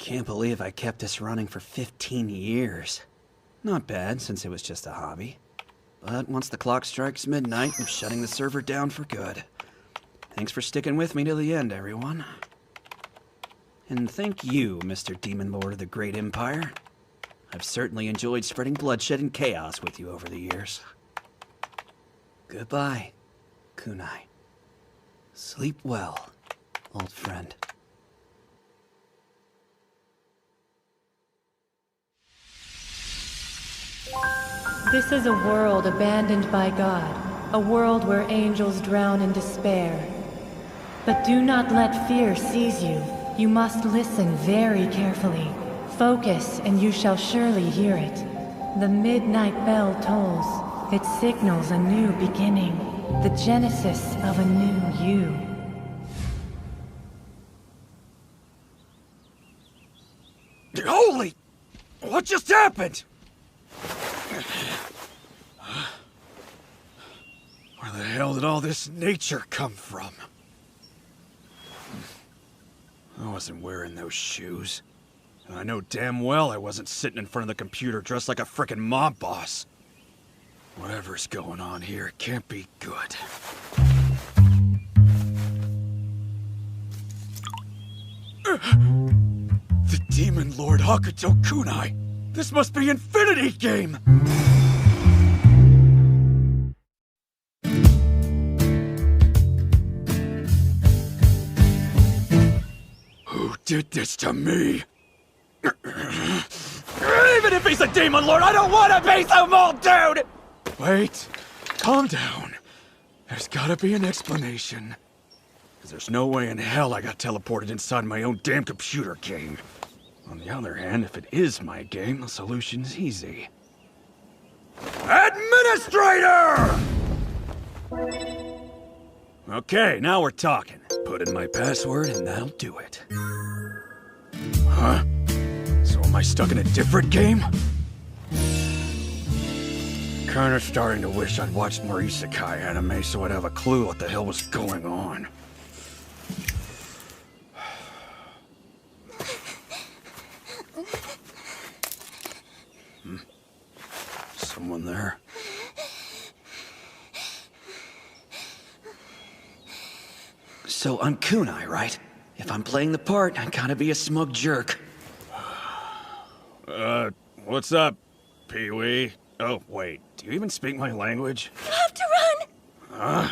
Can't believe I kept this running for 15 years. Not bad, since it was just a hobby. But once the clock strikes midnight, I'm shutting the server down for good. Thanks for sticking with me to the end, everyone. And thank you, Mr. Demon Lord of the Great Empire. I've certainly enjoyed spreading bloodshed and chaos with you over the years. Goodbye, Kunai. Sleep well, old friend. This is a world abandoned by God, a world where angels drown in despair. But do not let fear seize you. You must listen very carefully. Focus, and you shall surely hear it. The midnight bell tolls. It signals a new beginning, the genesis of a new you. Holy! What just happened? Where the hell did all this nature come from? I wasn't wearing those shoes. And I know damn well I wasn't sitting in front of the computer dressed like a frickin' mob boss. Whatever's going on here can't be good. The Demon Lord Hakuto Kunai! This must be Infinity Game! Who did this to me? Even if he's a Demon Lord, I don't want to be some old dude! Wait, calm down. There's gotta be an explanation. Because there's no way in hell I got teleported inside my own damn computer game. On the other hand, if it is my game, the solution's easy. Administrator! Okay, now we're talking. Put in my password and that'll do it. Huh? So am I stuck in a different game? Kinda starting to wish I'd watched more isekai anime so I'd have a clue what the hell was going on. Someone there? So I'm Kunai, right? If I'm playing the part, I gotta be a smug jerk. What's up, Pee-wee? Oh, wait, do you even speak my language? You have to run!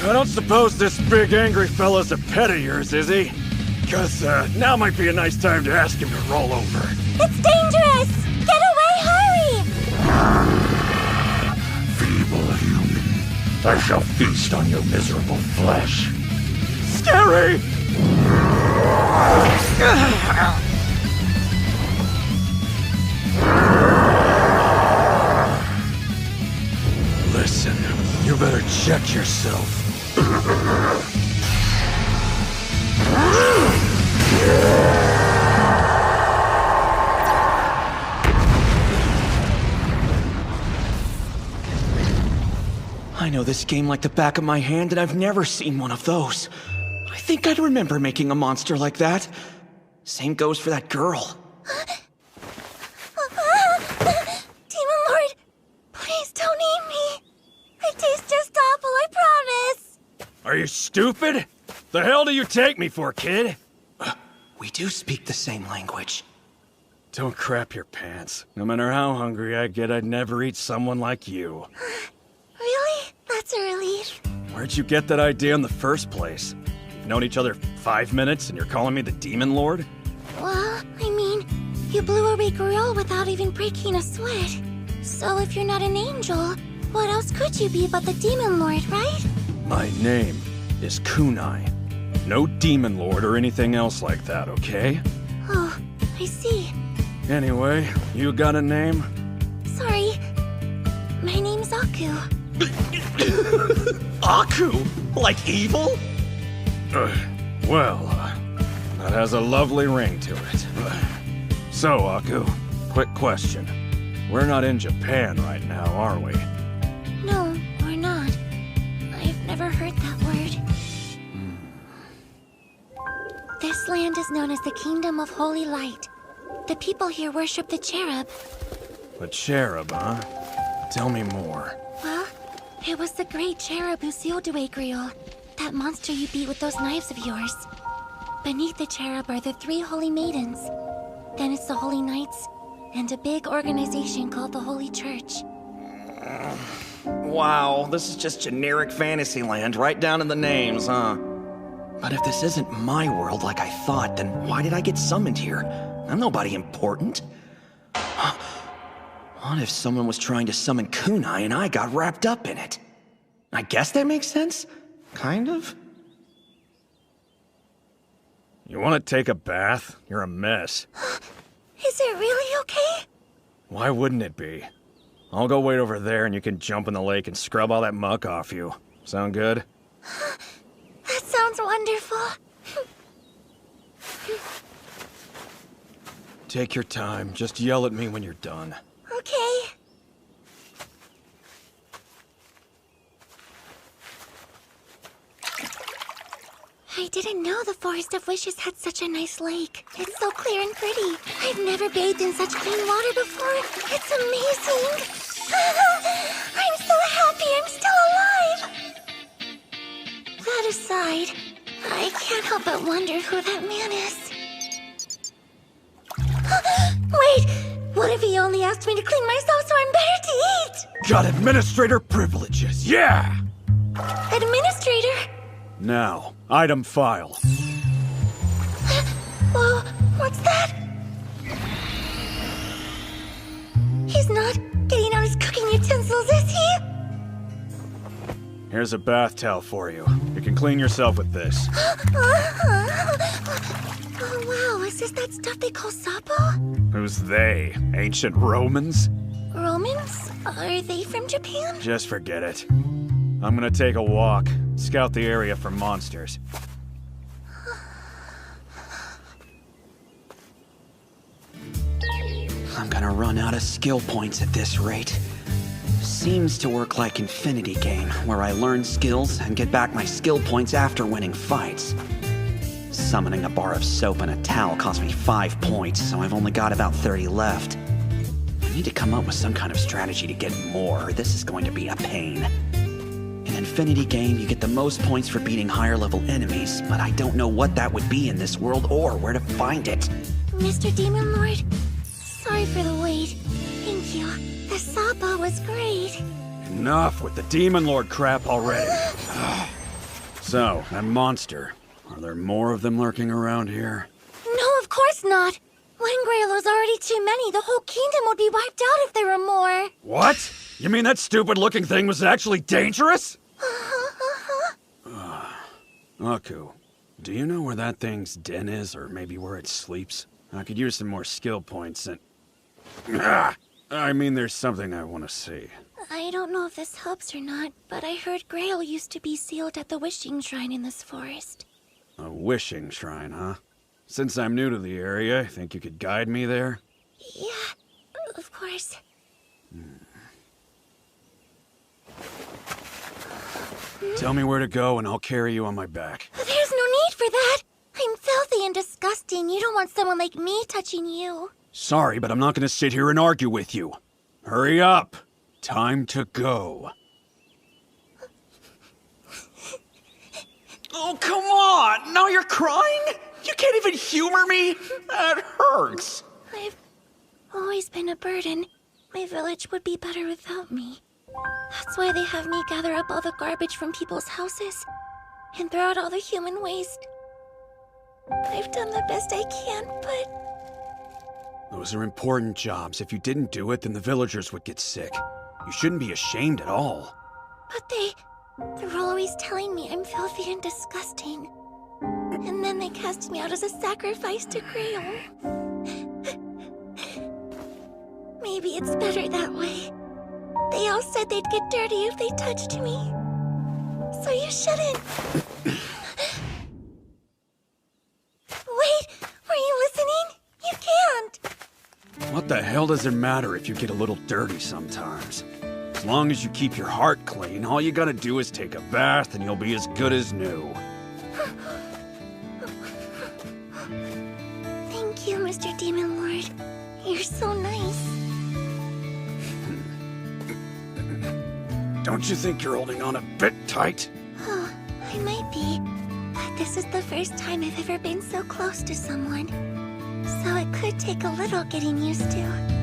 I don't suppose this big angry fella's a pet of yours, is he? 'Cause, now might be a nice time to ask him to roll over. It's dangerous! Get away, hurry! Feeble human, I shall feast on your miserable flesh. Scary! Listen, you better check yourself. I know this game like the back of my hand, and I've never seen one of those. I think I'd remember making a monster like that. Same goes for that girl. Demon Lord, please don't eat me. It tastes just awful, I promise. Are you stupid? The hell do you take me for, kid? We do speak the same language. Don't crap your pants. No matter how hungry I get, I'd never eat someone like you. Really? That's a relief. Where'd you get that idea in the first place? We've known each other 5 minutes and you're calling me the Demon Lord? Well, I mean, you blew away Greole without even breaking a sweat. So if you're not an angel, what else could you be but the Demon Lord, right? My name is Kunai. No Demon Lord or anything else like that, okay? Oh, I see. Anyway, you got a name? Sorry. My name's Aku. Aku? Like evil? Well, that has a lovely ring to it. So, Aku, quick question. We're not in Japan right now, are we? No, we're not. I've never heard that word. This land is known as the Kingdom of Holy Light. The people here worship the cherub. The cherub, huh? Tell me more. Well, it was the great cherub who sealed away Greole, that monster you beat with those knives of yours. Beneath the cherub are the 3 holy maidens. Then it's the Holy Knights, and a big organization called the Holy Church. Wow, this is just generic fantasy land, right down in the names, huh? But if this isn't my world like I thought, then why did I get summoned here? I'm nobody important. What if someone was trying to summon Kunai and I got wrapped up in it? I guess that makes sense? Kind of? You want to take a bath? You're a mess. Is it really okay? Why wouldn't it be? I'll go wait over there and you can jump in the lake and scrub all that muck off you. Sound good? That sounds wonderful. Take your time. Just yell at me when you're done. Okay. I didn't know the Forest of Wishes had such a nice lake. It's so clear and pretty. I've never bathed in such clean water before. It's amazing. I'm so happy I'm still alive. That aside, I can't help but wonder who that man is. Wait, what if he only asked me to clean myself so I'm better to eat? Got administrator privileges, yeah! Administrator? Now, item file. Whoa, what's that? He's not getting out his cooking utensils, is he? Here's a bath towel for you. You can clean yourself with this. Oh, wow, is this that stuff they call Sapo? Who's they? Ancient Romans? Romans? Are they from Japan? Just forget it. I'm gonna take a walk, scout the area for monsters. I'm gonna run out of skill points at this rate. Seems to work like Infinity Game, where I learn skills and get back my skill points after winning fights. Summoning a bar of soap and a towel cost me 5 points, so I've only got about 30 left. I need to come up with some kind of strategy to get more. This is going to be a pain. In Infinity Game, you get the most points for beating higher level enemies, but I don't know what that would be in this world or where to find it. Mr. Demon Lord, sorry for the wait. Thank you. The Sapo was great. Enough with the Demon Lord crap already. So, that monster. Are there more of them lurking around here? No, of course not. When Greolo's already too many, the whole kingdom would be wiped out if there were more. What? You mean that stupid-looking thing was actually dangerous? Aku, do you know where that thing's den is, or maybe where it sleeps? I could use some more skill points and... I mean, there's something I want to see. I don't know if this helps or not, but I heard Greole used to be sealed at the wishing shrine in this forest. A wishing shrine, huh? Since I'm new to the area, I think you could guide me there? Yeah, of course. Tell me where to go and I'll carry you on my back. There's no need for that. I'm filthy and disgusting. You don't want someone like me touching you. Sorry, but I'm not gonna sit here and argue with you. Hurry up. Time to go. Oh, come on! Now you're crying? You can't even humor me? That hurts. I've always been a burden. My village would be better without me. That's why they have me gather up all the garbage from people's houses and throw out all the human waste. I've done the best I can, but... Those are important jobs. If you didn't do it, then the villagers would get sick. You shouldn't be ashamed at all. But they're always telling me I'm filthy and disgusting. And then they cast me out as a sacrifice to Greole. Maybe it's better that way. They all said they'd get dirty if they touched me. So you shouldn't. Wait, were you listening? You can't. What the hell does it matter if you get a little dirty sometimes? As long as you keep your heart clean, all you gotta do is take a bath and you'll be as good as new. Demon Lord. You're so nice. Don't you think you're holding on a bit tight? Oh, I might be. But this is the first time I've ever been so close to someone. So it could take a little getting used to.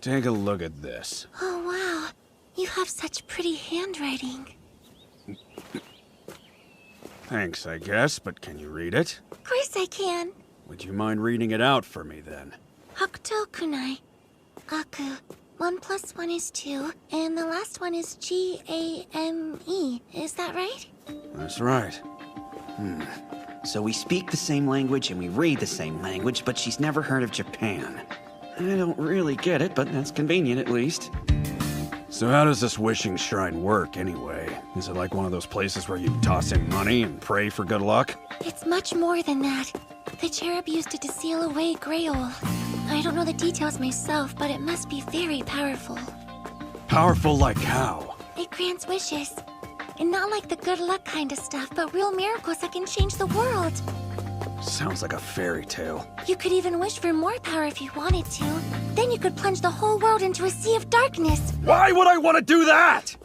Take a look at this. Oh, wow. You have such pretty handwriting. Thanks, I guess, but can you read it? Of course I can. Would you mind reading it out for me, then? Hakuto Kunai. Aku. 1 + 1 is 2, and the last one is G-A-M-E. Is that right? That's right. So we speak the same language and we read the same language, but she's never heard of Japan. I don't really get it, but that's convenient at least. So how does this wishing shrine work, anyway? Is it like one of those places where you toss in money and pray for good luck? It's much more than that. The cherub used it to seal away Greole. I don't know the details myself, but it must be very powerful. Powerful like how? It grants wishes. And not like the good luck kind of stuff, but real miracles that can change the world. Sounds like a fairy tale. You could even wish for more power if you wanted to. Then you could plunge the whole world into a sea of darkness. Why would I want to do that?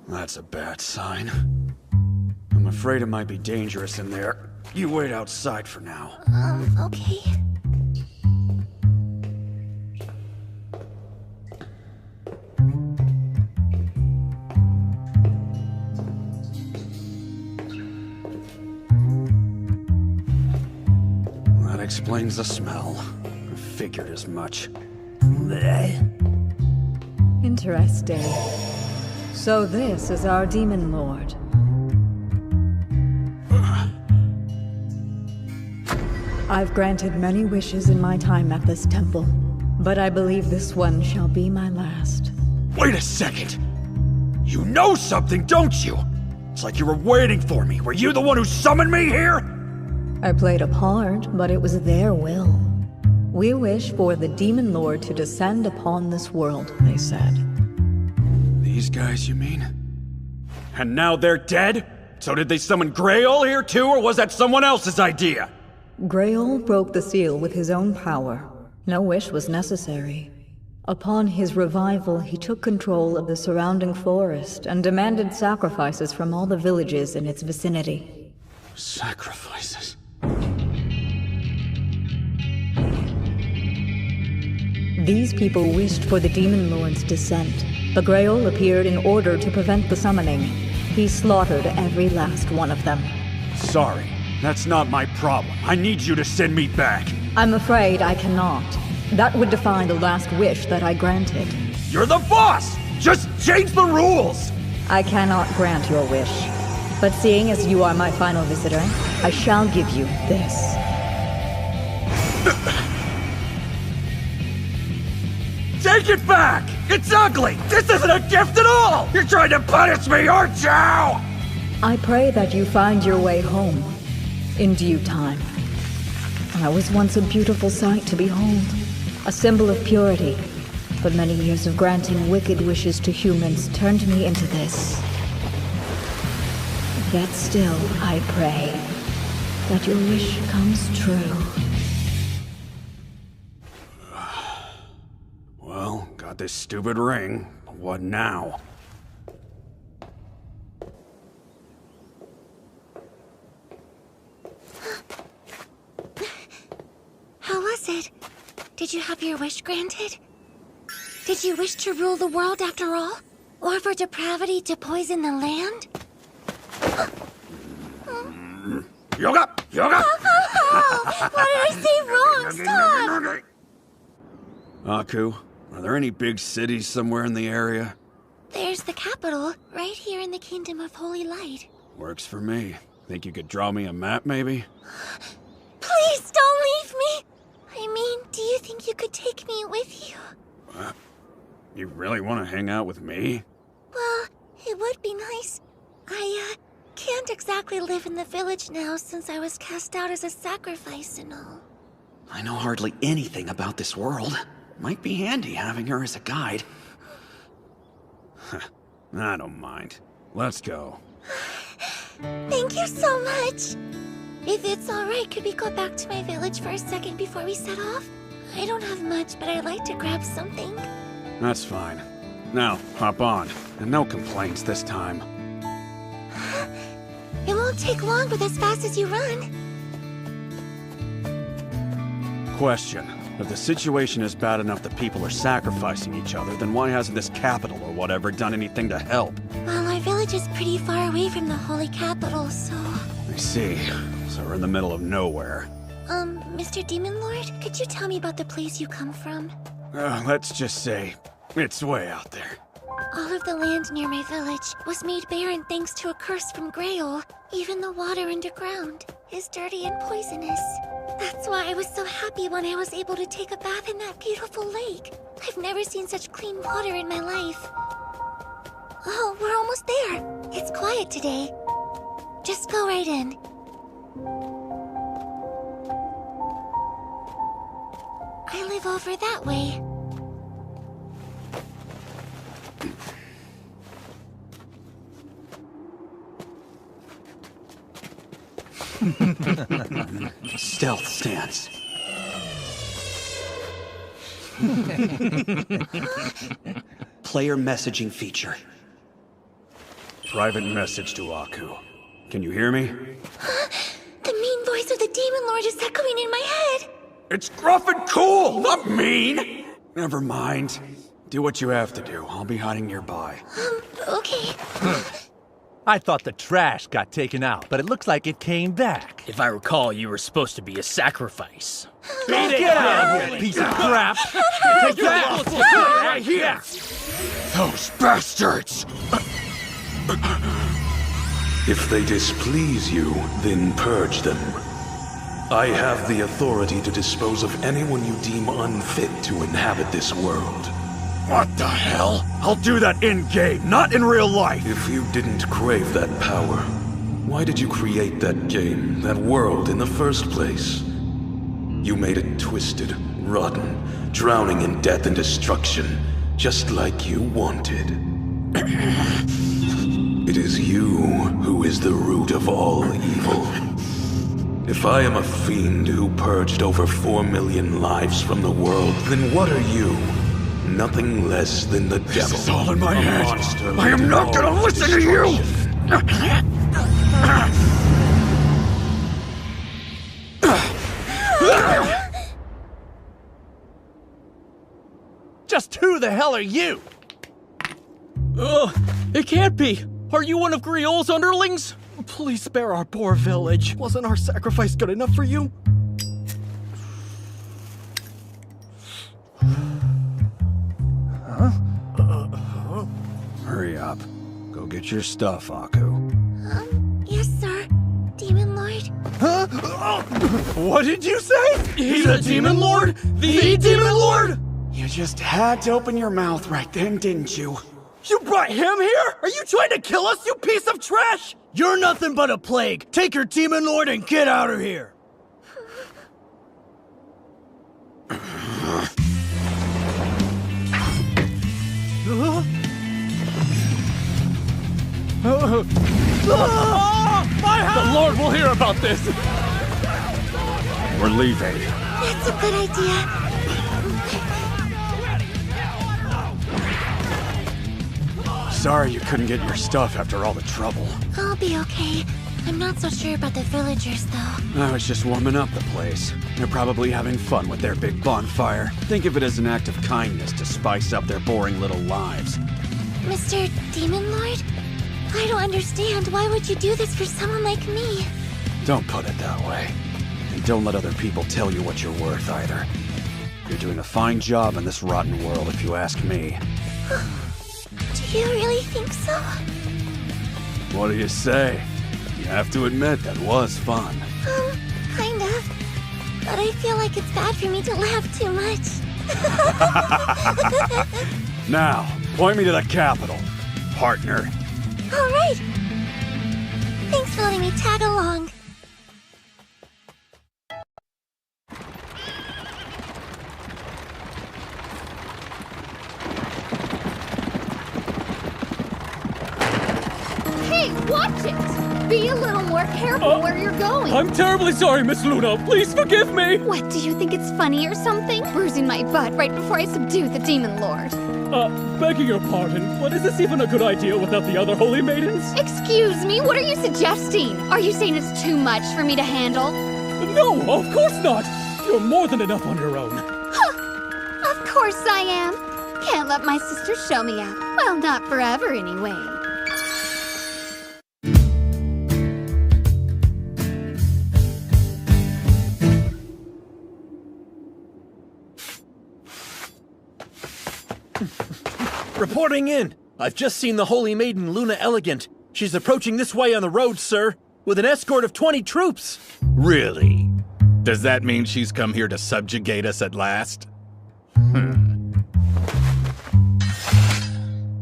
That's a bad sign. I'm afraid it might be dangerous in there. You wait outside for now. Okay. That explains the smell. I figured as much. Interesting. So this is our Demon Lord. I've granted many wishes in my time at this temple, but I believe this one shall be my last. Wait a second! You know something, don't you? It's like you were waiting for me. Were you the one who summoned me here? I played a part, but it was their will. We wish for the Demon Lord to descend upon this world, they said. These guys, you mean? And now they're dead? So did they summon Greole here too, or was that someone else's idea? Greole broke the seal with his own power. No wish was necessary. Upon his revival, he took control of the surrounding forest and demanded sacrifices from all the villages in its vicinity. Sacrifices? These people wished for the Demon Lord's descent, but Greole appeared in order to prevent the summoning. He slaughtered every last one of them. Sorry, that's not my problem. I need you to send me back. I'm afraid I cannot. That would defy the last wish that I granted. You're the boss! Just change the rules! I cannot grant your wish. But seeing as you are my final visitor, I shall give you this. Take it back! It's ugly! This isn't a gift at all! You're trying to punish me, aren't you? I pray that you find your way home in due time. I was once a beautiful sight to behold, a symbol of purity, but many years of granting wicked wishes to humans turned me into this. Yet still, I pray that your wish comes true. Well, got this stupid ring. What now? How was it? Did you have your wish granted? Did you wish to rule the world after all? Or for depravity to poison the land? Yoga! Yoga! Oh, what did I say wrong? Stop! Aku, are there any big cities somewhere in the area? There's the capital, right here in the Kingdom of Holy Light. Works for me. Think you could draw me a map, maybe? Please don't leave me! I mean, do you think you could take me with you? You really want to hang out with me? Well, it would be nice. can't exactly live in the village now since I was cast out as a sacrifice and all. I know hardly anything about this world. Might be handy having her as a guide. I don't mind. Let's go. Thank you so much! If it's alright, could we go back to my village for a second before we set off? I don't have much, but I'd like to grab something. That's fine. Now, hop on. And no complaints this time. It won't take long with as fast as you run. Question. If the situation is bad enough that people are sacrificing each other, then why hasn't this capital or whatever done anything to help? Well, our village is pretty far away from the holy capital, so... I see. So we're in the middle of nowhere. Mr. Demon Lord, could you tell me about the place you come from? Let's just say, it's way out there. All of the land near my village was made barren thanks to a curse from Greole. Even the water underground is dirty and poisonous. That's why I was so happy when I was able to take a bath in that beautiful lake. I've never seen such clean water in my life. Oh, we're almost there. It's quiet today. Just go right in. I live over that way. Stealth stance. Player messaging feature. Private message to Aku. Can you hear me? The mean voice of the Demon Lord is echoing in my head. It's gruff and cool, not mean! Never mind. Do what you have to do. I'll be hiding nearby. Okay. I thought the trash got taken out, but it looks like it came back. If I recall, you were supposed to be a sacrifice. Get out of here, piece of crap! Take that! Right here! Those bastards! If they displease you, then purge them. I have the authority to dispose of anyone you deem unfit to inhabit this world. What the hell? I'll do that in-game, not in real life! If you didn't crave that power, why did you create that game, that world in the first place? You made it twisted, rotten, drowning in death and destruction, just like you wanted. It is you who is the root of all evil. If I am a fiend who purged over 4 million lives from the world, then what are you? Nothing less than the devil. This is all in my head. Monster I am not gonna listen to you! Just who the hell are you? It can't be! Are you one of Greole's underlings? Please spare our poor village. Wasn't our sacrifice good enough for you? Hurry up. Go get your stuff, Aku. Yes, sir. Demon Lord? What did you say? He's a Demon Lord? The Demon Lord? You just had to open your mouth right then, didn't you? You brought him here? Are you trying to kill us, you piece of trash? You're nothing but a plague. Take your Demon Lord and get out of here. The Lord will hear about this. We're leaving. That's a good idea. Sorry you couldn't get your stuff after all the trouble. I'll be okay. I'm not so sure about the villagers, though. I was just warming up the place. They're probably having fun with their big bonfire. Think of it as an act of kindness to spice up their boring little lives. Mr. Demon Lord? I don't understand. Why would you do this for someone like me? Don't put it that way. And don't let other people tell you what you're worth either. You're doing a fine job in this rotten world, if you ask me. Do you really think so? What do you say? You have to admit that was fun. Kind of. But I feel like it's bad for me to laugh too much. Now, point me to the capital, partner. All right. Thanks for letting me tag along. Hey, watch it! Be a little more careful where you're going. I'm terribly sorry, Miss Luna. Please forgive me. What, do you think it's funny or something? Bruising my butt right before I subdue the Demon Lord. Begging your pardon, but is this even a good idea without the other holy maidens? Excuse me, what are you suggesting? Are you saying it's too much for me to handle? No, of course not. You're more than enough on your own. Huh. Of course I am. Can't let my sister show me out. Well, not forever anyway. Reporting in. I've just seen the Holy Maiden Luna Elegant. She's approaching this way on the road, sir, with an escort of 20 troops. Really? Does that mean she's come here to subjugate us at last?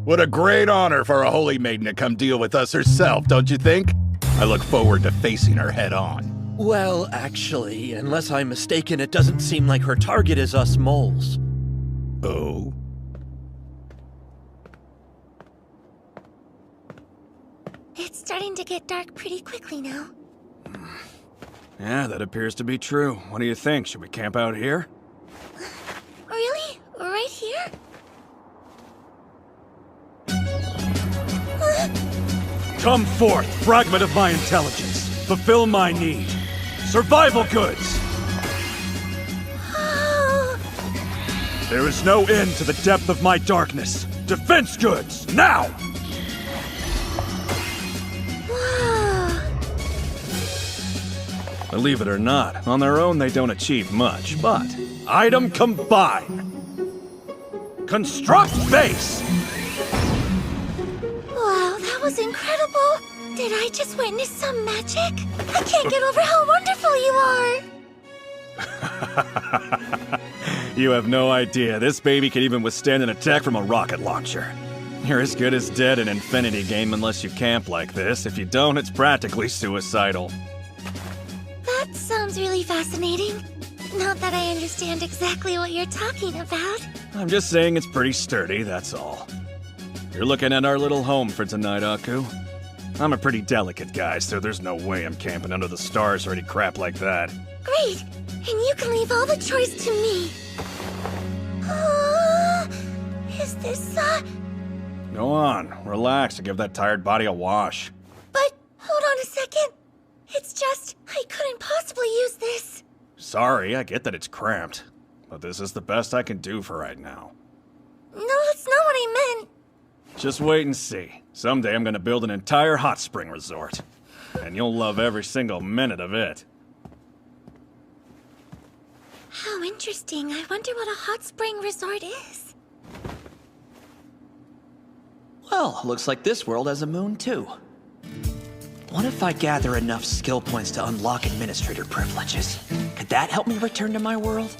What a great honor for a Holy Maiden to come deal with us herself, don't you think? I look forward to facing her head on. Well, actually, unless I'm mistaken, it doesn't seem like her target is us moles. Oh? It's starting to get dark pretty quickly now. Yeah, that appears to be true. What do you think? Should we camp out here? Really? Right here? Come forth, fragment of my intelligence. Fulfill my need. Survival goods! There is no end to the depth of my darkness. Defense goods, now! Believe it or not, on their own they don't achieve much, but item combine! Construct base! Wow, that was incredible! Did I just witness some magic? I can't get over how wonderful you are! You have no idea. This baby can even withstand an attack from a rocket launcher. You're as good as dead in Infinity Game unless you camp like this. If you don't, it's practically suicidal. That sounds really fascinating. Not that I understand exactly what you're talking about. I'm just saying it's pretty sturdy, that's all. You're looking at our little home for tonight, Aku. I'm a pretty delicate guy, so there's no way I'm camping under the stars or any crap like that. Great! And you can leave all the chores to me. Is this, Go on, relax and give that tired body a wash. But, hold on a second. It's just, I couldn't possibly use this. Sorry, I get that it's cramped. But this is the best I can do for right now. No, that's not what I meant. Just wait and see. Someday I'm gonna build an entire hot spring resort. And you'll love every single minute of it. How interesting. I wonder what a hot spring resort is. Well, looks like this world has a moon too. What if I gather enough skill points to unlock administrator privileges? Could that help me return to my world?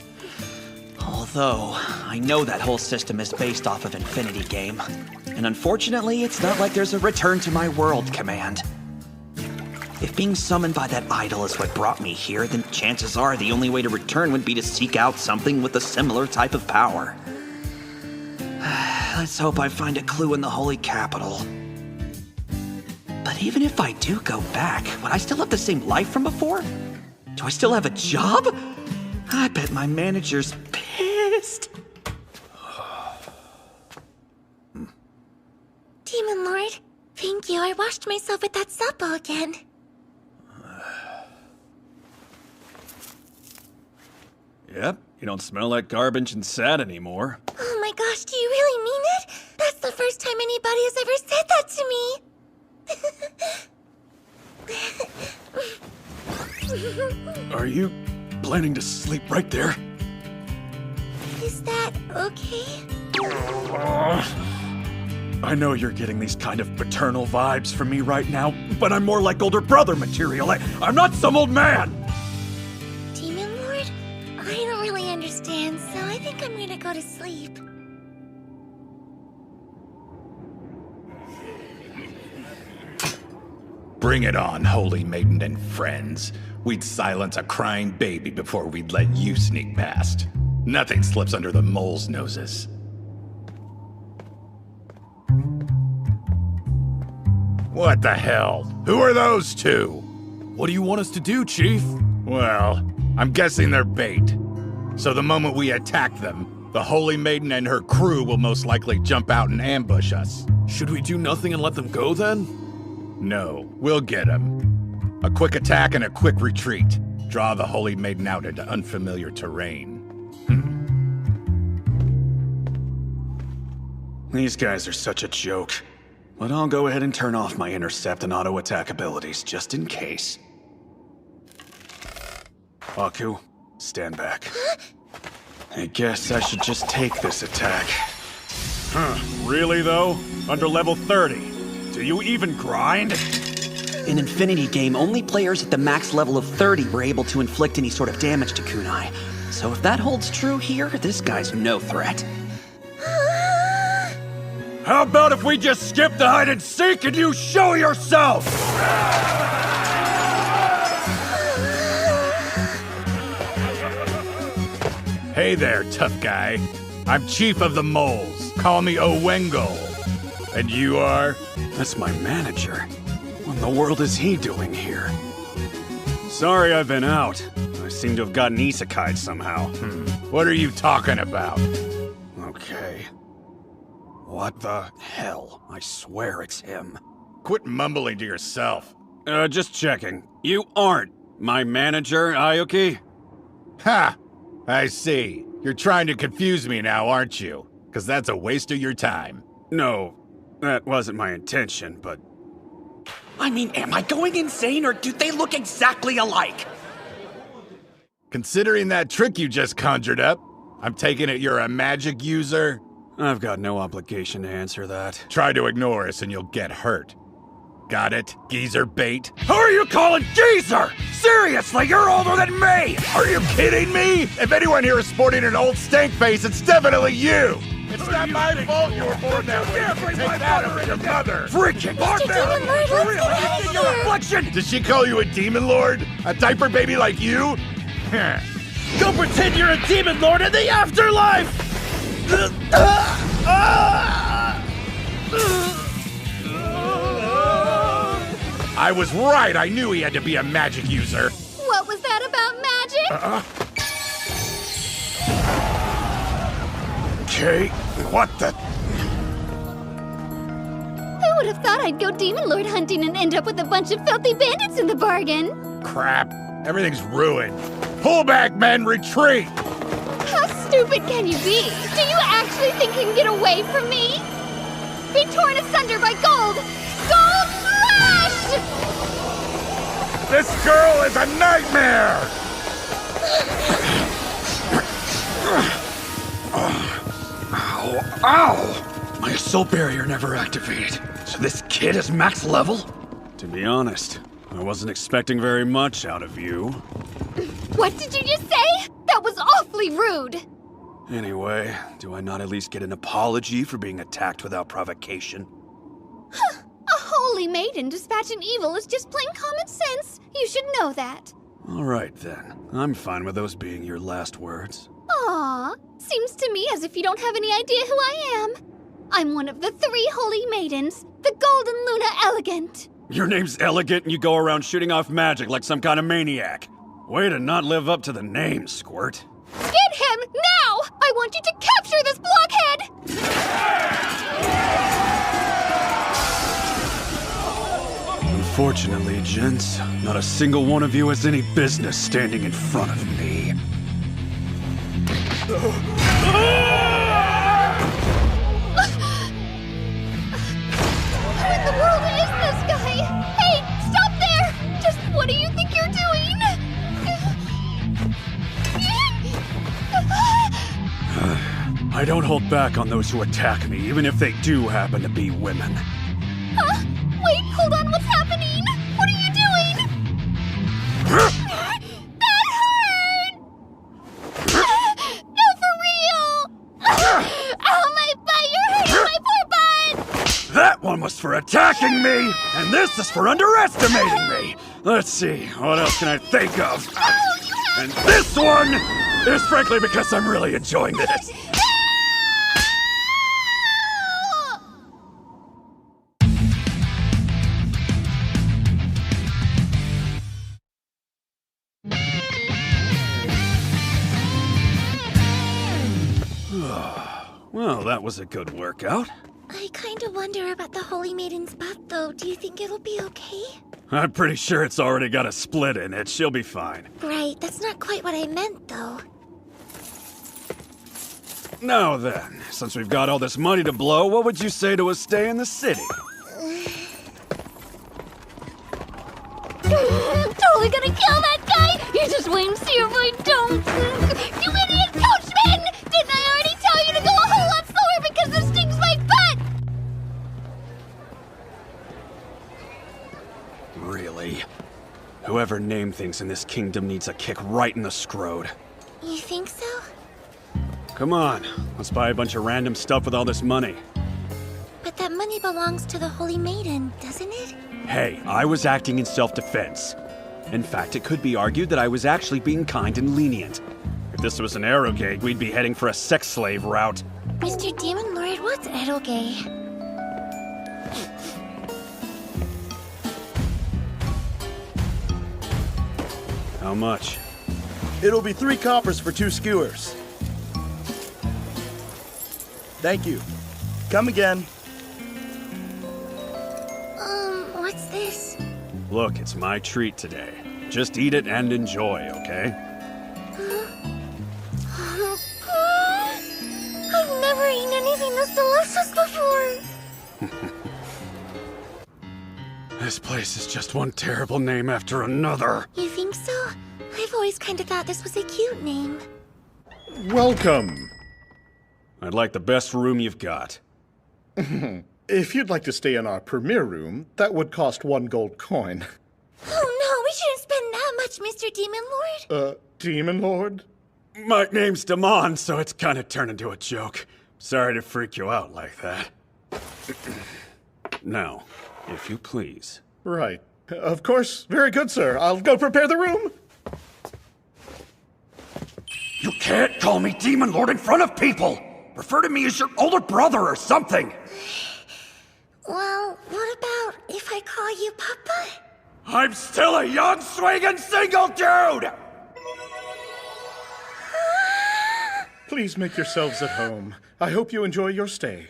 Although, I know that whole system is based off of Infinity Game. And unfortunately, it's not like there's a return to my world command. If being summoned by that idol is what brought me here, then chances are the only way to return would be to seek out something with a similar type of power. Let's hope I find a clue in the Holy Capital. But even if I do go back, would I still have the same life from before? Do I still have a job? I bet my manager's pissed. Demon Lord, thank you. I washed myself with that suppo again. Yep, you don't smell like garbage and sad anymore. Oh my gosh, do you really mean it? That's the first time anybody has ever said that to me. Are you planning to sleep right there? Is that okay? I know you're getting these kind of paternal vibes from me right now, but I'm more like older brother material. I'm not some old man! Demon Lord? I don't really understand, so I think I'm gonna go to sleep. Bring it on, Holy Maiden and friends. We'd silence a crying baby before we'd let you sneak past. Nothing slips under the moles' noses. What the hell? Who are those two? What do you want us to do, Chief? Well, I'm guessing they're bait. So the moment we attack them, the Holy Maiden and her crew will most likely jump out and ambush us. Should we do nothing and let them go then? No, we'll get them. A quick attack and a quick retreat. Draw the Holy Maiden out into unfamiliar terrain. These guys are such a joke. But I'll go ahead and turn off my intercept and auto attack abilities just in case. Aku, stand back. I guess I should just take this attack. Really though? Under level 30? Do you even grind? In Infinity Game, only players at the max level of 30 were able to inflict any sort of damage to Kunai. So if that holds true here, this guy's no threat. How about if we just skip the hide and seek and you show yourself? Hey there, tough guy. I'm Chief of the Moles. Call me Owengo. And you are? That's my manager. What in the world is he doing here? Sorry I've been out. I seem to have gotten isekai'd somehow. What are you talking about? Okay. What the hell? I swear it's him. Quit mumbling to yourself. Just checking. You aren't my manager, Ayuki? Ha! I see. You're trying to confuse me now, aren't you? Because that's a waste of your time. No, that wasn't my intention, but... I mean, am I going insane or do they look exactly alike? Considering that trick you just conjured up, I'm taking it you're a magic user? I've got no obligation to answer that. Try to ignore us and you'll get hurt. Got it, geezer bait? Who are you calling geezer? Seriously, you're older than me! Are you kidding me? If anyone here is sporting an old stank face, it's definitely you! It's not my fault you were born that way. You can take that over your mother. Freaking Demon Lord, for real, what's you think your reflection? Did she call you a demon lord? A diaper baby like you? Go pretend you're a demon lord in the afterlife! I was right. I knew he had to be a magic user. What was that about magic? Okay, what the... Who would have thought I'd go demon lord hunting and end up with a bunch of filthy bandits in the bargain? Crap. Everything's ruined. Pull back, men. Retreat. How stupid can you be? Do you actually think you can get away from me? Be torn asunder by gold! Gold flash! This girl is a nightmare! Ow! Ow! My assault barrier never activated. So this kid is max level? To be honest, I wasn't expecting very much out of you. What did you just say? That was awfully rude! Anyway, do I not at least get an apology for being attacked without provocation? A holy maiden dispatching evil is just plain common sense. You should know that. All right then. I'm fine with those being your last words. Aw, seems to me as if you don't have any idea who I am. I'm one of the 3 holy maidens, the Golden Luna Elegant. Your name's Elegant and you go around shooting off magic like some kind of maniac. Way to not live up to the name, Squirt. Get him, now! I want you to capture this blockhead! Unfortunately, gents, not a single one of you has any business standing in front of me. Who in the world is this guy? Hey, stop there! Just what do you think you're doing? I don't hold back on those who attack me, even if they do happen to be women. Huh? Wait, hold on, what's happening? What are you doing? That hurt! No, for real! Ow, my butt, you're hurting my poor butt! That one was for attacking me, and this is for underestimating me. Let's see, what else can I think of? And this one is frankly because I'm really enjoying this. Well, that was a good workout. I kinda wonder about the Holy Maiden's butt, though. Do you think it'll be okay? I'm pretty sure it's already got a split in it. She'll be fine. Right, that's not quite what I meant, though. Now then, since we've got all this money to blow, what would you say to a stay in the city? Totally gonna kill that guy! You just wait and see if I don't! You idiot coachman! Didn't I already tell you to go a whole lot slower because this stings my butt? Really? Whoever named things in this kingdom needs a kick right in the scrode. You think so? Come on, let's buy a bunch of random stuff with all this money. But that money belongs to the Holy Maiden, doesn't it? Hey, I was acting in self-defense. In fact, it could be argued that I was actually being kind and lenient. If this was an Arrogate, we'd be heading for a sex slave route. Mr. Demon Lord, what's Arrogate? How much? It'll be 3 coppers for 2 skewers. Thank you. Come again. What's this? Look, it's my treat today. Just eat it and enjoy, okay? I've never eaten anything this delicious before. This place is just one terrible name after another. You think so? I've always kind of thought this was a cute name. Welcome. I'd like the best room you've got. If you'd like to stay in our premier room, that would cost 1 gold coin. Oh no, we shouldn't spend that much, Mr. Demon Lord. Demon Lord? My name's Damon, so it's kind of turned into a joke. Sorry to freak you out like that. Now, if you please. Right. Of course. Very good, sir. I'll go prepare the room. You can't call me Demon Lord in front of people! Refer to me as your older brother or something! Well, what about if I call you Papa? I'm still a young, swinging, single dude! Please make yourselves at home. I hope you enjoy your stay.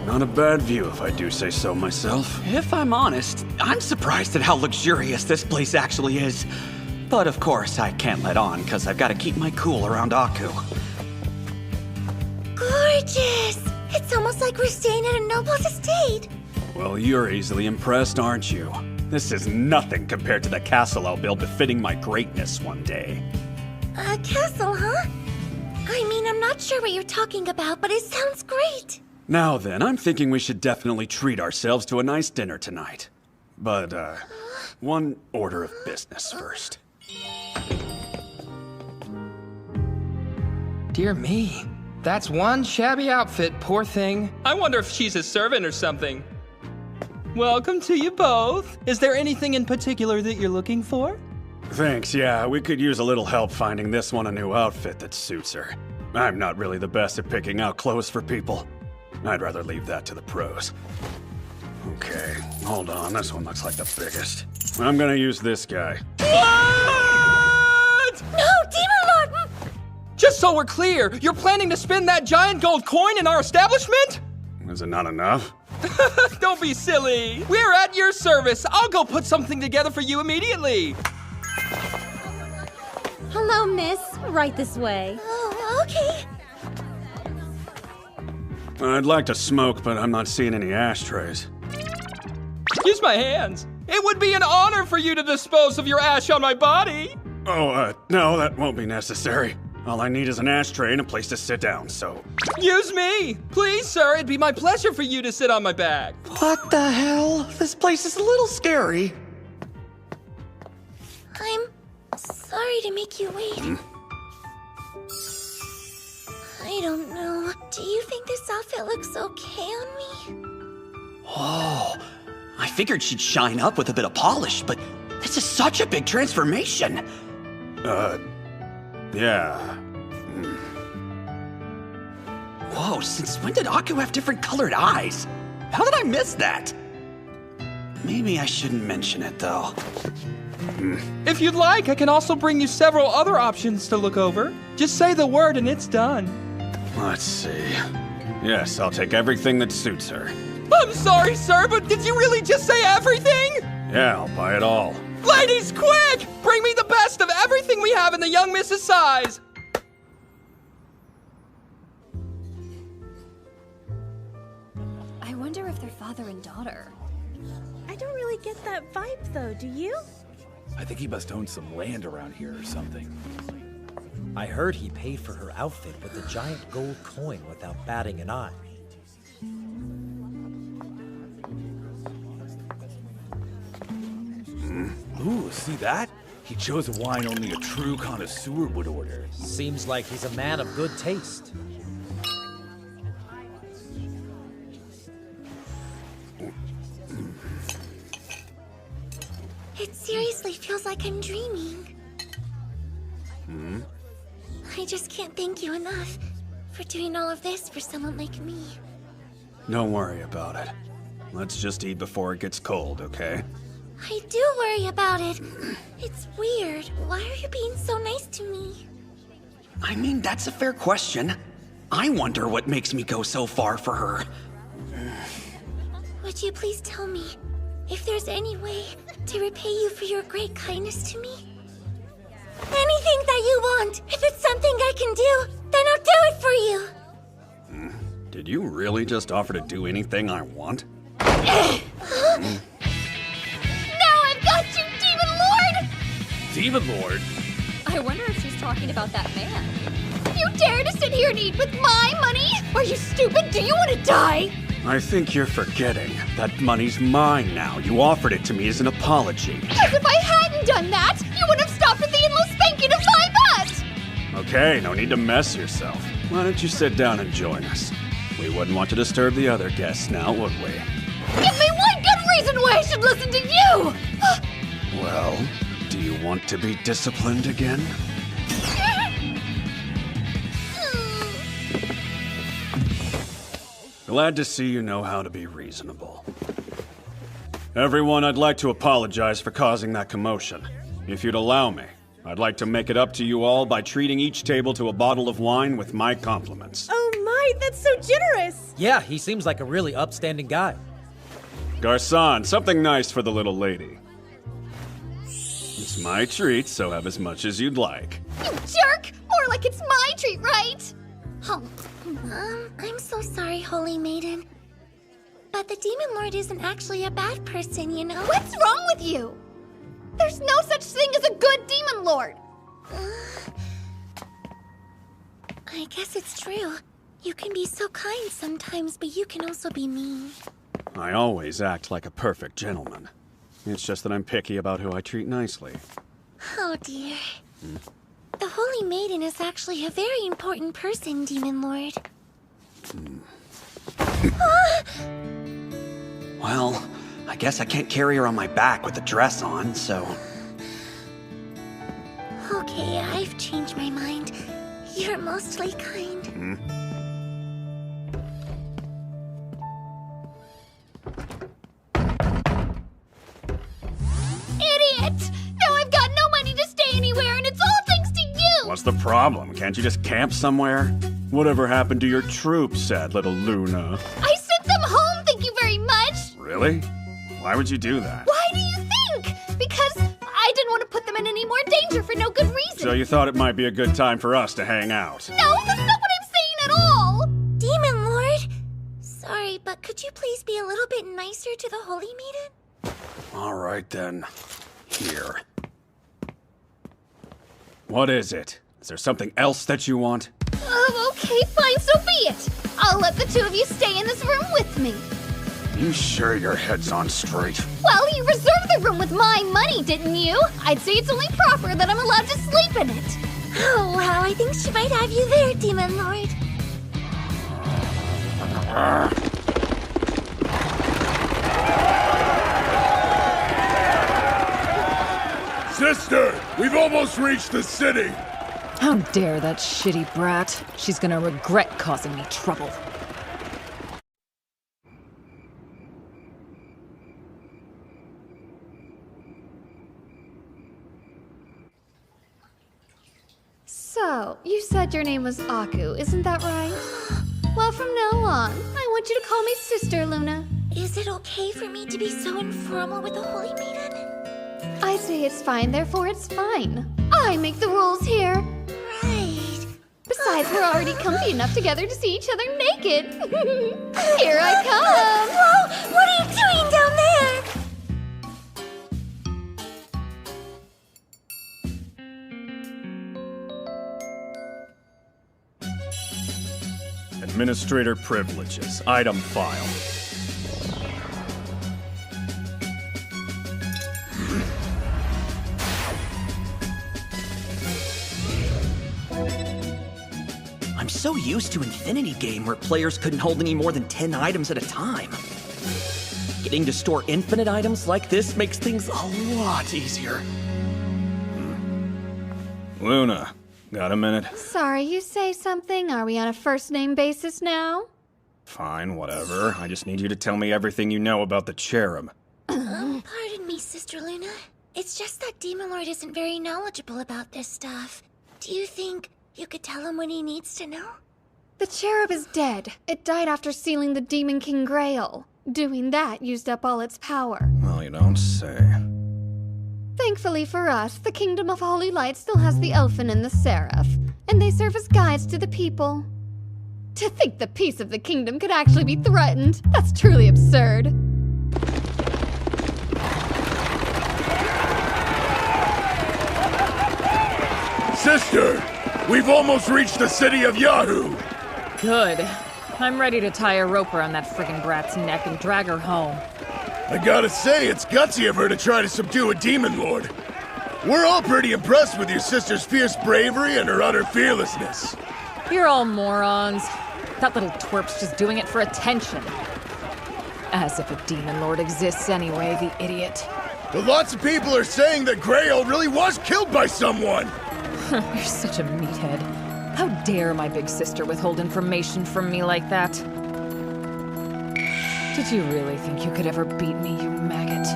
Not a bad view if I do say so myself. If I'm honest, I'm surprised at how luxurious this place actually is. But of course, I can't let on, because I've got to keep my cool around Aku. Gorgeous! It's almost like we're staying at a noble's estate. Well, you're easily impressed, aren't you? This is nothing compared to the castle I'll build befitting my greatness one day. A castle, huh? I mean, I'm not sure what you're talking about, but it sounds great. Now then, I'm thinking we should definitely treat ourselves to a nice dinner tonight. But, one order of business first. Dear me. That's one shabby outfit, poor thing. I wonder if she's a servant or something. Welcome to you both. Is there anything in particular that you're looking for? Thanks, yeah, we could use a little help finding this one a new outfit that suits her. I'm not really the best at picking out clothes for people. I'd rather leave that to the pros. Okay, hold on, this one looks like the biggest. I'm gonna use this guy. What? No, Demon Lord! Just so we're clear, you're planning to spend that giant gold coin in our establishment? Is it not enough? Don't be silly. We're at your service. I'll go put something together for you immediately. Hello, miss. Right this way. Oh, okay. I'd like to smoke, but I'm not seeing any ashtrays. Use my hands. It would be an honor for you to dispose of your ash on my body. Oh, no, that won't be necessary. All I need is an ashtray and a place to sit down, so... Use me! Please, sir, it'd be my pleasure for you to sit on my back. What the hell? This place is a little scary. I'm sorry to make you wait. I don't know. Do you think this outfit looks okay on me? Whoa. I figured she'd shine up with a bit of polish, but this is such a big transformation. Yeah. Whoa, since when did Aku have different colored eyes? How did I miss that? Maybe I shouldn't mention it, though. If you'd like, I can also bring you several other options to look over. Just say the word and it's done. Let's see. Yes, I'll take everything that suits her. I'm sorry, sir, but did you really just say everything? Yeah, I'll buy it all. Ladies, quick! Bring me the best of everything we have in the young Mrs. size. I wonder if they're father and daughter. I don't really get that vibe, though, do you? I think he must own some land around here or something. I heard he paid for her outfit with a giant gold coin without batting an eye. Ooh, see that? He chose a wine only a true connoisseur would order. Seems like he's a man of good taste. It seriously feels like I'm dreaming. I just can't thank you enough for doing all of this for someone like me. Don't worry about it. Let's just eat before it gets cold, okay? I do worry about it. It's weird. Why are you being so nice to me? I mean, that's a fair question. I wonder what makes me go so far for her. Would you please tell me if there's any way to repay you for your great kindness to me? Anything that you want. If it's something I can do, then I'll do it for you. Did you really just offer to do anything I want? Now I've got you, Demon Lord! Demon Lord? I wonder if she's talking about that man. You dare to sit here and eat with my money? Are you stupid? Do you want to die? I think you're forgetting that money's mine now. You offered it to me as an apology. Because if I hadn't done that, you would have stopped with the endless spanking of my butt! Okay, no need to mess yourself. Why don't you sit down and join us? We wouldn't want to disturb the other guests now, would we? Give me one good reason why I should listen to you! Well, do you want to be disciplined again? Glad to see you know how to be reasonable. Everyone, I'd like to apologize for causing that commotion. If you'd allow me, I'd like to make it up to you all by treating each table to a bottle of wine with my compliments. Oh my, that's so generous! Yeah, he seems like a really upstanding guy. Garçon, something nice for the little lady. It's my treat, so have as much as you'd like. You jerk! More like it's my treat, right? Oh, I'm so sorry, Holy Maiden. But the Demon Lord isn't actually a bad person, you know? What's wrong with you? There's no such thing as a good Demon Lord! I guess it's true. You can be so kind sometimes, but you can also be mean. I always act like a perfect gentleman. It's just that I'm picky about who I treat nicely. Oh dear. The Holy Maiden is actually a very important person, Demon Lord. Well, I guess I can't carry her on my back with the dress on, so... Okay, I've changed my mind. You're mostly kind. Idiot! Now I've got no money to stay anywhere, and it's all thanks to you! What's the problem? Can't you just camp somewhere? Whatever happened to your troops, sad little Luna? I sent them home, thank you very much! Really? Why would you do that? Why do you think? Because I didn't want to put them in any more danger for no good reason. So you thought it might be a good time for us to hang out? No, that's not what I'm saying at all! Demon Lord! Sorry, but could you please be a little bit nicer to the Holy Maiden? All right then. Here. What is it? Is there something else that you want? Okay, fine, so be it. I'll let the two of you stay in this room with me. You sure your head's on straight? Well, you reserved the room with my money, didn't you? I'd say it's only proper that I'm allowed to sleep in it. Oh, wow, I think she might have you there, Demon Lord. Sister, we've almost reached the city. How dare that shitty brat. She's gonna regret causing me trouble. So, you said your name was Aku, isn't that right? Well, from now on, I want you to call me Sister Luna. Is it okay for me to be so informal with the Holy Maiden? I say it's fine, therefore it's fine. I make the rules here. Right. Besides, we're already comfy enough together to see each other naked. Here I come! Whoa! What are you doing down there? Administrator privileges. Item file. I'm so used to Infinity Game where players couldn't hold any more than 10 items at a time. Getting to store infinite items like this makes things a lot easier. Luna, got a minute? Sorry, you say something? Are we on a first-name basis now? Fine, whatever. I just need you to tell me everything you know about the cherub. Pardon me, Sister Luna. It's just that Demon Lord isn't very knowledgeable about this stuff. Do you think you could tell him what he needs to know? The cherub is dead. It died after sealing the Demon King Greole. Doing that used up all its power. Well, you don't say. Thankfully for us, the Kingdom of Holy Light still has the Elfin and the Seraph, and they serve as guides to the people. To think the peace of the kingdom could actually be threatened, that's truly absurd. Sister, we've almost reached the city of Yahoo! Good. I'm ready to tie a rope around that friggin' brat's neck and drag her home. I gotta say, it's gutsy of her to try to subdue a demon lord. We're all pretty impressed with your sister's fierce bravery and her utter fearlessness. You're all morons. That little twerp's just doing it for attention. As if a demon lord exists anyway, the idiot. But lots of people are saying that Greole really was killed by someone! You're such a meathead. How dare my big sister withhold information from me like that? Did you really think you could ever beat me, you maggot?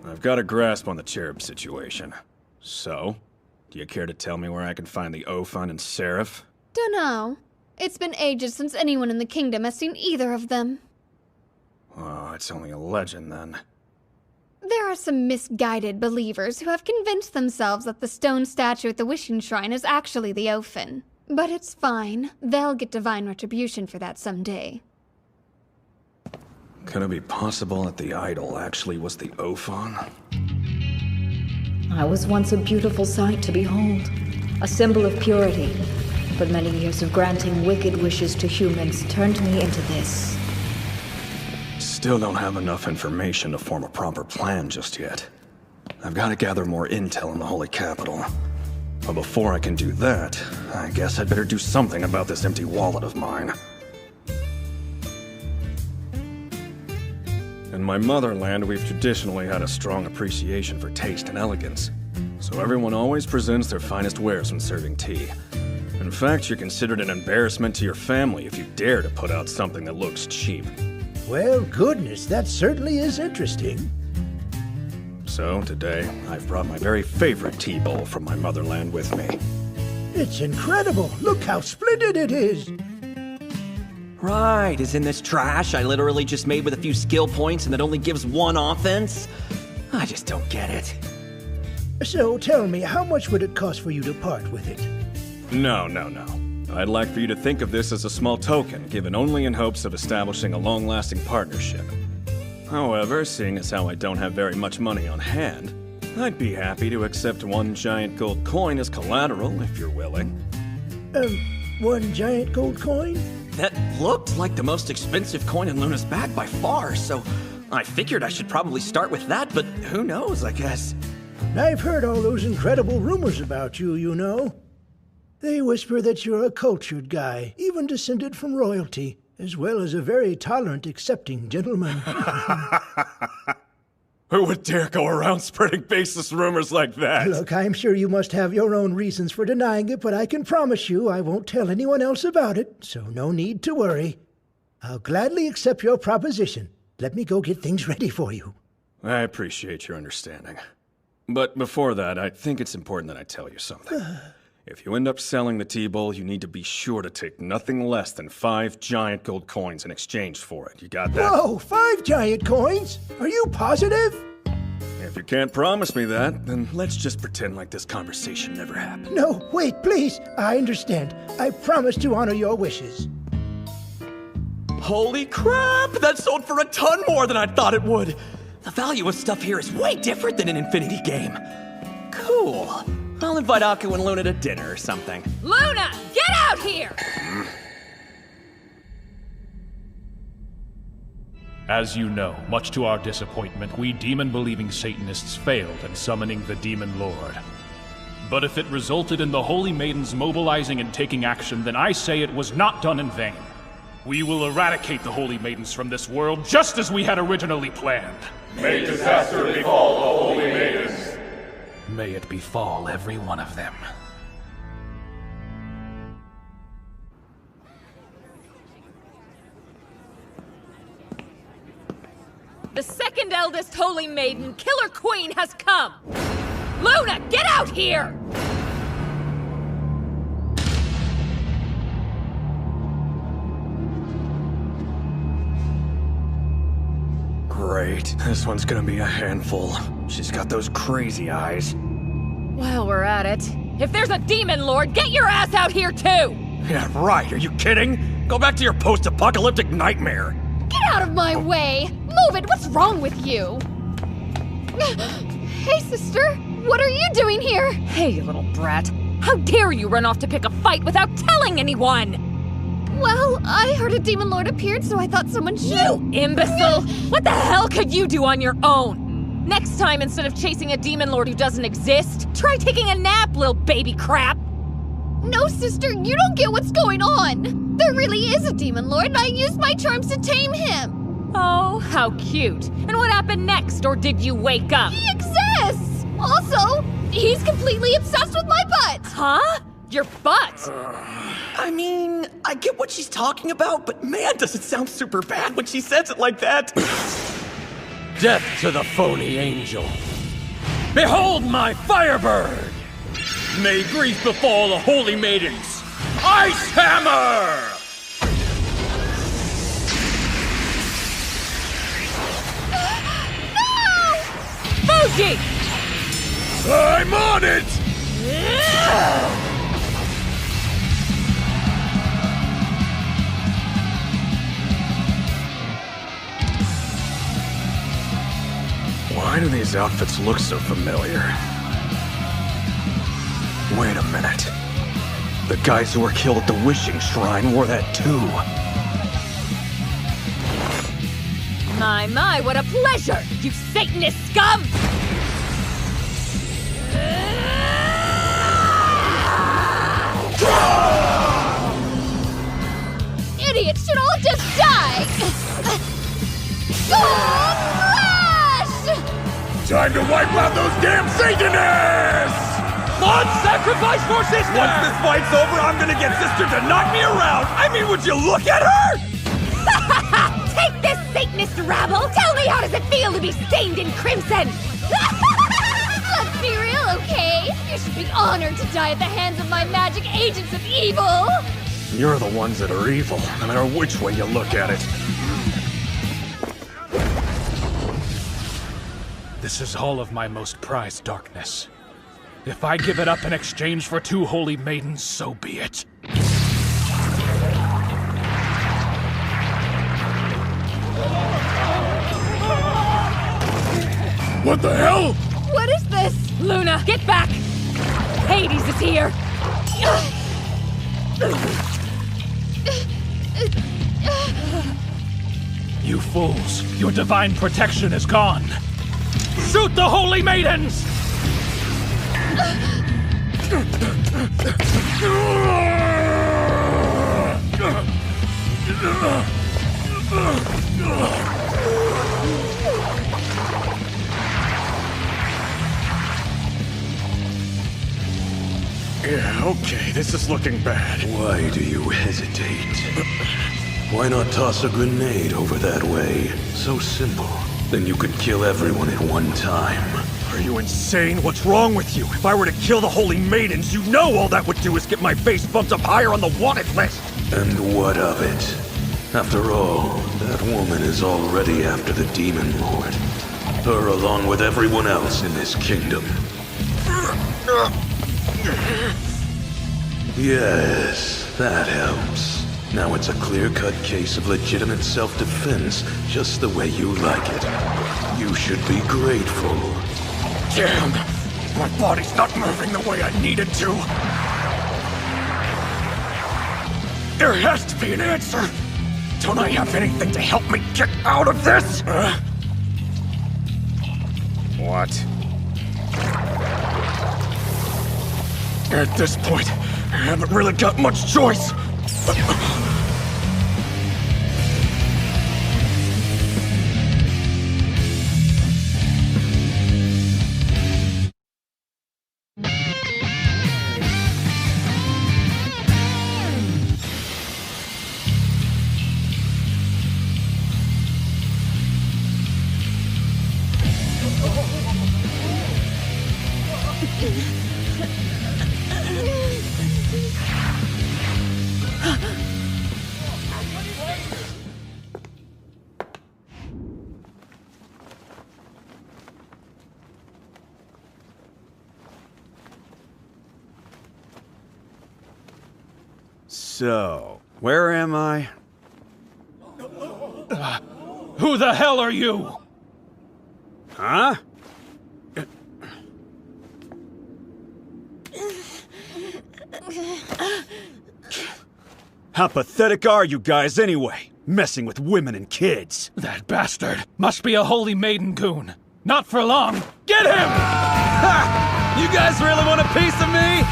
I've got a grasp on the cherub situation. So, do you care to tell me where I can find the Ophon and Seraph? Dunno. It's been ages since anyone in the kingdom has seen either of them. Oh, it's only a legend then. There are some misguided believers who have convinced themselves that the stone statue at the Wishing Shrine is actually the Ophon. But it's fine. They'll get divine retribution for that someday. Could it be possible that the idol actually was the Ophon? I was once a beautiful sight to behold, a symbol of purity, but many years of granting wicked wishes to humans turned me into this. Still don't have enough information to form a proper plan just yet. I've got to gather more intel in the Holy Capital. But before I can do that, I guess I'd better do something about this empty wallet of mine. In my motherland, we've traditionally had a strong appreciation for taste and elegance. So everyone always presents their finest wares when serving tea. In fact, you're considered an embarrassment to your family if you dare to put out something that looks cheap. Well, goodness, that certainly is interesting. So, today, I've brought my very favorite tea bowl from my motherland with me. It's incredible. Look how splendid it is. Right, isn't this trash I literally just made with a few skill points and that only gives one offense? I just don't get it. So, tell me, how much would it cost for you to part with it? No. I'd like for you to think of this as a small token, given only in hopes of establishing a long-lasting partnership. However, seeing as how I don't have very much money on hand, I'd be happy to accept one giant gold coin as collateral if you're willing. 1 giant gold coin? That looked like the most expensive coin in Luna's bag by far, so I figured I should probably start with that, but who knows, I guess. I've heard all those incredible rumors about you, you know. They whisper that you're a cultured guy, even descended from royalty, as well as a very tolerant, accepting gentleman. Who would dare go around spreading baseless rumors like that? Look, I'm sure you must have your own reasons for denying it, but I can promise you I won't tell anyone else about it, so no need to worry. I'll gladly accept your proposition. Let me go get things ready for you. I appreciate your understanding. But before that, I think it's important that I tell you something. If you end up selling the T-Bowl, you need to be sure to take nothing less than 5 giant gold coins in exchange for it. You got that? Whoa, 5 giant coins? Are you positive? If you can't promise me that, then let's just pretend like this conversation never happened. No, wait, please. I understand. I promise to honor your wishes. Holy crap! That sold for a ton more than I thought it would! The value of stuff here is way different than an Infinity Game. Cool. I'll invite Aku and Luna to dinner or something. Luna, get out here! As you know, much to our disappointment, we demon-believing Satanists failed in summoning the Demon Lord. But if it resulted in the Holy Maidens mobilizing and taking action, then I say it was not done in vain. We will eradicate the Holy Maidens from this world just as we had originally planned. May disaster befall the Holy Maidens. May it befall every one of them. The second eldest Holy Maiden, Killer Queen, has come! Luna, get out here! Great. This one's gonna be a handful. She's got those crazy eyes. While we're at it, if there's a Demon Lord, get your ass out here too! Yeah, right. Are you kidding? Go back to your post-apocalyptic nightmare. Get out of my way! Move it! What's wrong with you? Hey, sister! What are you doing here? Hey, you little brat. How dare you run off to pick a fight without telling anyone? Well, I heard a Demon Lord appeared, so I thought someone should... You imbecile! What the hell could you do on your own? Next time, instead of chasing a Demon Lord who doesn't exist, try taking a nap, little baby crap! No, sister, you don't get what's going on! There really is a Demon Lord, and I used my charms to tame him! Oh, how cute. And what happened next, or did you wake up? He exists! Also, he's completely obsessed with my butt! Huh? Your butt? I mean, I get what she's talking about, but man, does it sound super bad when she says it like that. Death to the phony angel. Behold my Firebird! May grief befall the Holy Maidens. Ice Hammer! No! Fuji! I'm on it! Why do these outfits look so familiar? Wait a minute. The guys who were killed at the Wishing Shrine wore that too. My, what a pleasure, you Satanist scum! Idiots should all just die! Gold Flash! Time to wipe out those damn Satanists! Blood sacrifice for sister! Once this fight's over, I'm gonna get sister to knock me around! I mean, would you look at her? Take this, Satanist rabble! Tell me, how does it feel to be stained in crimson? Let's be real, okay? You should be honored to die at the hands of my magic agents of evil! You're the ones that are evil, no matter which way you look at it. This is all of my most prized darkness. If I give it up in exchange for 2 holy maidens, so be it. What the hell? What is this? Luna, get back! Hades is here! You fools, your divine protection is gone. Shoot the holy maidens! Yeah, okay, this is looking bad. Why do you hesitate? Why not toss a grenade over that way? So simple. Then you could kill everyone at one time. Are you insane? What's wrong with you? If I were to kill the Holy Maidens, you know all that would do is get my face bumped up higher on the wanted list! And what of it? After all, that woman is already after the Demon Lord. Her along with everyone else in this kingdom. Yes, that helps. Now it's a clear-cut case of legitimate self-defense, just the way you like it. You should be grateful. Damn! My body's not moving the way I need it to! There has to be an answer! Don't I have anything to help me get out of this? What? At this point, I haven't really got much choice! So, where am I? Who the hell are you? Huh? How pathetic are you guys anyway? Messing with women and kids. That bastard must be a holy maiden goon. Not for long. Get him! Ha! You guys really want a piece of me?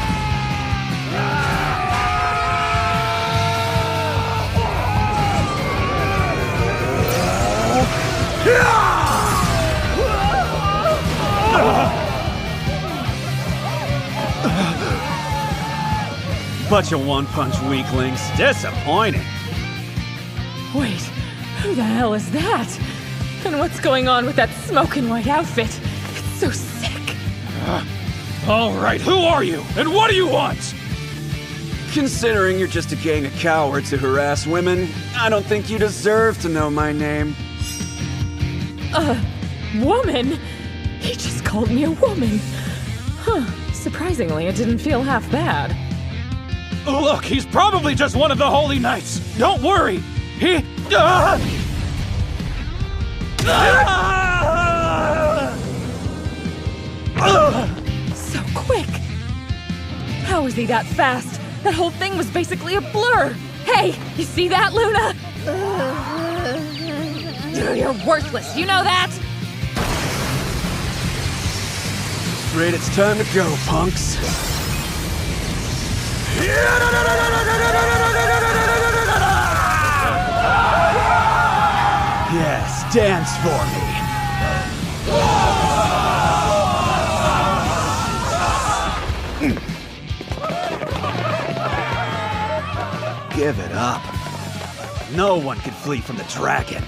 Bunch of one-punch weaklings. Disappointing. Wait, who the hell is that? And what's going on with that smoking white outfit? It's so sick. All right, who are you? And what do you want? Considering you're just a gang of cowards who harass women, I don't think you deserve to know my name. Woman? He just called me a woman. Huh, surprisingly, it didn't feel half bad. Look, he's probably just one of the Holy Knights. Don't worry. He... So quick. How is he that fast? That whole thing was basically a blur. Hey, you see that, Luna? You're worthless, you know that? Afraid it's time to go, punks. Yes, dance for me. Give it up. No one can flee from the dragon.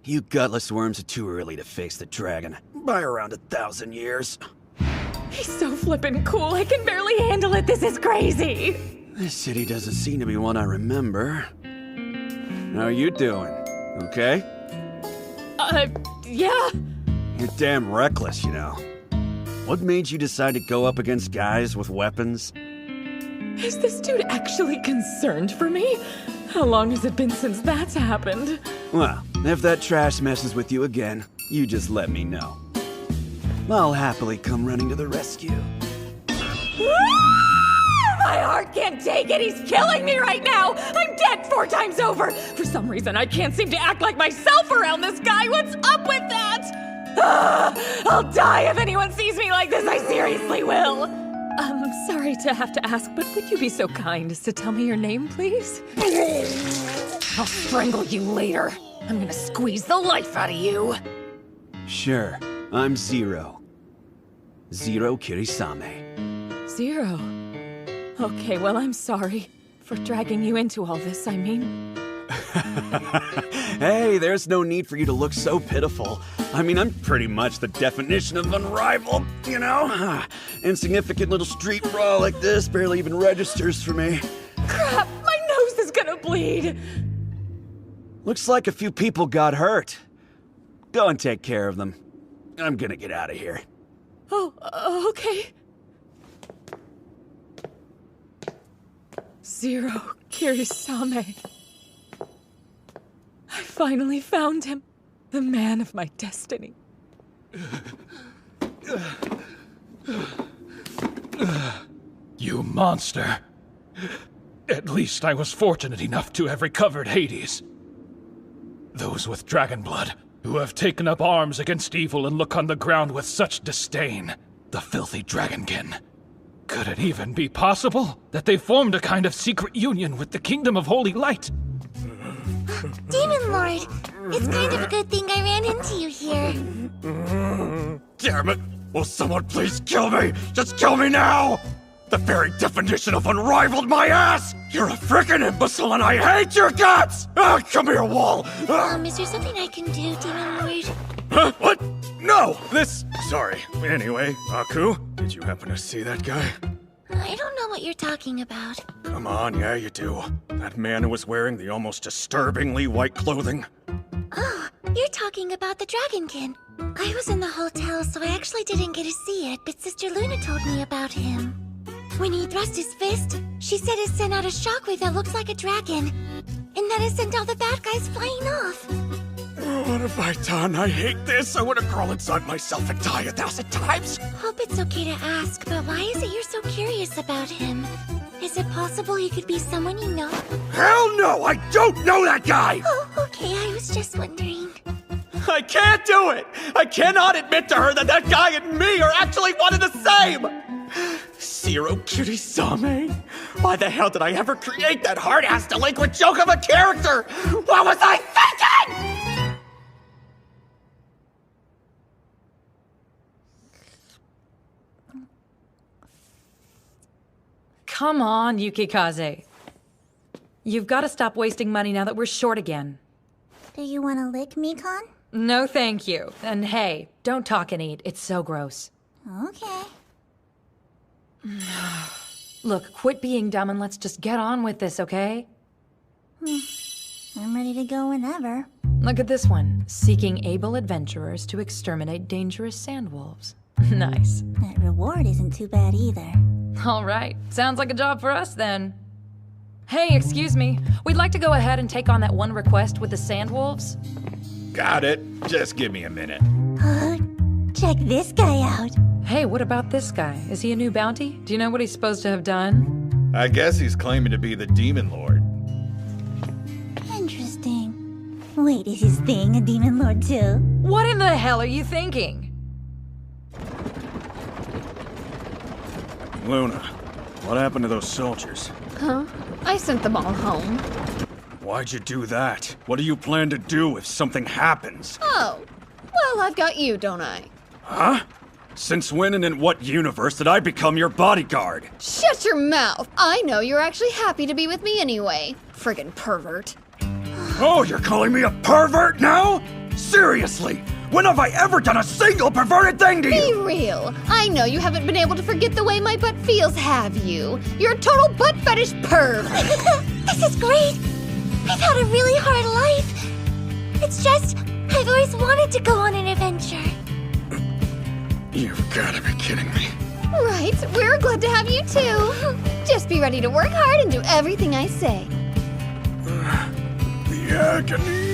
You gutless worms are too early to face the dragon. By around 1,000 years. He's so flippin' cool, I can barely handle it. This is crazy. This city doesn't seem to be one I remember. How you doing? Okay? Yeah. You're damn reckless, you know. What made you decide to go up against guys with weapons? Is this dude actually concerned for me? How long has it been since that's happened? Well, if that trash messes with you again, you just let me know. I'll happily come running to the rescue. My heart can't take it! He's killing me right now! I'm dead 4 times over! For some reason, I can't seem to act like myself around this guy! What's up with that? I'll die if anyone sees me like this, I seriously will! I'm sorry to have to ask, but would you be so kind as to tell me your name, please? I'll strangle you later. I'm gonna squeeze the life out of you. Sure, I'm Zero. Zero Kirisame. Zero. Okay, well, I'm sorry for dragging you into all this, I mean. Hey, there's no need for you to look so pitiful. I mean, I'm pretty much the definition of unrivaled, you know? Insignificant little street brawl like this barely even registers for me. Crap, my nose is gonna bleed. Looks like a few people got hurt. Go and take care of them. I'm gonna get out of here. Oh, okay. Zero Kirisame. I finally found him. The man of my destiny. You monster. At least I was fortunate enough to have recovered Hades. Those with dragon blood, who have taken up arms against evil and look on the ground with such disdain. The filthy dragonkin. Could it even be possible that they formed a kind of secret union with the Kingdom of Holy Light? Demon Lord, it's kind of a good thing I ran into you here. Damn it! Will someone please kill me? Just kill me now! The very definition of unrivaled, my ass! You're a frickin' imbecile and I hate your guts! Ah, come here, Wall! Is there something I can do, Demon Lord? Huh? What? No! Sorry. Anyway, Aku, did you happen to see that guy? I don't know what you're talking about. Come on, yeah, you do. That man who was wearing the almost disturbingly white clothing. Oh, you're talking about the dragonkin. I was in the hotel, so I actually didn't get to see it, but Sister Luna told me about him. When he thrust his fist, she said it sent out a shockwave that looks like a dragon, and that it sent all the bad guys flying off. What have I done? I hate this. I want to crawl inside myself and die 1,000 times. Hope it's okay to ask, but why is it you're so curious about him? Is it possible he could be someone you know? Hell no! I don't know that guy! Oh, okay, I was just wondering. I can't do it! I cannot admit to her that that guy and me are actually one and the same! Zero Kirisame? Why the hell did I ever create that hard-ass delinquent joke of a character? What was I thinking? Come on, Yukikaze. You've got to stop wasting money now that we're short again. Do you want to lick me, Con? No, thank you. And hey, don't talk and eat. It's so gross. Okay. Look, quit being dumb and let's just get on with this, okay? I'm ready to go whenever. Look at this one. Seeking able adventurers to exterminate dangerous sandwolves. Nice. That reward isn't too bad either. All right. Sounds like a job for us, then. Hey, excuse me. We'd like to go ahead and take on that one request with the sandwolves. Got it. Just give me a minute. Check this guy out. Hey, what about this guy? Is he a new bounty? Do you know what he's supposed to have done? I guess he's claiming to be the Demon Lord. Interesting. Wait, is his thing a Demon Lord too? What in the hell are you thinking? Luna, what happened to those soldiers? Huh? I sent them all home. Why'd you do that? What do you plan to do if something happens? Oh, well, I've got you, don't I? Huh? Since when and in what universe did I become your bodyguard? Shut your mouth! I know you're actually happy to be with me anyway. Friggin' pervert. Oh, you're calling me a pervert now? Seriously, When have I ever done a single perverted thing to you? Be real. I know you haven't been able to forget the way my butt feels, have you? You're a total butt fetish perv. This is great. I've had a really hard life. It's just, I've always wanted to go on an adventure. You've gotta be kidding me. Right, we're glad to have you too. Just be ready to work hard and do everything I say. The agony.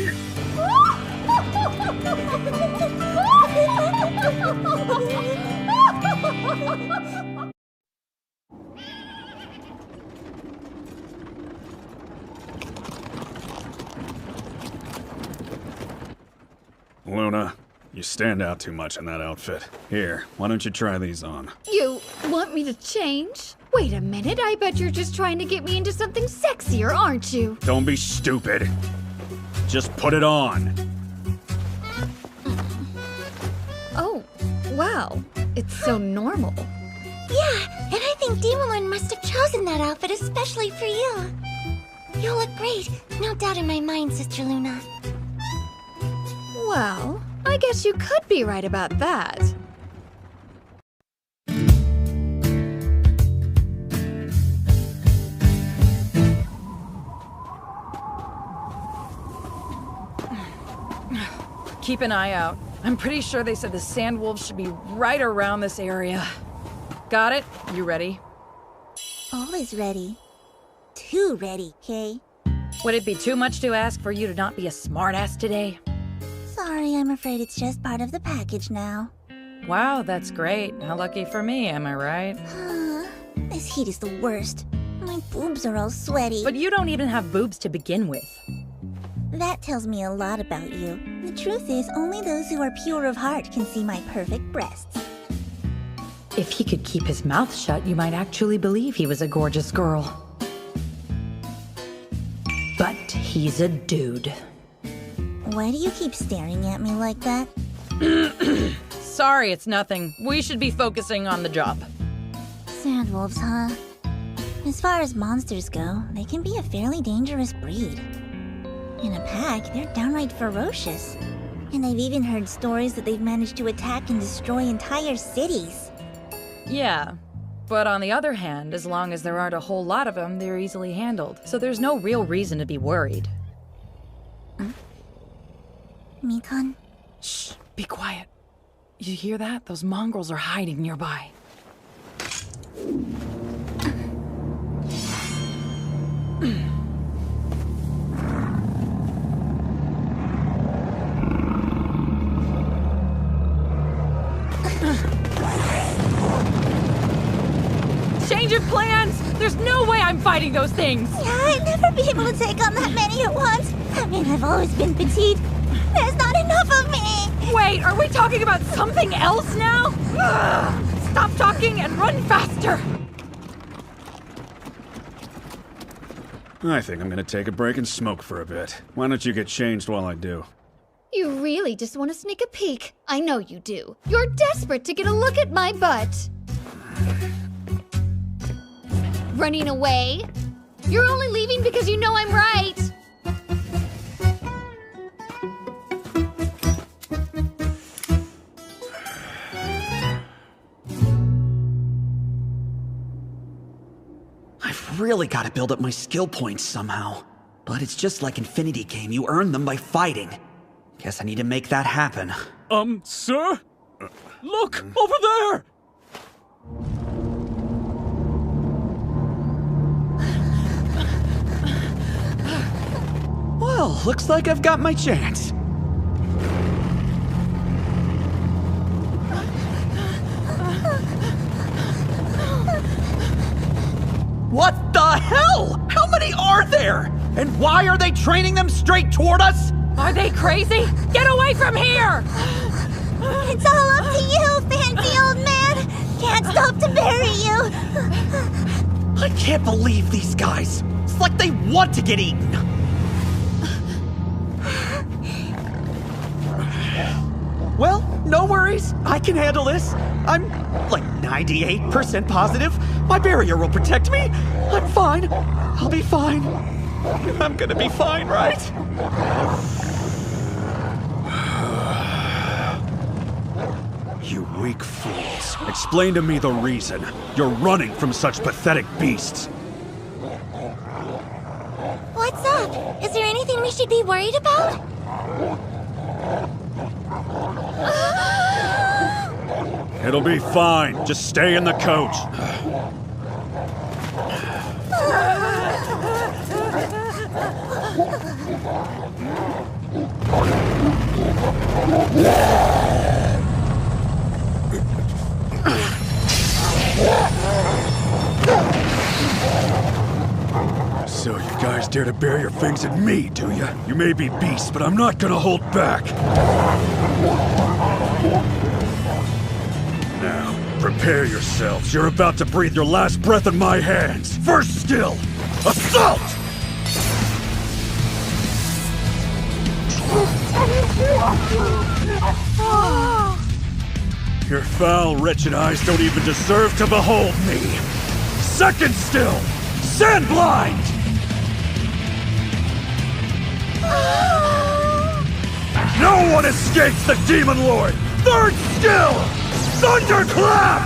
Luna, you stand out too much in that outfit. Here, why don't you try these on? You want me to change? Wait a minute, I bet you're just trying to get me into something sexier, aren't you? Don't be stupid. Just put it on. Oh, wow. It's so normal. Yeah, and I think Demon Lord must have chosen that outfit especially for you. You look great. No doubt in my mind, Sister Luna. Well, I guess you could be right about that. Keep an eye out. I'm pretty sure they said the sand wolves should be right around this area. Got it? You ready? Always ready. Too ready, Kay. Would it be too much to ask for you to not be a smartass today? Sorry, I'm afraid it's just part of the package now. Wow, that's great. How lucky for me, am I right? This heat is the worst. My boobs are all sweaty. But you don't even have boobs to begin with. That tells me a lot about you. The truth is, only those who are pure of heart can see my perfect breasts. If he could keep his mouth shut, you might actually believe he was a gorgeous girl. But he's a dude. Why do you keep staring at me like that? Sorry, it's nothing. We should be focusing on the job. Sandwolves, huh? As far as monsters go, they can be a fairly dangerous breed. In a pack, they're downright ferocious. And I've even heard stories that they've managed to attack and destroy entire cities. Yeah, but on the other hand, as long as there aren't a whole lot of them, they're easily handled. So there's no real reason to be worried. Mikan? Shh, be quiet. You hear that? Those mongrels are hiding nearby. Change of plans! There's no way I'm fighting those things! Yeah, I'd never be able to take on that many at once. I mean, I've always been petite. There's not enough of me! Wait, are we talking about something else now? Ugh, stop talking and run faster! I think I'm gonna take a break and smoke for a bit. Why don't you get changed while I do? You really just want to sneak a peek. I know you do. You're desperate to get a look at my butt. Running away? You're only leaving because you know I'm right. I've really got to build up my skill points somehow. But it's just like Infinity Game, you earn them by fighting. Guess I need to make that happen. Sir? Look, over there! Well, looks like I've got my chance. What the hell? How many are there? And why are they training them straight toward us? Are they crazy? Get away from here! It's all up to you, fancy old man! Can't stop to bury you! I can't believe these guys. It's like they want to get eaten. Well, no worries. I can handle this. I'm like 98% positive. My barrier will protect me. I'm fine. I'll be fine. I'm gonna be fine, right? You weak fools. Explain to me the reason. You're running from such pathetic beasts. What's up? Is there anything we should be worried about? It'll be fine. Just stay in the coach. So you guys dare to bare your fangs at me, do ya? You may be beasts, but I'm not gonna hold back. Now, prepare yourselves. You're about to breathe your last breath in my hands. First skill, assault! Your foul, wretched eyes don't even deserve to behold me. Second skill, sand blind! No one escapes the Demon Lord! Third skill, thunderclap!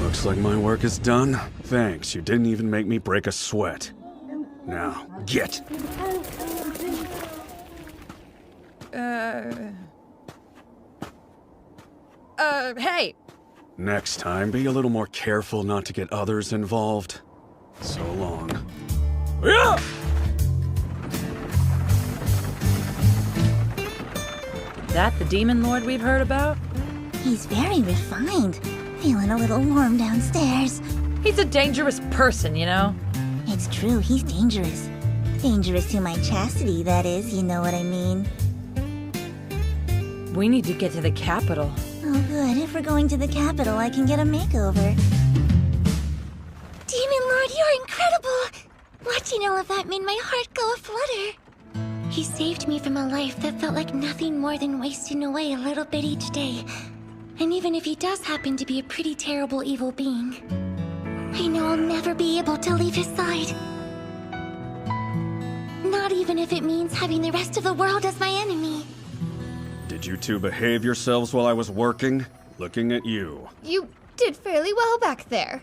Looks like my work is done. Thanks, you didn't even make me break a sweat. Now, get! Hey! Next time, be a little more careful not to get others involved. So long. Yeah! That the Demon Lord we've heard about? He's very refined. Feeling a little warm downstairs. He's a dangerous person, you know? It's true, he's dangerous. Dangerous to my chastity, that is, you know what I mean. We need to get to the capital. Oh good, if we're going to the capital, I can get a makeover. Demon Lord, you're incredible! Watching all of that made my heart go aflutter. He saved me from a life that felt like nothing more than wasting away a little bit each day. And even if he does happen to be a pretty terrible evil being, I know I'll never be able to leave his side. Not even if it means having the rest of the world as my enemy. Did you two behave yourselves while I was working? Looking at you. You did fairly well back there.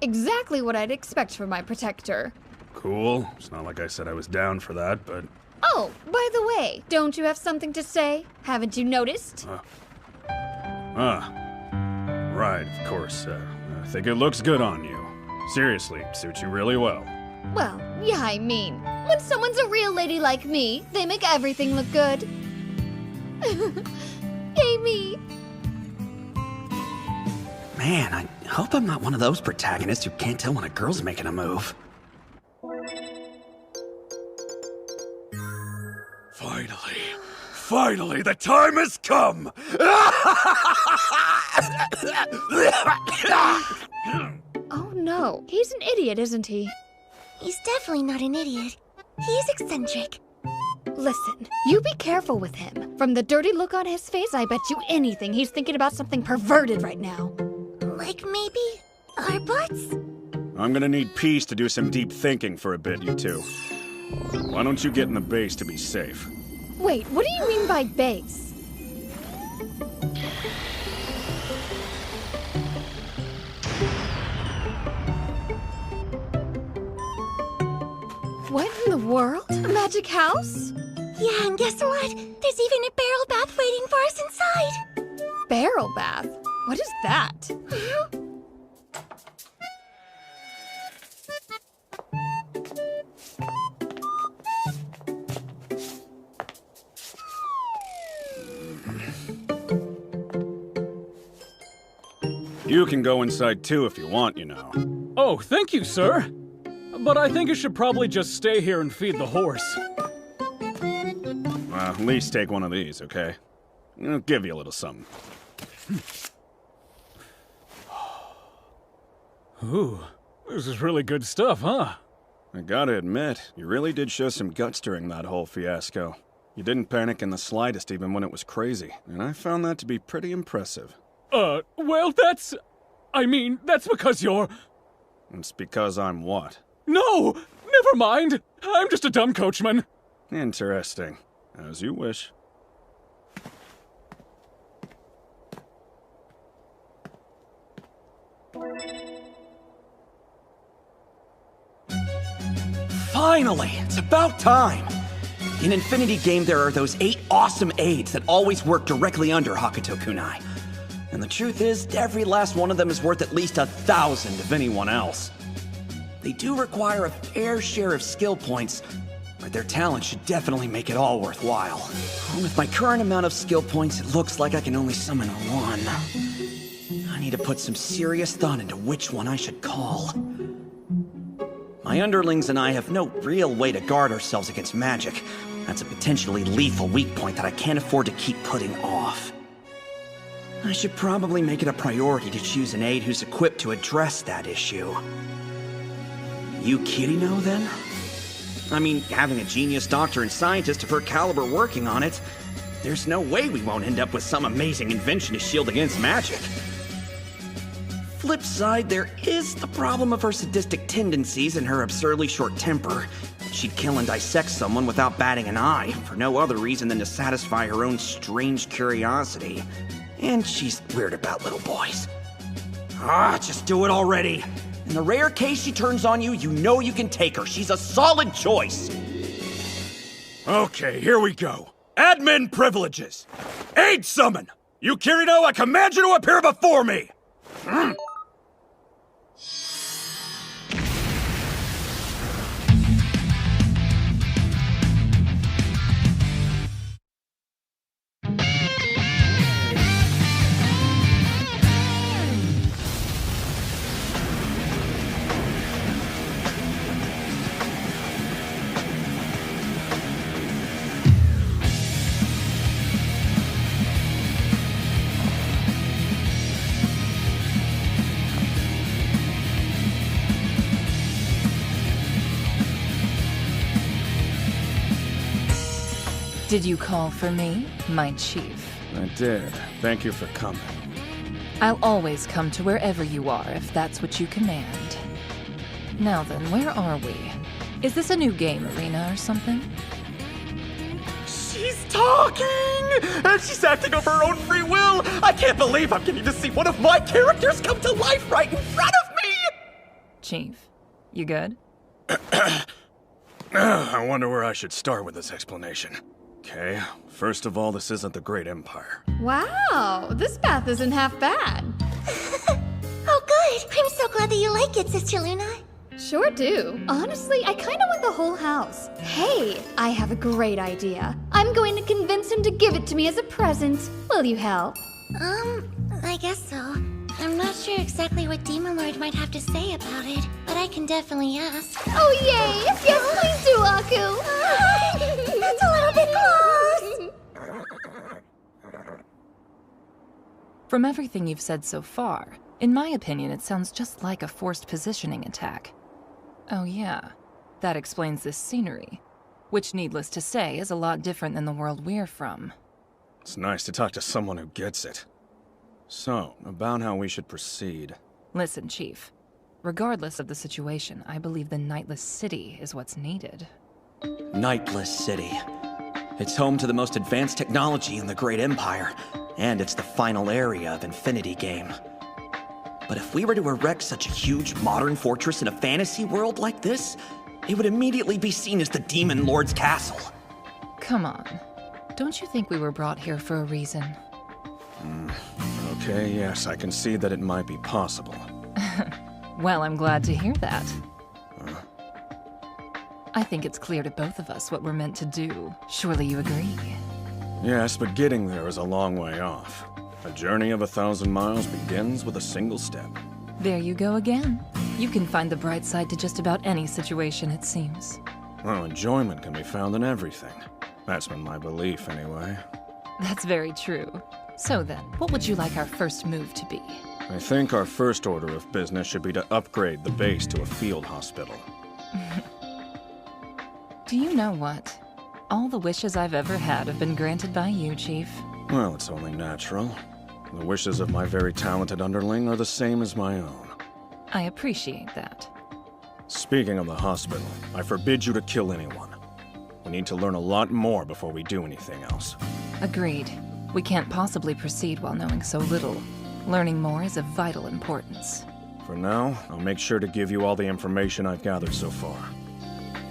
Exactly what I'd expect from my protector. Cool. It's not like I said I was down for that, but... Oh, by the way, don't you have something to say? Haven't you noticed? Right, of course. I think it looks good on you. Seriously, suits you really well. Well, yeah, I mean, when someone's a real lady like me, they make everything look good. Yay me! Man, I hope I'm not one of those protagonists who can't tell when a girl's making a move. Finally, the time has come! Oh no, he's an idiot, isn't he? He's definitely not an idiot. He's eccentric. Listen, you be careful with him. From the dirty look on his face, I bet you anything he's thinking about something perverted right now. Like maybe our butts? I'm gonna need peace to do some deep thinking for a bit, you two. Why don't you get in the base to be safe? Wait, what do you mean by base? What in the world? A magic house? Yeah, and guess what? There's even a barrel bath waiting for us inside. Barrel bath? What is that? You can go inside too if you want, you know. Oh, thank you, sir. But I think I should probably just stay here and feed the horse. Well, at least take one of these, okay? I'll give you a little something. Ooh, this is really good stuff, huh? I gotta admit, you really did show some guts during that whole fiasco. You didn't panic in the slightest even when it was crazy, and I found that to be pretty impressive. Well, that's because you're... It's because I'm what? No! Never mind! I'm just a dumb coachman. Interesting. As you wish. Finally! It's about time! In Infinity Game, there are those 8 awesome aids that always work directly under Hakuto Kunai. And the truth is, every last one of them is worth at least 1,000 of anyone else. They do require a fair share of skill points, but their talent should definitely make it all worthwhile. With my current amount of skill points, it looks like I can only summon 1. I need to put some serious thought into which one I should call. My underlings and I have no real way to guard ourselves against magic. That's a potentially lethal weak point that I can't afford to keep putting off. I should probably make it a priority to choose an aide who's equipped to address that issue. You Kirino, then? I mean, having a genius doctor and scientist of her caliber working on it, there's no way we won't end up with some amazing invention to shield against magic. Flip side, there is the problem of her sadistic tendencies and her absurdly short temper. She'd kill and dissect someone without batting an eye, for no other reason than to satisfy her own strange curiosity. And she's weird about little boys. Just do it already. In the rare case she turns on you, you know you can take her. She's a solid choice. Okay, here we go. Admin privileges. Aid summon! You Kirino, I command you to appear before me! Did you call for me, my chief? I did. Thank you for coming. I'll always come to wherever you are if that's what you command. Now then, where are we? Is this a new game arena or something? She's talking! And she's acting of her own free will! I can't believe I'm getting to see one of my characters come to life right in front of me! Chief, you good? I wonder where I should start with this explanation. Okay, first of all, this isn't the Great Empire. Wow, this bath isn't half bad. Oh, good. I'm so glad that you like it, Sister Luna. Sure do. Honestly, I kind of want the whole house. Hey, I have a great idea. I'm going to convince him to give it to me as a present. Will you help? I guess so. I'm not sure exactly what Demon Lord might have to say about it, but I can definitely ask. Oh, yay! Yes, please do, Aku! That's a little bit close! From everything you've said so far, in my opinion, it sounds just like a forced positioning attack. Oh yeah, that explains this scenery, which, needless to say, is a lot different than the world we're from. It's nice to talk to someone who gets it. So, about how we should proceed. Listen, Chief. Regardless of the situation, I believe the Nightless City is what's needed. Nightless City. It's home to the most advanced technology in the Great Empire, and it's the final area of Infinity Game. But if we were to erect such a huge modern fortress in a fantasy world like this, it would immediately be seen as the Demon Lord's castle. Come on. Don't you think we were brought here for a reason? Okay, yes, I can see that it might be possible. Well, I'm glad to hear that. I think it's clear to both of us what we're meant to do. Surely you agree? Yes, but getting there is a long way off. A journey of 1,000 miles begins with a single step. There you go again. You can find the bright side to just about any situation, it seems. Well, enjoyment can be found in everything. That's been my belief, anyway. That's very true. So then, what would you like our first move to be? I think our first order of business should be to upgrade the base to a field hospital. Do you know what? All the wishes I've ever had have been granted by you, Chief. Well, it's only natural. The wishes of my very talented underling are the same as my own. I appreciate that. Speaking of the hospital, I forbid you to kill anyone. We need to learn a lot more before we do anything else. Agreed. We can't possibly proceed while knowing so little. Learning more is of vital importance. For now, I'll make sure to give you all the information I've gathered so far.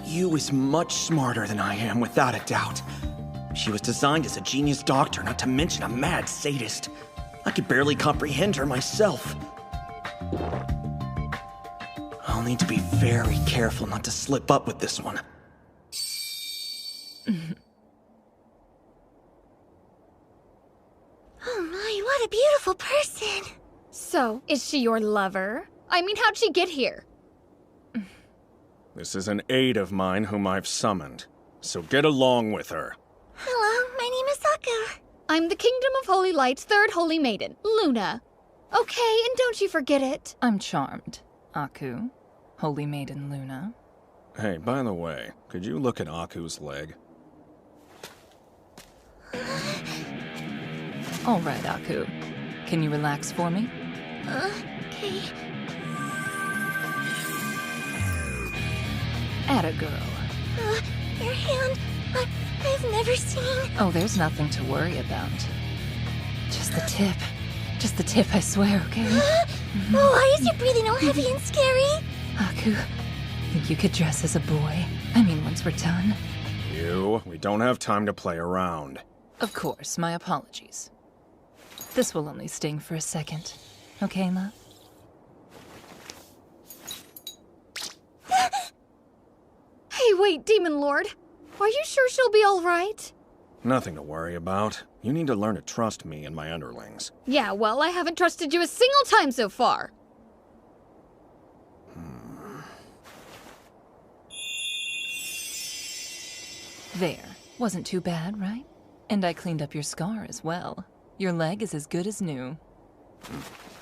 Yu is much smarter than I am, without a doubt. She was designed as a genius doctor, not to mention a mad sadist. I could barely comprehend her myself. I'll need to be very careful not to slip up with this one. Oh my, what a beautiful person! So, is she your lover? I mean, how'd she get here? This is an aide of mine whom I've summoned, so get along with her. Hello, my name is Aku. I'm the Kingdom of Holy Light's third holy maiden, Luna. Okay, and don't you forget it. I'm charmed. Aku, Holy Maiden Luna. Hey, by the way, could you look at Aku's leg? All right, Aku. Can you relax for me? Okay. Atta girl. Your hand, I've never seen. Oh, there's nothing to worry about. Just the tip. Just the tip, I swear, okay? Why is your breathing all heavy and scary? Aku, think you could dress as a boy? I mean, once we're done. We don't have time to play around. Of course, my apologies. This will only sting for a second. Okay, love? Hey, wait, Demon Lord. Are you sure she'll be all right? Nothing to worry about. You need to learn to trust me and my underlings. Yeah, well, I haven't trusted you a single time so far. There. Wasn't too bad, right? And I cleaned up your scar as well. Your leg is as good as new.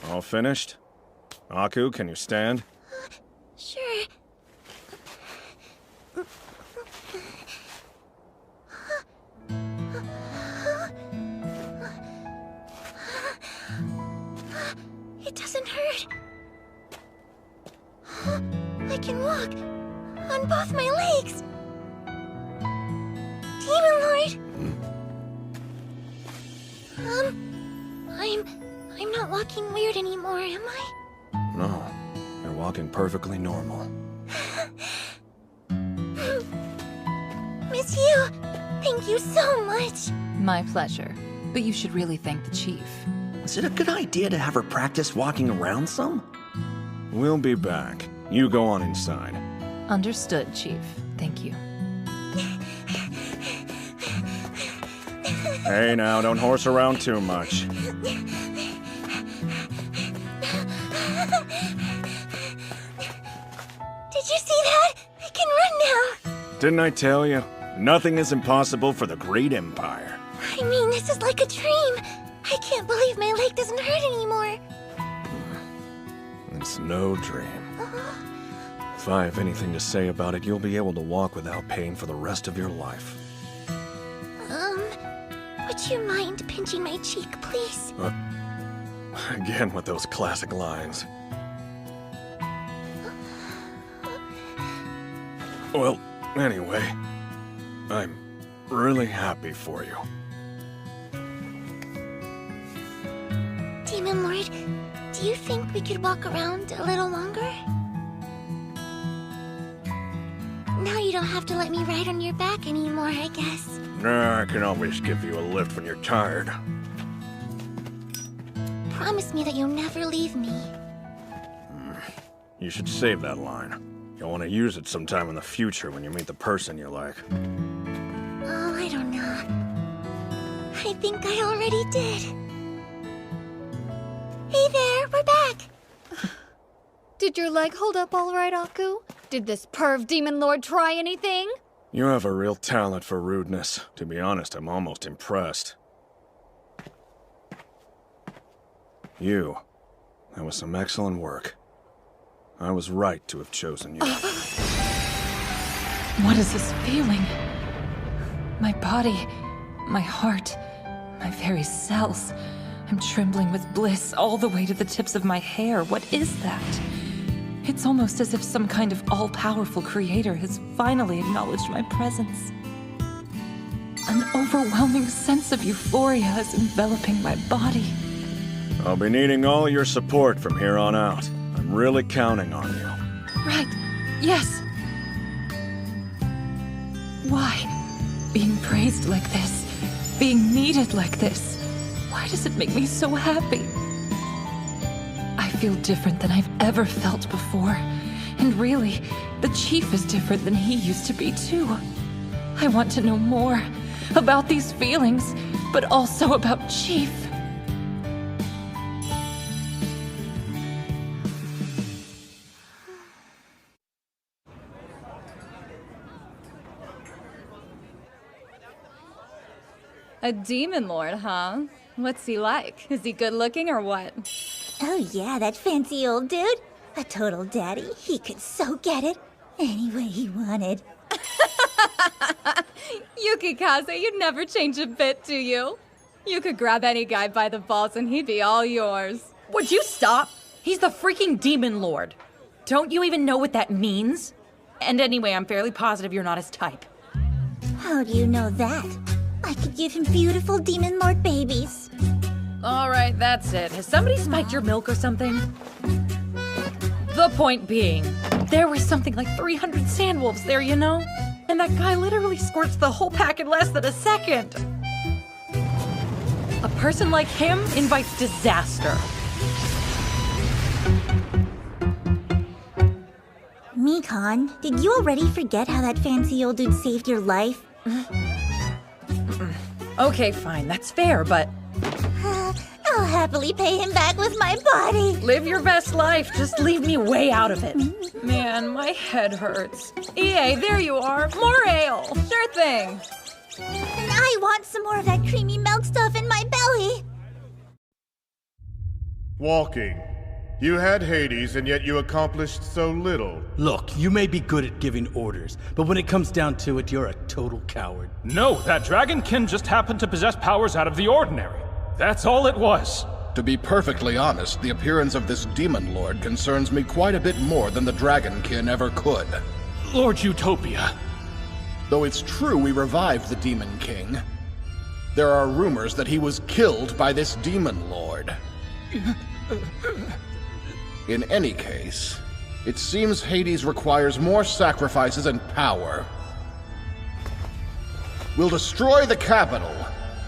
All finished? Aku, can you stand? Sure. It doesn't hurt. I can walk on both my legs. Demon Lord! I'm not walking weird anymore, am I? No, you're walking perfectly normal. Miss Yu, thank you so much. My pleasure. But you should really thank the chief. Is it a good idea to have her practice walking around some? We'll be back. You go on inside. Understood, Chief. Thank you. Hey now, don't horse around too much. Did you see that? I can run now. Didn't I tell you? Nothing is impossible for the great empire. I mean, this is like a dream. I can't believe my leg doesn't hurt anymore. It's no dream. If I have anything to say about it, you'll be able to walk without pain for the rest of your life. Would you mind pinching my cheek, please? Again with those classic lines. Well, anyway, I'm really happy for you. Demon Lord, do you think we could walk around a little longer? Now you don't have to let me ride on your back anymore, I guess. I can always give you a lift when you're tired. Promise me that you'll never leave me. You should save that line. You'll want to use it sometime in the future when you meet the person you like. Oh, I don't know. I think I already did. Hey there, we're back! Did your leg hold up all right, Aku? Did this perv Demon Lord try anything? You have a real talent for rudeness. To be honest, I'm almost impressed. That was some excellent work. I was right to have chosen you. What is this feeling? My body, my heart, my very cells. I'm trembling with bliss all the way to the tips of my hair. What is that? It's almost as if some kind of all-powerful creator has finally acknowledged my presence. An overwhelming sense of euphoria is enveloping my body. I'll be needing all your support from here on out. I'm really counting on you. Right. Yes. Why? Being praised like this, being needed like this, why does it make me so happy? I feel different than I've ever felt before. And really, the Chief is different than he used to be too. I want to know more about these feelings, but also about Chief. A demon lord, huh? What's he like? Is he good looking or what? Oh yeah, that fancy old dude. A total daddy. He could so get it any way he wanted. Yukikaze, you'd never change a bit, do you? You could grab any guy by the balls and he'd be all yours. Would you stop? He's the freaking demon lord. Don't you even know what that means? And anyway, I'm fairly positive you're not his type. How do you know that? I could give him beautiful demon lord babies. All right, that's it. Has somebody spiked your milk or something? The point being, there was something like 300 sandwolves there, you know? And that guy literally squirts the whole pack in less than a second. A person like him invites disaster. Mikon, did you already forget how that fancy old dude saved your life? Okay, fine, that's fair, but... I'll happily pay him back with my body. Live your best life, just leave me way out of it. Man, my head hurts. EA, there you are, more ale. Sure thing. And I want some more of that creamy milk stuff in my belly. Walking. You had Hades, and yet you accomplished so little. Look, you may be good at giving orders, but when it comes down to it, you're a total coward. No, that dragonkin just happened to possess powers out of the ordinary. That's all it was. To be perfectly honest, the appearance of this demon lord concerns me quite a bit more than the dragonkin ever could. Lord Utopia. Though it's true we revived the Demon King, there are rumors that he was killed by this demon lord. In any case, it seems Hades requires more sacrifices and power. We'll destroy the capital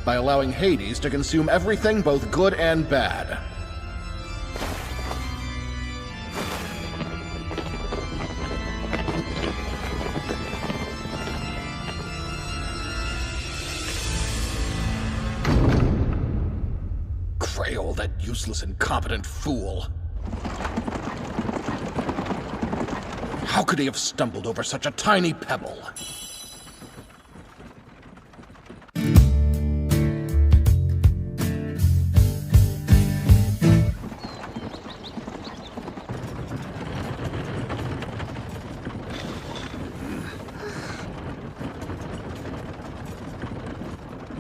by allowing Hades to consume everything both good and bad. Greole, that useless, incompetent fool. How could he have stumbled over such a tiny pebble?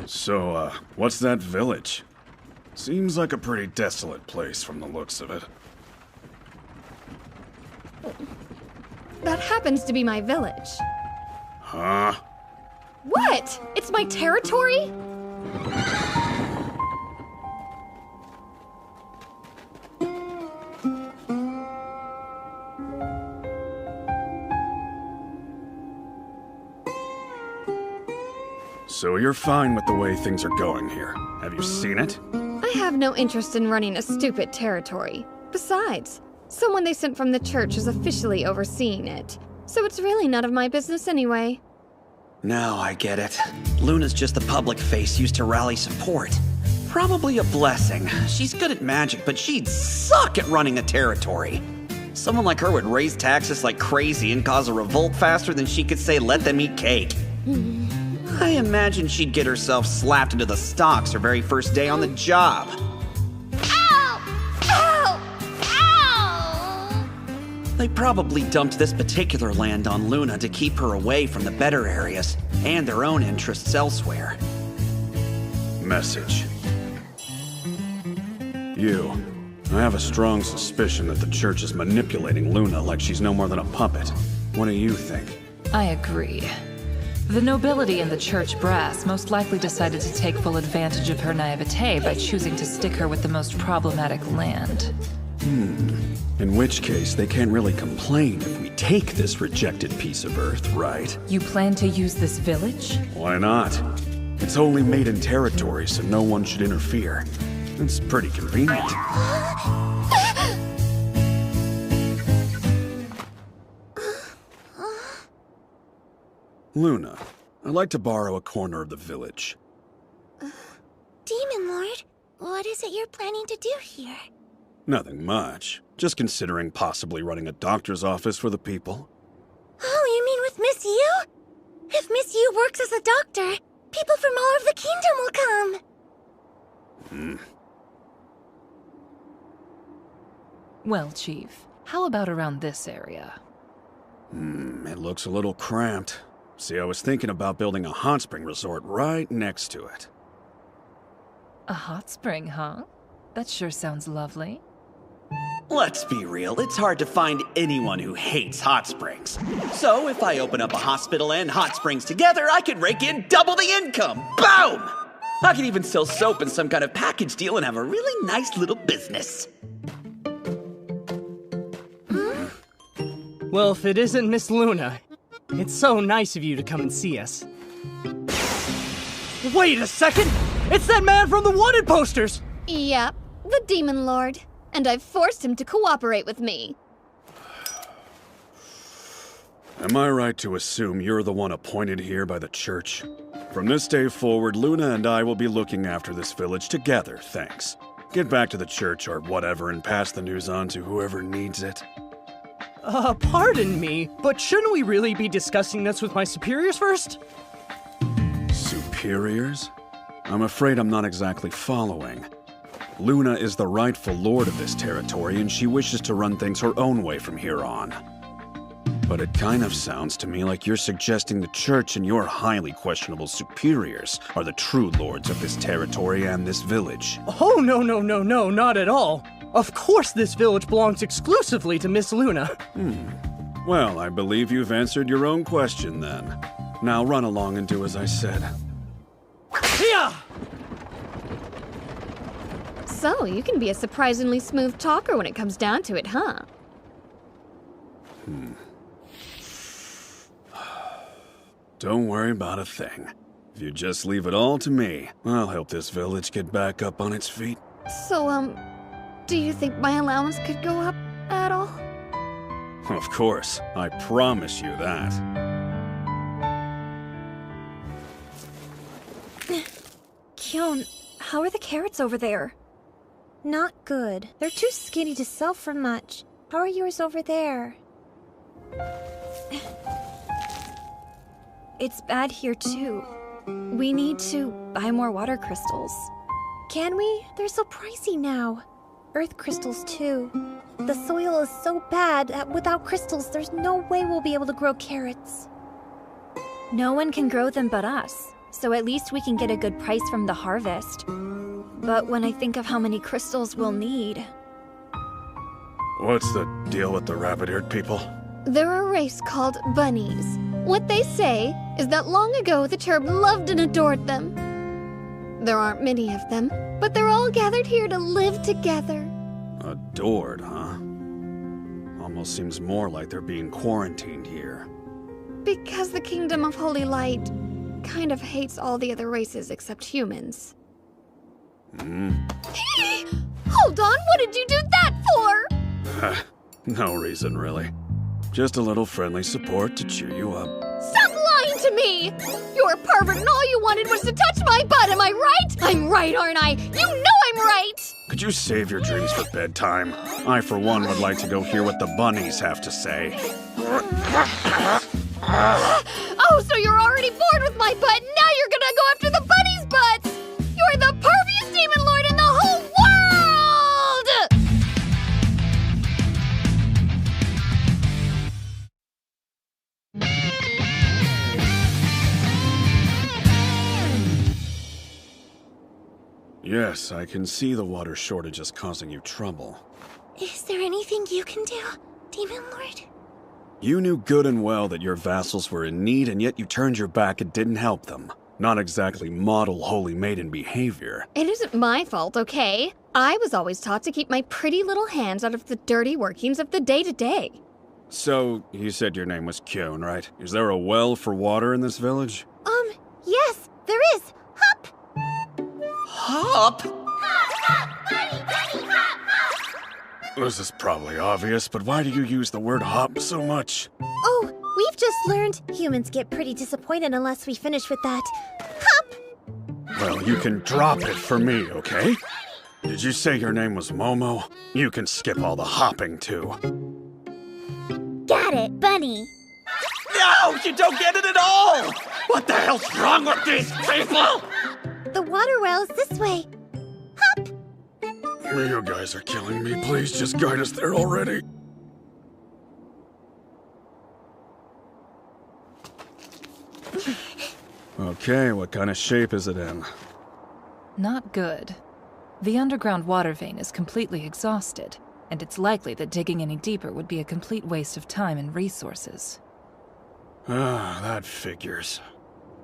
So, what's that village? Seems like a pretty desolate place from the looks of it. That happens to be my village. Huh? What? It's my territory? So you're fine with the way things are going here. Have you seen it? I have no interest in running a stupid territory. Besides, someone they sent from the church is officially overseeing it. So it's really none of my business anyway. Now I get it. Luna's just the public face used to rally support. Probably a blessing. She's good at magic, but she'd suck at running a territory. Someone like her would raise taxes like crazy and cause a revolt faster than she could say let them eat cake. I imagine she'd get herself slapped into the stocks her very first day on the job. They probably dumped this particular land on Luna to keep her away from the better areas and their own interests elsewhere. Message. You. I have a strong suspicion that the church is manipulating Luna like she's no more than a puppet. What do you think? I agree. The nobility and the church brass most likely decided to take full advantage of her naivete by choosing to stick her with the most problematic land. In which case, they can't really complain if we take this rejected piece of Earth, right? You plan to use this village? Why not? It's Holy Maiden territory, so no one should interfere. It's pretty convenient. Luna, I'd like to borrow a corner of the village. Demon Lord, what is it you're planning to do here? Nothing much. Just considering possibly running a doctor's office for the people. Oh, you mean with Miss Yu? If Miss Yu works as a doctor, people from all over the kingdom will come. Well, Chief, how about around this area? It looks a little cramped. See, I was thinking about building a hot spring resort right next to it. A hot spring, huh? That sure sounds lovely. Let's be real, it's hard to find anyone who hates hot springs. So if I open up a hospital and hot springs together, I could rake in double the income. Boom! I could even sell soap in some kind of package deal and have a really nice little business. Well, if it isn't Miss Luna, it's so nice of you to come and see us. Wait a second! It's that man from the wanted posters! Yep, the Demon Lord. And I've forced him to cooperate with me. Am I right to assume you're the one appointed here by the church? From this day forward, Luna and I will be looking after this village together, thanks. Get back to the church or whatever and pass the news on to whoever needs it. Pardon me, but shouldn't we really be discussing this with my superiors first? Superiors? I'm afraid I'm not exactly following. Luna is the rightful lord of this territory, and she wishes to run things her own way from here on. But it kind of sounds to me like you're suggesting the church and your highly questionable superiors are the true lords of this territory and this village. Oh, no, not at all. Of course this village belongs exclusively to Miss Luna. Well, I believe you've answered your own question then. Now run along and do as I said. Yeah! So, you can be a surprisingly smooth talker when it comes down to it, huh? Don't worry about a thing. If you just leave it all to me, I'll help this village get back up on its feet. So, do you think my allowance could go up at all? Of course, I promise you that. Kyon, how are the carrots over there? Not good. They're too skinny to sell for much. How are yours over there? It's bad here too. We need to buy more water crystals. Can we? They're so pricey now. Earth crystals too. The soil is so bad that without crystals, there's no way we'll be able to grow carrots. No one can grow them but us, so at least we can get a good price from the harvest. But when I think of how many crystals we'll need... What's the deal with the rabbit-eared people? They're a race called bunnies. What they say is that long ago the cherub loved and adored them. There aren't many of them, but they're all gathered here to live together. Adored, huh? Almost seems more like they're being quarantined here. Because the Kingdom of Holy Light kind of hates all the other races except humans. Hold on, what did you do that for? No reason, really. Just a little friendly support to cheer you up. Stop lying to me! You're a pervert and all you wanted was to touch my butt, am I right? I'm right, aren't I? You know I'm right! Could you save your dreams for bedtime? I, for one, would like to go hear what the bunnies have to say. Oh, so you're already bored with my butt, now you're gonna go after the bunnies' butts! You're the perviest demon lord in the whole world! Yes, I can see the water shortage is causing you trouble. Is there anything you can do, Demon Lord? You knew good and well that your vassals were in need, and yet you turned your back and didn't help them. Not exactly model Holy Maiden behavior. It isn't my fault, okay? I was always taught to keep my pretty little hands out of the dirty workings of the day-to-day. So, you said your name was Kyone, right? Is there a well for water in this village? Yes, there is. Hop! Hop? This is probably obvious, but why do you use the word hop so much? Oh, we've just learned humans get pretty disappointed unless we finish with that. Hop! Well, you can drop it for me, okay? Did you say your name was Momo? You can skip all the hopping, too. Got it, Bunny. No, you don't get it at all! What the hell's wrong with these people? The water well's this way. Hop! You guys are killing me. Please just guide us there already. Okay, what kind of shape is it in? Not good. The underground water vein is completely exhausted, and it's likely that digging any deeper would be a complete waste of time and resources. Ah, that figures.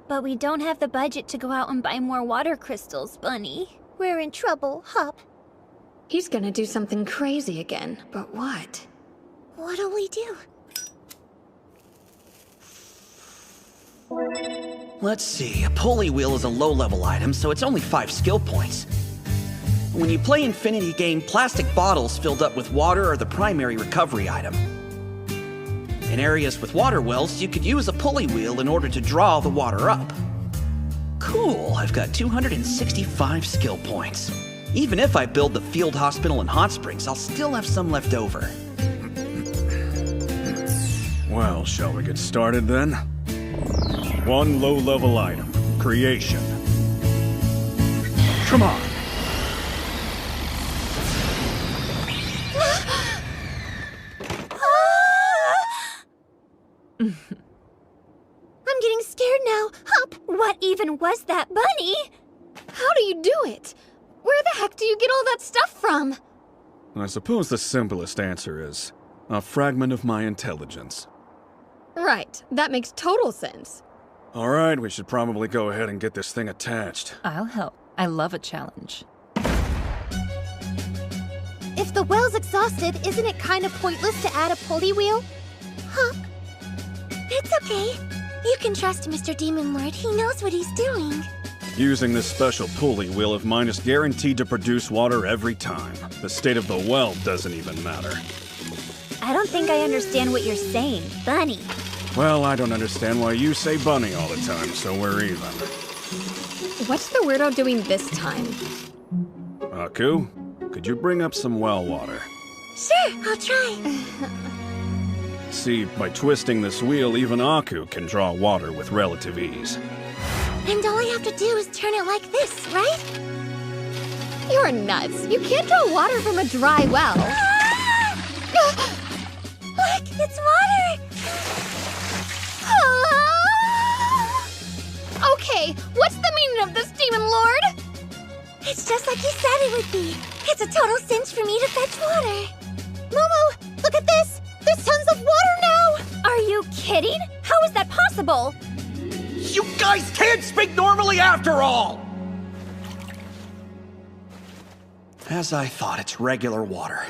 But we don't have the budget to go out and buy more water crystals, Bunny. We're in trouble, Hop. He's gonna do something crazy again, but what? What'll we do? Let's see, a pulley wheel is a low-level item, so it's only 5 skill points. When you play Infinity Game, plastic bottles filled up with water are the primary recovery item. In areas with water wells, you could use a pulley wheel in order to draw the water up. Cool, I've got 265 skill points. Even if I build the field hospital in Hot Springs, I'll still have some left over. Well, shall we get started then? One low-level item, creation. Come on! I'm getting scared now. Hop! What even was that, Bunny? How do you do it? Where the heck do you get all that stuff from? I suppose the simplest answer is a fragment of my intelligence. Right, that makes total sense. All right, we should probably go ahead and get this thing attached. I'll help. I love a challenge. If the well's exhausted, isn't it kind of pointless to add a pulley wheel? Hop. It's okay. You can trust Mr. Demon Lord. He knows what he's doing. Using this special pulley wheel of mine is guaranteed to produce water every time. The state of the well doesn't even matter. I don't think I understand what you're saying, Bunny. Well, I don't understand why you say bunny all the time, so we're even. What's the weirdo doing this time? Aku, could you bring up some well water? Sure, I'll try. See, by twisting this wheel, even Aku can draw water with relative ease. And all I have to do is turn it like this, right? You're nuts. You can't draw water from a dry well. Look, it's water! Okay, what's the meaning of this, Demon Lord? It's just like you said it would be. It's a total cinch for me to fetch water. Momo, look at this! There's tons of water now! Are you kidding? How is that possible? You guys can't speak normally after all! As I thought, it's regular water.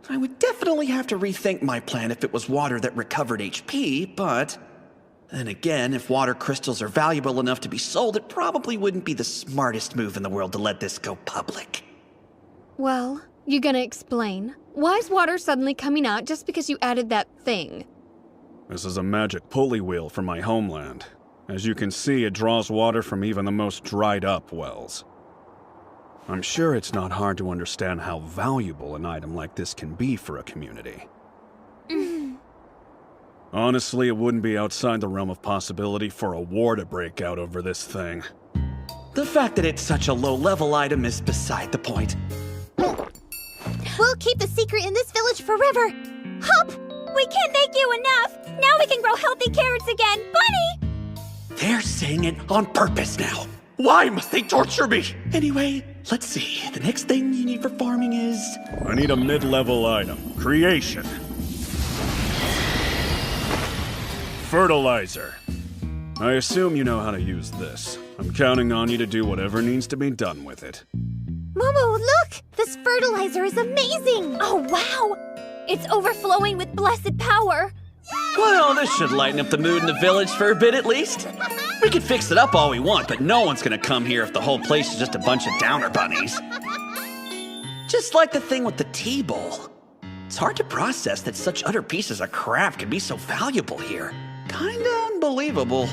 I would definitely have to rethink my plan if it was water that recovered HP, but... Then again, if water crystals are valuable enough to be sold, it probably wouldn't be the smartest move in the world to let this go public. Well, you gonna explain? Why's water suddenly coming out just because you added that thing? This is a magic pulley wheel from my homeland. As you can see, it draws water from even the most dried-up wells. I'm sure it's not hard to understand how valuable an item like this can be for a community. Honestly, it wouldn't be outside the realm of possibility for a war to break out over this thing. The fact that it's such a low-level item is beside the point. We'll keep the secret in this village forever. Hop! We can't thank you enough! Now we can grow healthy carrots again! Bunny! They're saying it on purpose now. Why must they torture me? Anyway, Let's see, the next thing you need for farming is... I need a mid-level item. Creation. Fertilizer. I assume you know how to use this. I'm counting on you to do whatever needs to be done with it. Momo, look! This fertilizer is amazing! Oh, wow! It's overflowing with blessed power. Well, this should lighten up the mood in the village for a bit at least. We can fix it up all we want, but no one's gonna come here if the whole place is just a bunch of downer bunnies. Just like the thing with the tea bowl. It's hard to process that such utter pieces of crap can be so valuable here. Kinda unbelievable.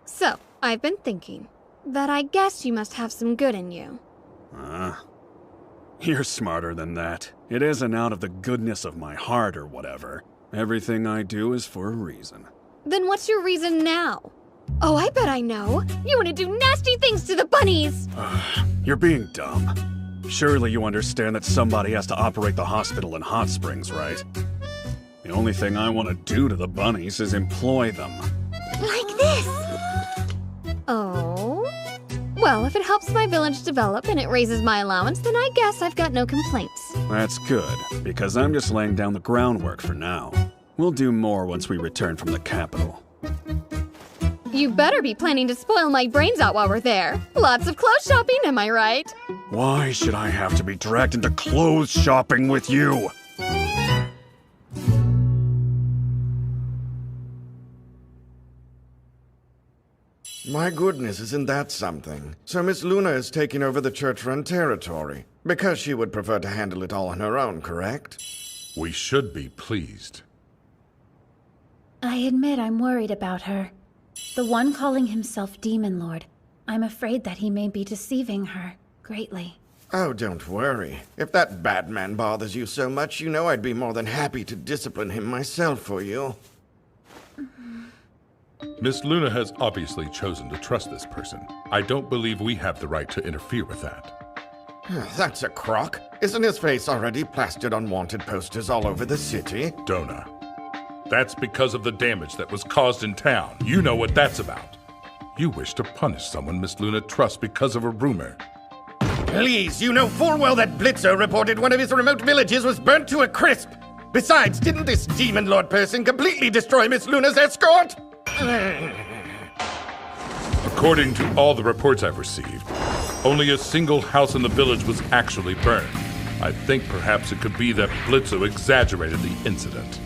So, I've been thinking that I guess you must have some good in you. You're smarter than that. It isn't out of the goodness of my heart or whatever. Everything I do is for a reason. Then what's your reason now? Oh, I bet I know. You want to do nasty things to the bunnies! You're being dumb. Surely you understand that somebody has to operate the hospital in Hot Springs, right? The only thing I want to do to the bunnies is employ them. Like this! Oh? Well, if it helps my village develop and it raises my allowance, then I guess I've got no complaints. That's good, because I'm just laying down the groundwork for now. We'll do more once we return from the capital. You better be planning to spoil my brains out while we're there. Lots of clothes shopping, am I right? Why should I have to be dragged into clothes shopping with you? My goodness, isn't that something? So Miss Luna is taking over the church-run territory. Because she would prefer to handle it all on her own, correct? We should be pleased. I admit I'm worried about her. The one calling himself Demon Lord. I'm afraid that he may be deceiving her greatly. Oh, don't worry. If that bad man bothers you so much, you know I'd be more than happy to discipline him myself for you. Miss Luna has obviously chosen to trust this person. I don't believe we have the right to interfere with that. That's a crock. Isn't his face already plastered on wanted posters all over the city? Dona. That's because of the damage that was caused in town. You know what that's about. You wish to punish someone Miss Luna trusts because of a rumor. Please, you know full well that Blitzo reported one of his remote villages was burnt to a crisp. Besides, didn't this Demon Lord person completely destroy Miss Luna's escort? According to all the reports I've received, only a single house in the village was actually burned. I think perhaps it could be that Blitzo exaggerated the incident.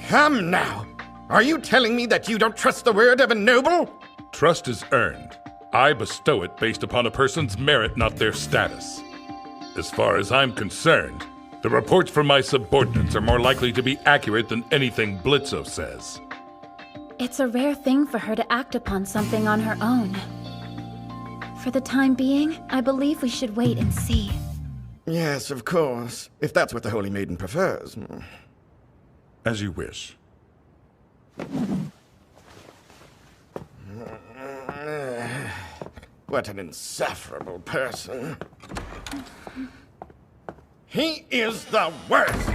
Come now! Are you telling me that you don't trust the word of a noble? Trust is earned. I bestow it based upon a person's merit, not their status. As far as I'm concerned, the reports from my subordinates are more likely to be accurate than anything Blitzo says. It's a rare thing for her to act upon something on her own. For the time being, I believe we should wait and see. Yes, of course. If that's what the Holy Maiden prefers. As you wish. What an insufferable person. He is the worst!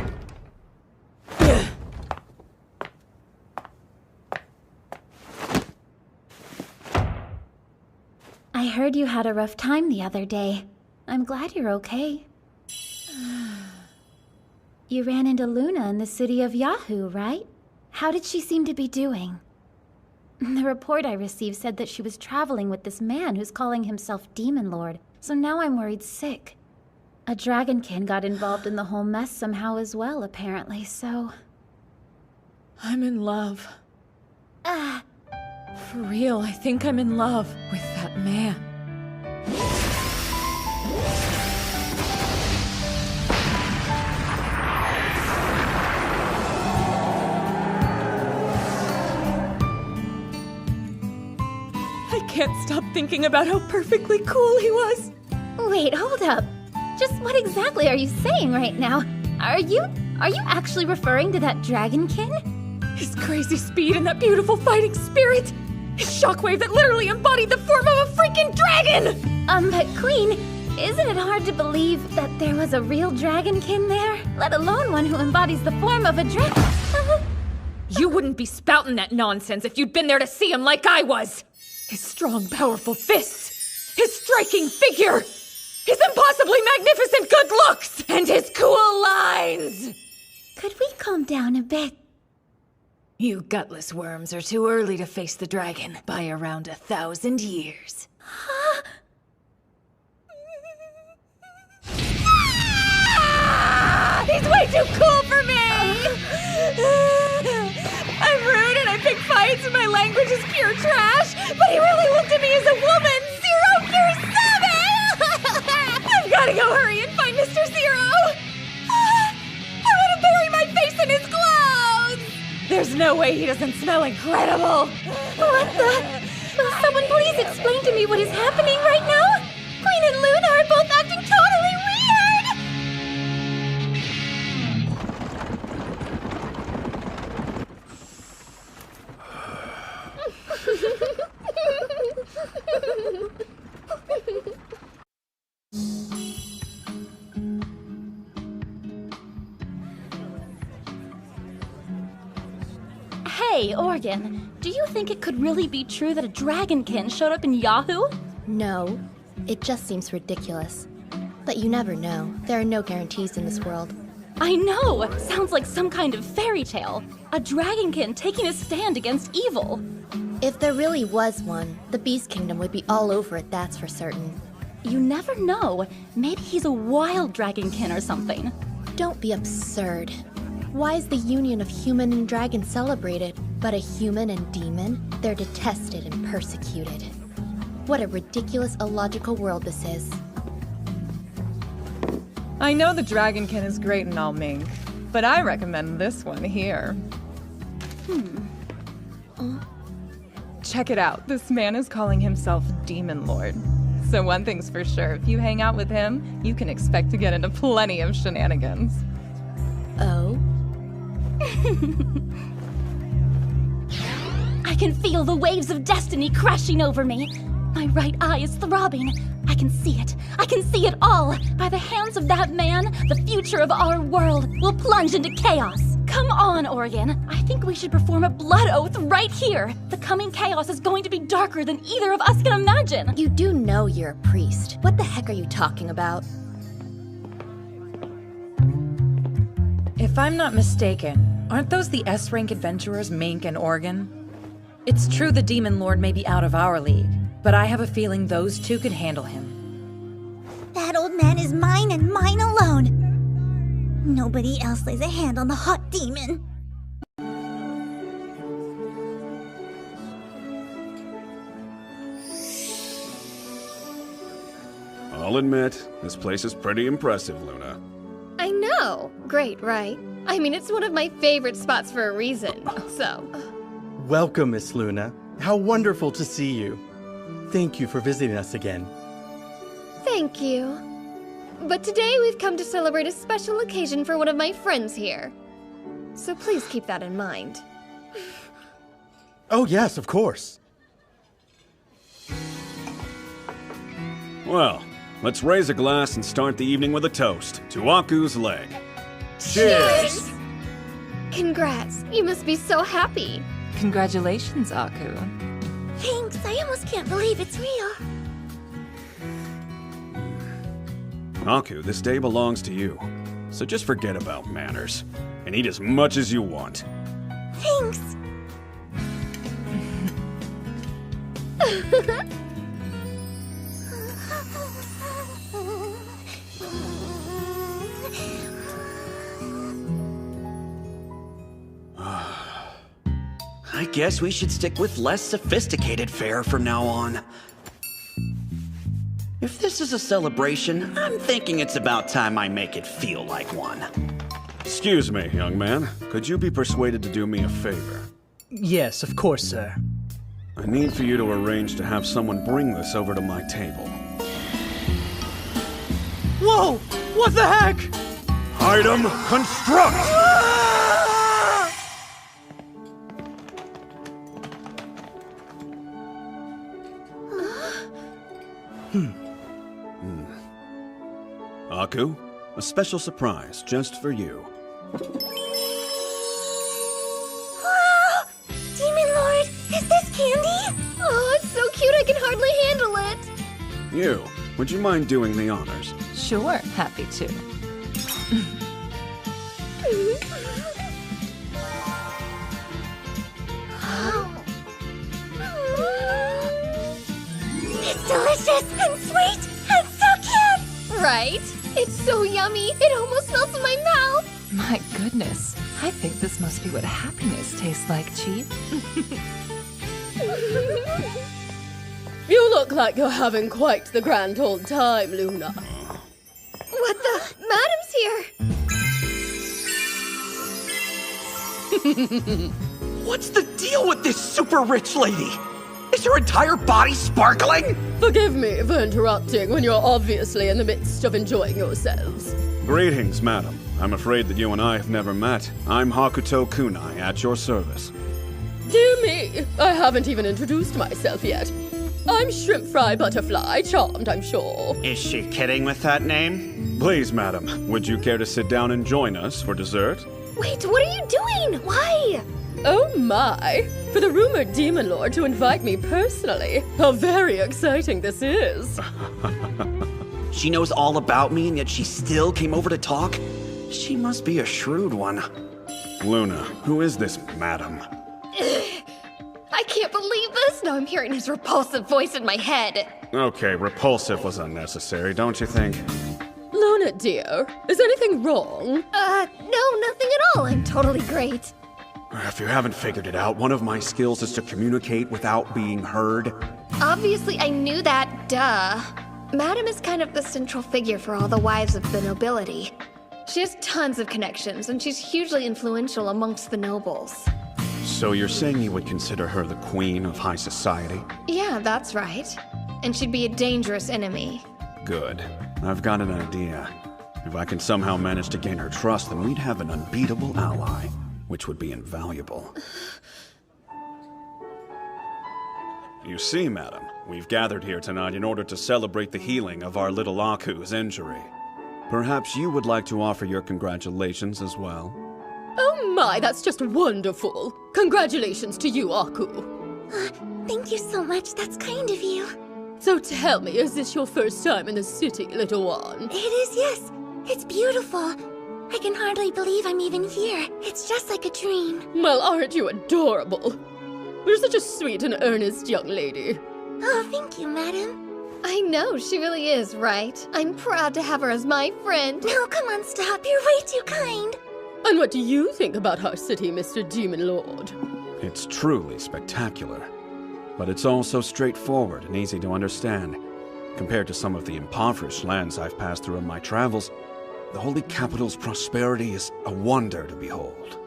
I heard you had a rough time the other day. I'm glad you're okay. You ran into Luna in the city of Yahoo, right? How did she seem to be doing? The report I received said that she was traveling with this man who's calling himself Demon Lord, so now I'm worried sick. A dragonkin got involved in the whole mess somehow as well, apparently, so... I'm in love. For real, I think I'm in love with that man. I can't stop thinking about how perfectly cool he was. Wait, hold up. Just what exactly are you saying right now? Are you actually referring to that dragonkin? His crazy speed and that beautiful fighting spirit. His shockwave that literally embodied the form of a freaking dragon! But Queen, isn't it hard to believe that there was a real dragonkin there? Let alone one who embodies the form of a dragon. You wouldn't be spouting that nonsense if you'd been there to see him like I was! His strong, powerful fists, his striking figure, his impossibly magnificent good looks, and his cool lines! Could we calm down a bit? You gutless worms are too early to face the dragon by around 1,000 years. He's way too cool for me! I'm rude and I pick fights and my language is pure trash, but he really looked at me as a woman! Zero Pure 7! I've gotta go hurry and find Mr. Zero! I want to bury my face in his clothes! There's no way he doesn't smell incredible! What the? Will someone please explain to me what is happening right now? Queen and Luna are both acting totally weird! Hey, Organ, do you think it could really be true that a dragonkin showed up in Yahoo? No, it just seems ridiculous. But you never know. There are no guarantees in this world. I know! Sounds like some kind of fairy tale. A dragonkin taking a stand against evil. If there really was one, the Beast Kingdom would be all over it, that's for certain. You never know. Maybe he's a wild dragonkin or something. Don't be absurd. Why is the union of human and dragon celebrated, but a human and demon, they're detested and persecuted? What a ridiculous, illogical world this is. I know the dragonkin is great and all, Mink, but I recommend this one here. Check it out. This man is calling himself Demon Lord. So one thing's for sure, if you hang out with him, you can expect to get into plenty of shenanigans. Oh? I can feel the waves of destiny crashing over me. My right eye is throbbing. I can see it. I can see it all. By the hands of that man, the future of our world will plunge into chaos. Come on, Organ. I think we should perform a blood oath right here. The coming chaos is going to be darker than either of us can imagine. You do know you're a priest. What the heck are you talking about? If I'm not mistaken, aren't those the S-rank adventurers Mink and Organ? It's true the Demon Lord may be out of our league, but I have a feeling those two could handle him. That old man is mine and mine alone. Nobody else lays a hand on the hot demon. I'll admit, this place is pretty impressive, Luna. I know. Great, right? I mean, it's one of my favorite spots for a reason, so... Welcome, Miss Luna. How wonderful to see you. Thank you for visiting us again. Thank you. But today we've come to celebrate a special occasion for one of my friends here. So please keep that in mind. Oh yes, of course. Well, let's raise a glass and start the evening with a toast to Aku's leg. Cheers! Congrats. You must be so happy. Congratulations, Aku. Thanks, I almost can't believe it's real. Aku, this day belongs to you. So just forget about manners and eat as much as you want. Thanks. I guess we should stick with less sophisticated fare from now on. If this is a celebration, I'm thinking it's about time I make it feel like one. Excuse me, young man. Could you be persuaded to do me a favor? Yes, of course, sir. I need for you to arrange to have someone bring this over to my table. Whoa! What the heck? Item construct! Aku, a special surprise just for you. Wow! Demon Lord, is this candy? Oh, it's so cute hardly handle it. You, would you mind doing the honors? Sure, happy to. It's delicious and sweet and so cute! Right? It's so yummy, it almost melts in my mouth. My goodness, I think this must be what happiness tastes like, Chief. You look like you're having quite the grand old time, Luna. What the? Madam's here! What's the deal with this super rich lady? Is your entire body sparkling? Forgive me for interrupting when you're obviously in the midst of enjoying yourselves. Greetings, madam. I'm afraid that you and I have never met. I'm Hakuto Kunai, at your service. Dear me, I haven't even introduced myself yet. I'm Shrimp Fry Butterfly, charmed, I'm sure. Is she kidding with that name? Please, madam, would you care to sit down and join us for dessert? Wait, what are you doing? Why? Oh my! For the rumored Demon Lord to invite me personally. How very exciting this is. She knows all about me and yet she still came over to talk? She must be a shrewd one. Luna, who is this madam? I can't believe this! Now I'm hearing his repulsive voice in my head. Okay, repulsive was unnecessary, don't you think? Luna, dear, is anything wrong? No, nothing at all. I'm totally great. If you haven't figured it out, one of my skills is to communicate without being heard. Obviously, I knew that, duh. Madam is kind of the central figure for all the wives of the nobility. She has tons of connections, and she's hugely influential amongst the nobles. So you're saying you would consider her the queen of high society? Yeah, that's right. And she'd be a dangerous enemy. Good. I've got an idea. If I can somehow manage to gain her trust, then we'd have an unbeatable ally, which would be invaluable. You see, madam, we've gathered here tonight in order to celebrate the healing of our little Aku's injury. Perhaps you would like to offer your congratulations as well? Oh my, that's just wonderful. Congratulations to you, Aku. Thank you so much, that's kind of you. So tell me, is this your first time in the city, little one? It is, yes. It's beautiful. I can hardly believe I'm even here. It's just like a dream. Well, aren't you adorable? You're such a sweet and earnest young lady. Oh, thank you, madam. I know, she really is, right? I'm proud to have her as my friend. No, come on, stop. You're way too kind. And what do you think about our city, Mr. Demon Lord? It's truly spectacular. But it's also straightforward and easy to understand. Compared to some of the impoverished lands I've passed through in my travels, the Holy Capital's prosperity is a wonder to behold.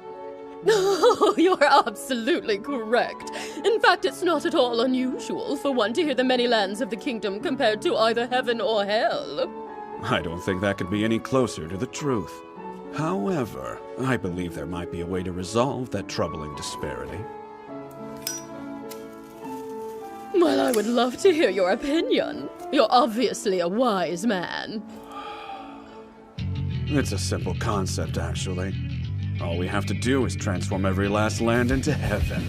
Oh, you're absolutely correct. In fact, it's not at all unusual for one to hear the many lands of the kingdom compared to either heaven or hell. I don't think that could be any closer to the truth. However, I believe there might be a way to resolve that troubling disparity. Well, I would love to hear your opinion. You're obviously a wise man. It's a simple concept, actually. All we have to do is transform every last land into heaven.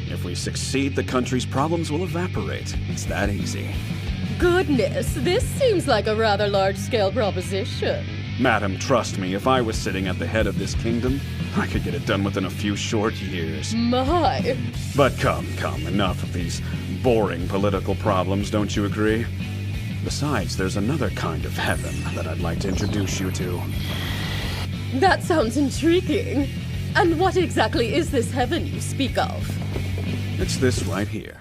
If we succeed, the country's problems will evaporate. It's that easy. Goodness, this seems like a rather large-scale proposition. Madam, trust me, if I was sitting at the head of this kingdom, I could get it done within a few short years. My. But come, enough of these boring political problems, don't you agree? Besides, there's another kind of heaven that I'd like to introduce you to. That sounds intriguing. And what exactly is this heaven you speak of? It's this right here.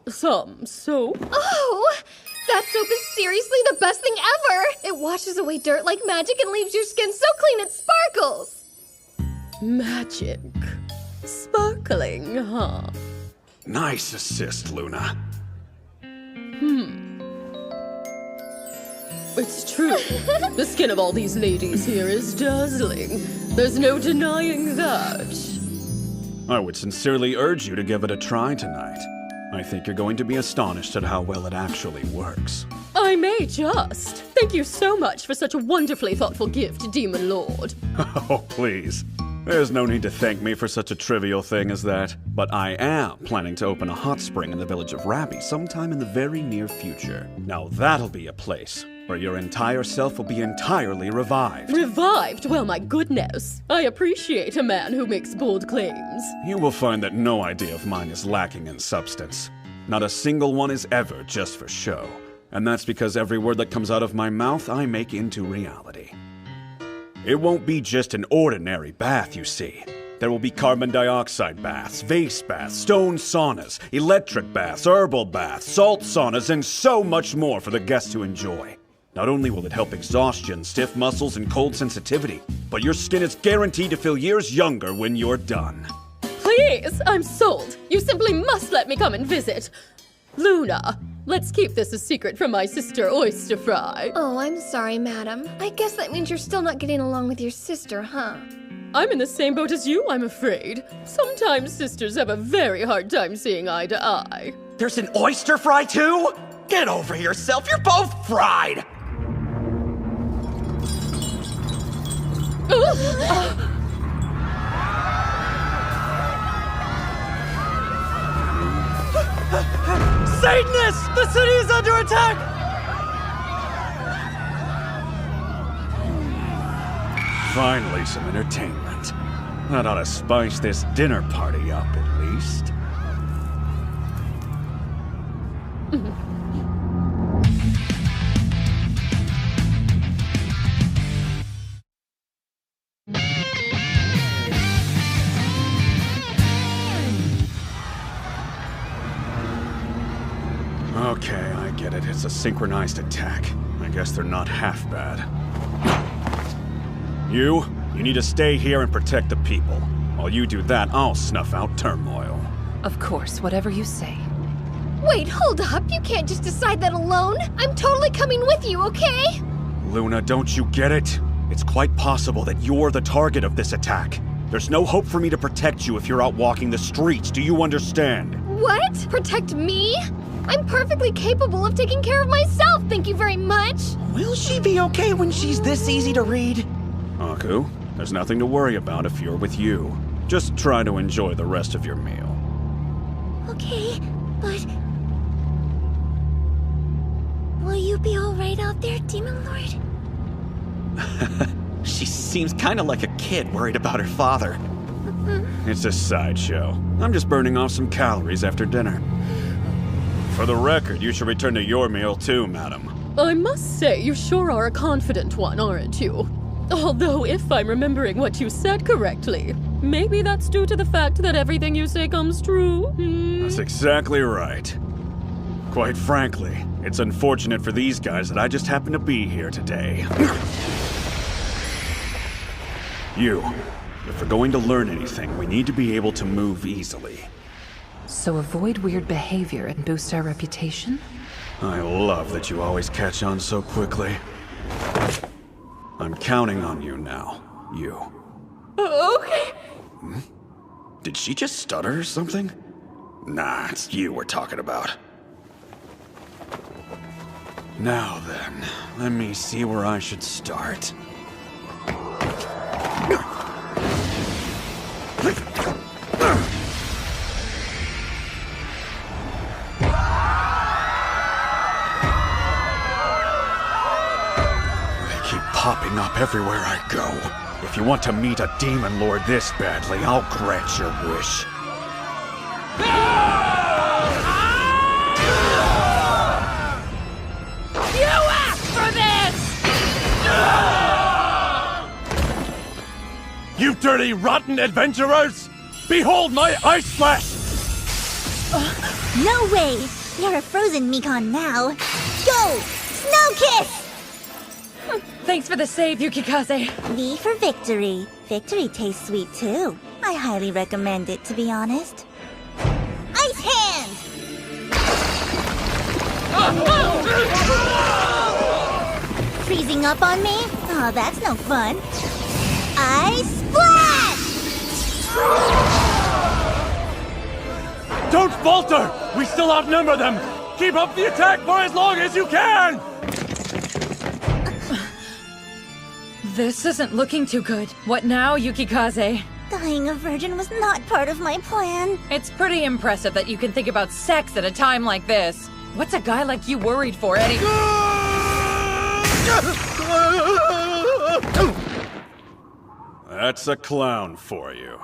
Some soap? Oh! That soap is seriously the best thing ever! It washes away dirt like magic and leaves your skin so clean it sparkles! Magic. Sparkling, huh? Nice assist, Luna. It's true. The skin of all these ladies here is dazzling. There's no denying that. I would sincerely urge you to give it a try tonight. I think you're going to be astonished at how well it actually works. I may just. Thank you so much for such a wonderfully thoughtful gift, Demon Lord. Oh, please. There's no need to thank me for such a trivial thing as that. But I am planning to open a hot spring in the village of Rabi sometime in the very near future. Now that'll be a place where your entire self will be entirely revived. Revived? Well, my goodness. I appreciate a man who makes bold claims. You will find that no idea of mine is lacking in substance. Not a single one is ever just for show. And that's because every word that comes out of my mouth I make into reality. It won't be just an ordinary bath, you see. There will be carbon dioxide baths, vase baths, stone saunas, electric baths, herbal baths, salt saunas, and so much more for the guests to enjoy. Not only will it help exhaustion, stiff muscles, and cold sensitivity, but your skin is guaranteed to feel years younger when you're done. Please, I'm sold. You simply must let me come and visit. Luna, let's keep this a secret from my sister Oyster Fry. Oh, I'm sorry, madam. I guess that means you're still not getting along with your sister, huh? I'm in the same boat as you, I'm afraid. Sometimes sisters have a very hard time seeing eye to eye. There's an oyster fry too? Get over yourself, you're both fried! Satanists! The city is under attack! Finally, some entertainment. That ought to spice this dinner party up, at least. Okay, I get it. It's a synchronized attack. I guess they're not half bad. You need to stay here and protect the people. While you do that, I'll snuff out turmoil. Of course, whatever you say. Wait, hold up. You can't just decide that alone. I'm totally coming with you, okay? Luna, don't you get it? It's quite possible that you're the target of this attack. There's no hope for me to protect you if you're out walking the streets. Do you understand? What? Protect me? I'm perfectly capable of taking care of myself, thank you very much. Will she be okay when she's this easy to read? Haku, there's nothing to worry about if you're with you. Just try to enjoy the rest of your meal. Okay, but... will you be alright out there, Demon Lord? She seems kinda like a kid worried about her father. It's a sideshow. I'm just burning off some calories after dinner. For the record, you should return to your meal too, madam. I must say, you sure are a confident one, aren't you? Although, if I'm remembering what you said correctly, maybe that's due to the fact that everything you say comes true. That's exactly right. Quite frankly, it's unfortunate for these guys that I just happen to be here today. If we're going to learn anything, we need to be able to move easily. So avoid weird behavior and boost our reputation? I love that you always catch on so quickly. I'm counting on you now, you. Okay. Did she just stutter or something? Nah, it's you we're talking about. Now then, let me see where I should start. Popping up everywhere I go. If you want to meet a demon lord this badly, I'll grant your wish. You asked for this! You dirty, rotten adventurers! Behold my ice splash! No way! You're a frozen Mikon now. Go! Snow Kiss! Thanks for the save, Yukikaze. V for victory. Victory tastes sweet too. I highly recommend it, to be honest. Ice Hand! Freezing up on me? Oh, that's no fun. Ice Splash! Don't falter! We still outnumber them! Keep up the attack for as long as you can! This isn't looking too good. What now, Yukikaze? Dying a virgin was not part of my plan. It's pretty impressive that you can think about sex at a time like this. What's a guy like you worried for, Eddie? That's a clown for you.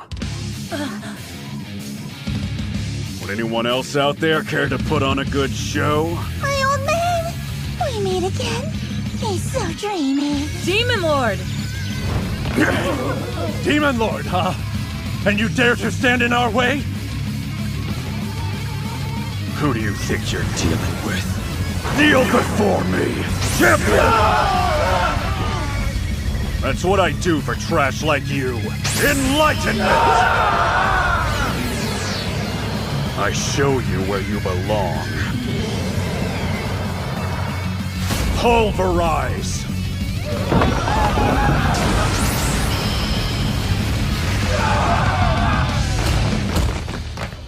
Would anyone else out there care to put on a good show? My old man! We meet again. He's so dreamy. Demon Lord! Demon Lord, huh? And you dare to stand in our way? Who do you think you're dealing with? Kneel before me, champion! That's what I do for trash like you. Enlightenment! I show you where you belong. Pulverize!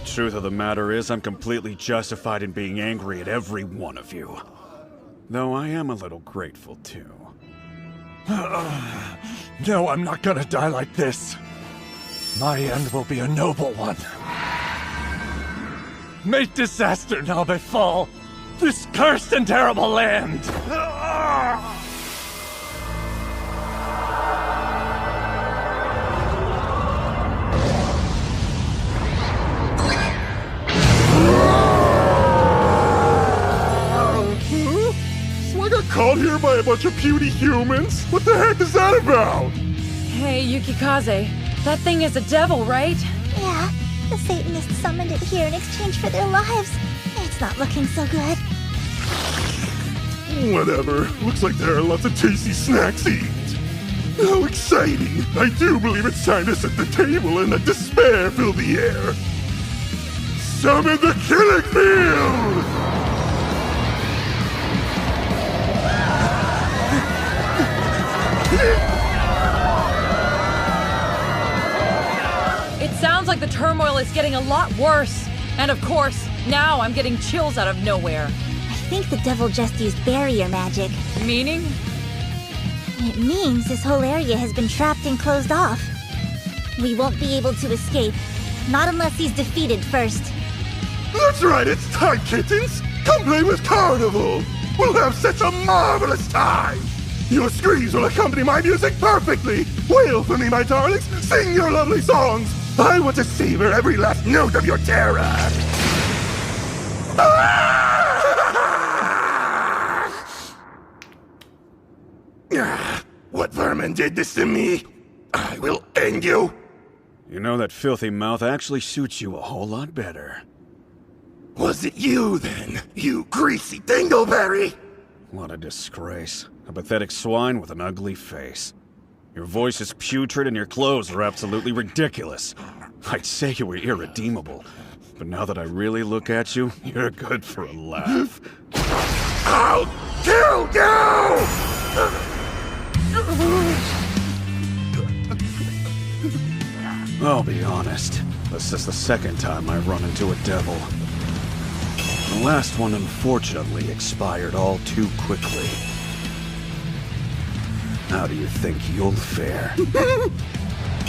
Truth of the matter is, I'm completely justified in being angry at every one of you. Though I am a little grateful, too. No, I'm not gonna die like this. My end will be a noble one. May disaster now befall this cursed and terrible land! So I got called here by a bunch of puny humans? What the heck is that about? Hey, Yukikaze, that thing is a devil, right? Yeah, the Satanists summoned it here in exchange for their lives. It's not looking so good. Whatever. Looks like there are lots of tasty snacks to eat. How exciting! I do believe it's time to set the table and let despair fill the air. Summon the killing field! It sounds like the turmoil is getting a lot worse. And of course, now I'm getting chills out of nowhere. I think the devil just used barrier magic. Meaning? It means this whole area has been trapped and closed off. We won't be able to escape. Not unless he's defeated first. That's right, it's time, kittens! Come play with Carnival! We'll have such a marvelous time! Your screams will accompany my music perfectly! Wail for me, my darlings! Sing your lovely songs! I want to savor every last note of your terror! What vermin did this to me? I will end you! You know, that filthy mouth actually suits you a whole lot better. Was it you, then? You greasy dingleberry! What a disgrace. A pathetic swine with an ugly face. Your voice is putrid and your clothes are absolutely ridiculous. I'd say you were irredeemable. But now that I really look at you, you're good for a laugh. I'll kill you! I'll be honest. This is the second time I've run into a devil. The last one unfortunately expired all too quickly. How do you think you'll fare?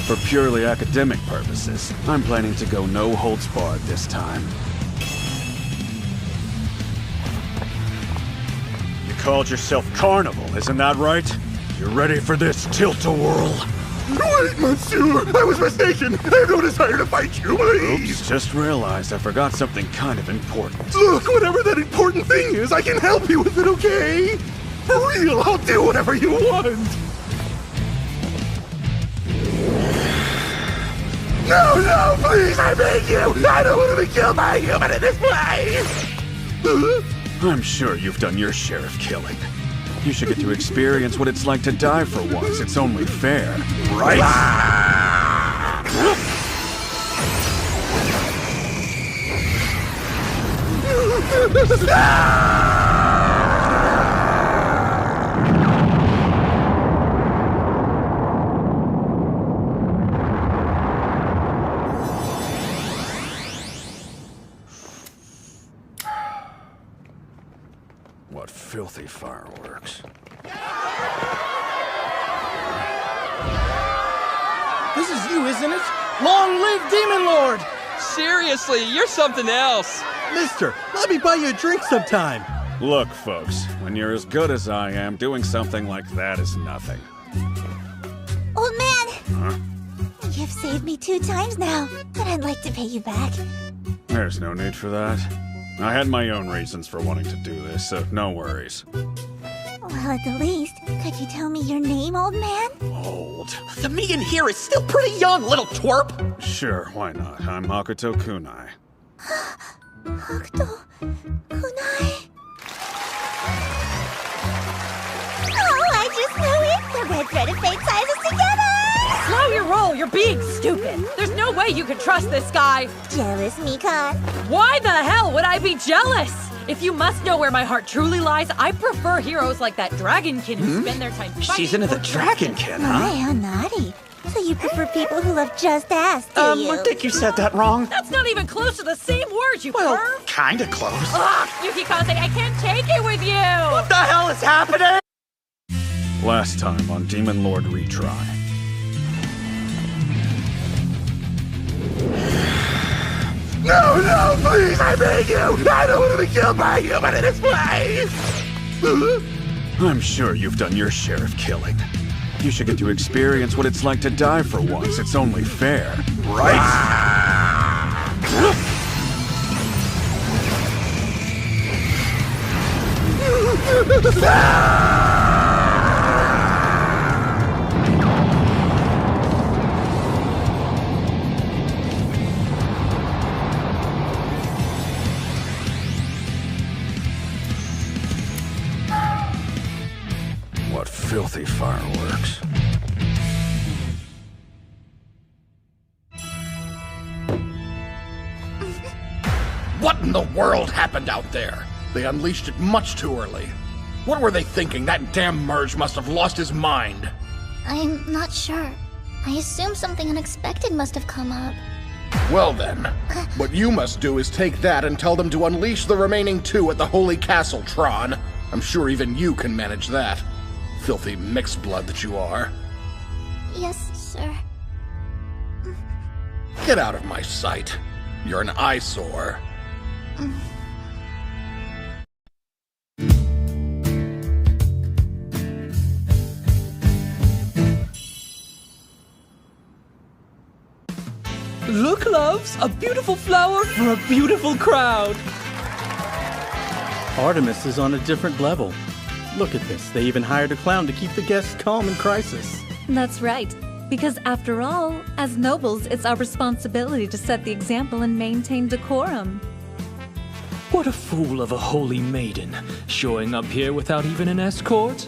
For purely academic purposes, I'm planning to go no holds barred this time. You called yourself Carnival, isn't that right? You ready for this tilt-a-whirl? Wait, monsieur! I was mistaken! I have no desire to fight you, please! Oops, just realized I forgot something kind of important. Look, whatever that important thing is, I can help you with it, okay? For real, I'll do whatever you want! No, please, I beg you! I don't want to be killed by a human in this place! I'm sure you've done your share of killing. You should get to experience what it's like to die for once. It's only fair, right? What filthy fireworks. This is you, isn't it? Long live Demon Lord! Seriously, you're something else. Mister, let me buy you a drink sometime. Look, folks, when you're as good as I am, doing something like that is nothing. Old man! Huh? You've saved me 2 times now, but I'd like to pay you back. There's no need for that. I had my own reasons for wanting to do this, so no worries. Well, at the least, could you tell me your name, old man? Old? The me in here is still pretty young, little twerp! Sure, why not? I'm Hakuto Kunai. Hakuto Kunai. Oh, I just knew it! The red thread of fate ties us together! Slow your roll, you're being stupid. There's no way you can trust this guy. Jealous, Mika. Why the hell would I be jealous? If you must know where my heart truly lies, I prefer heroes like that Dragonkin who spend their time fighting. She's into the Dragonkin, huh? My, how naughty. So you prefer people who love just ass, do you? I think you said that wrong. That's not even close to the same word, you perv. Kinda close. Ugh, Yukikaze, I can't take it with you! What the hell is happening? Last time on Demon Lord Retry. No, please, I beg you! I don't want to be killed by a human in this place! I'm sure you've done your share of killing. You should get to experience what it's like to die for once. It's only fair, right? What filthy fireworks. What in the world happened out there? They unleashed it much too early. What were they thinking? That damn Merge must have lost his mind. I'm not sure. I assume something unexpected must have come up. Well then, what you must do is take that and tell them to unleash the remaining 2 at the Holy Castle, Tron. I'm sure even you can manage that. Filthy mixed blood that you are. Yes, sir. Get out of my sight. You're an eyesore. Look, loves, a beautiful flower for a beautiful crowd. Artemis is on a different level. Look at this. They even hired a clown to keep the guests calm in crisis. That's right. Because after all, as nobles, it's our responsibility to set the example and maintain decorum. What a fool of a holy maiden, showing up here without even an escort.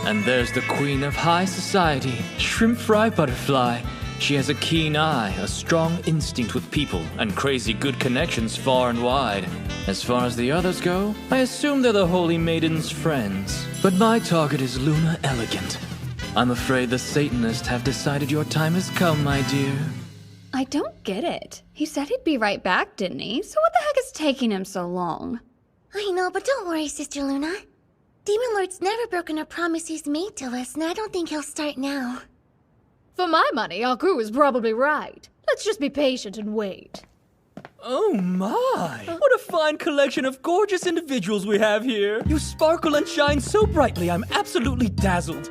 And there's the queen of high society, Shrimp Fry Butterfly. She has a keen eye, a strong instinct with people, and crazy good connections far and wide. As far as the others go, I assume they're the Holy Maiden's friends. But my target is Luna Elegant. I'm afraid the Satanists have decided your time has come, my dear. I don't get it. He said he'd be right back, didn't he? So what the heck is taking him so long? I know, but don't worry, Sister Luna. Demon Lord's never broken a promise he's made to us, and I don't think he'll start now. For my money, our crew is probably right. Let's just be patient and wait. Oh my! What a fine collection of gorgeous individuals we have here! You sparkle and shine so brightly, I'm absolutely dazzled.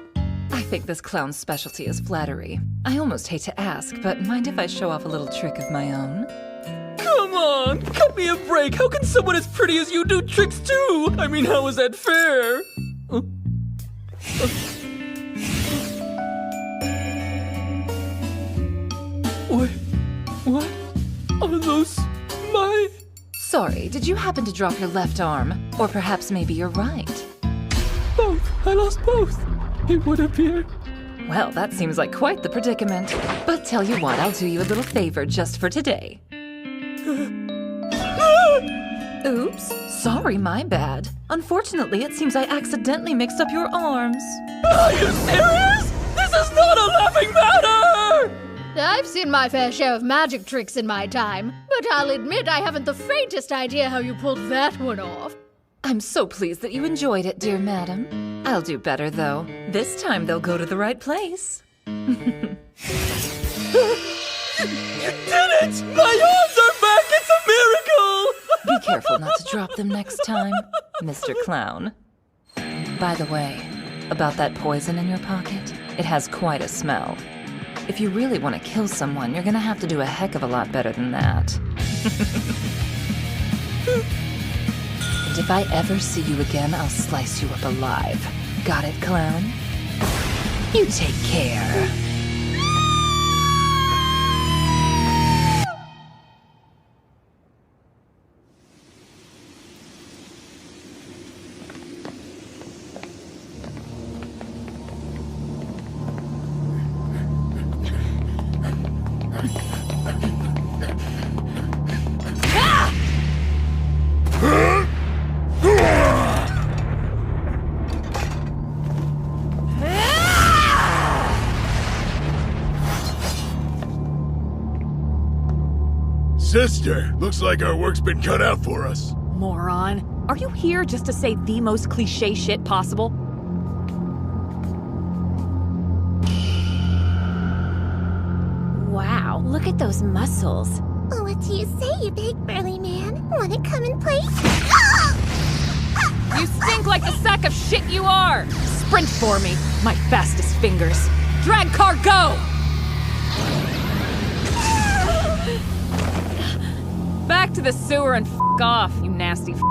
I think this clown's specialty is flattery. I almost hate to ask, but mind if I show off a little trick of my own? Come on, cut me a break. How can someone as pretty as you do tricks too? I mean, how is that fair? Wait, what? Are those my... Sorry, did you happen to drop your left arm? Or perhaps maybe your right? Both. I lost both. It would appear. Well, that seems like quite the predicament. But tell you what, I'll do you a little favor just for today. Oops, sorry, my bad. Unfortunately, it seems I accidentally mixed up your arms. Are you serious? This is not a laughing matter! I've seen my fair share of magic tricks in my time, but I'll admit I haven't the faintest idea how you pulled that one off. I'm so pleased that you enjoyed it, dear madam. I'll do better, though. This time they'll go to the right place. it! My arms are back! It's a miracle! Be careful not to drop them next time, Mr. Clown. By the way, about that poison in your pocket, it has quite a smell. If you really want to kill someone, you're gonna have to do a heck of a lot better than that. And if I ever see you again, I'll slice you up alive. Got it, clown? You take care. Sister, looks like our work's been cut out for us. Moron. Are you here just to say the most cliche shit possible? Wow, look at those muscles. What do you say, you big burly man? Wanna come and play? You stink like the sack of shit you are! Sprint for me, my fastest fingers. Drag car, go! Back to the sewer and f*** off, you nasty f***.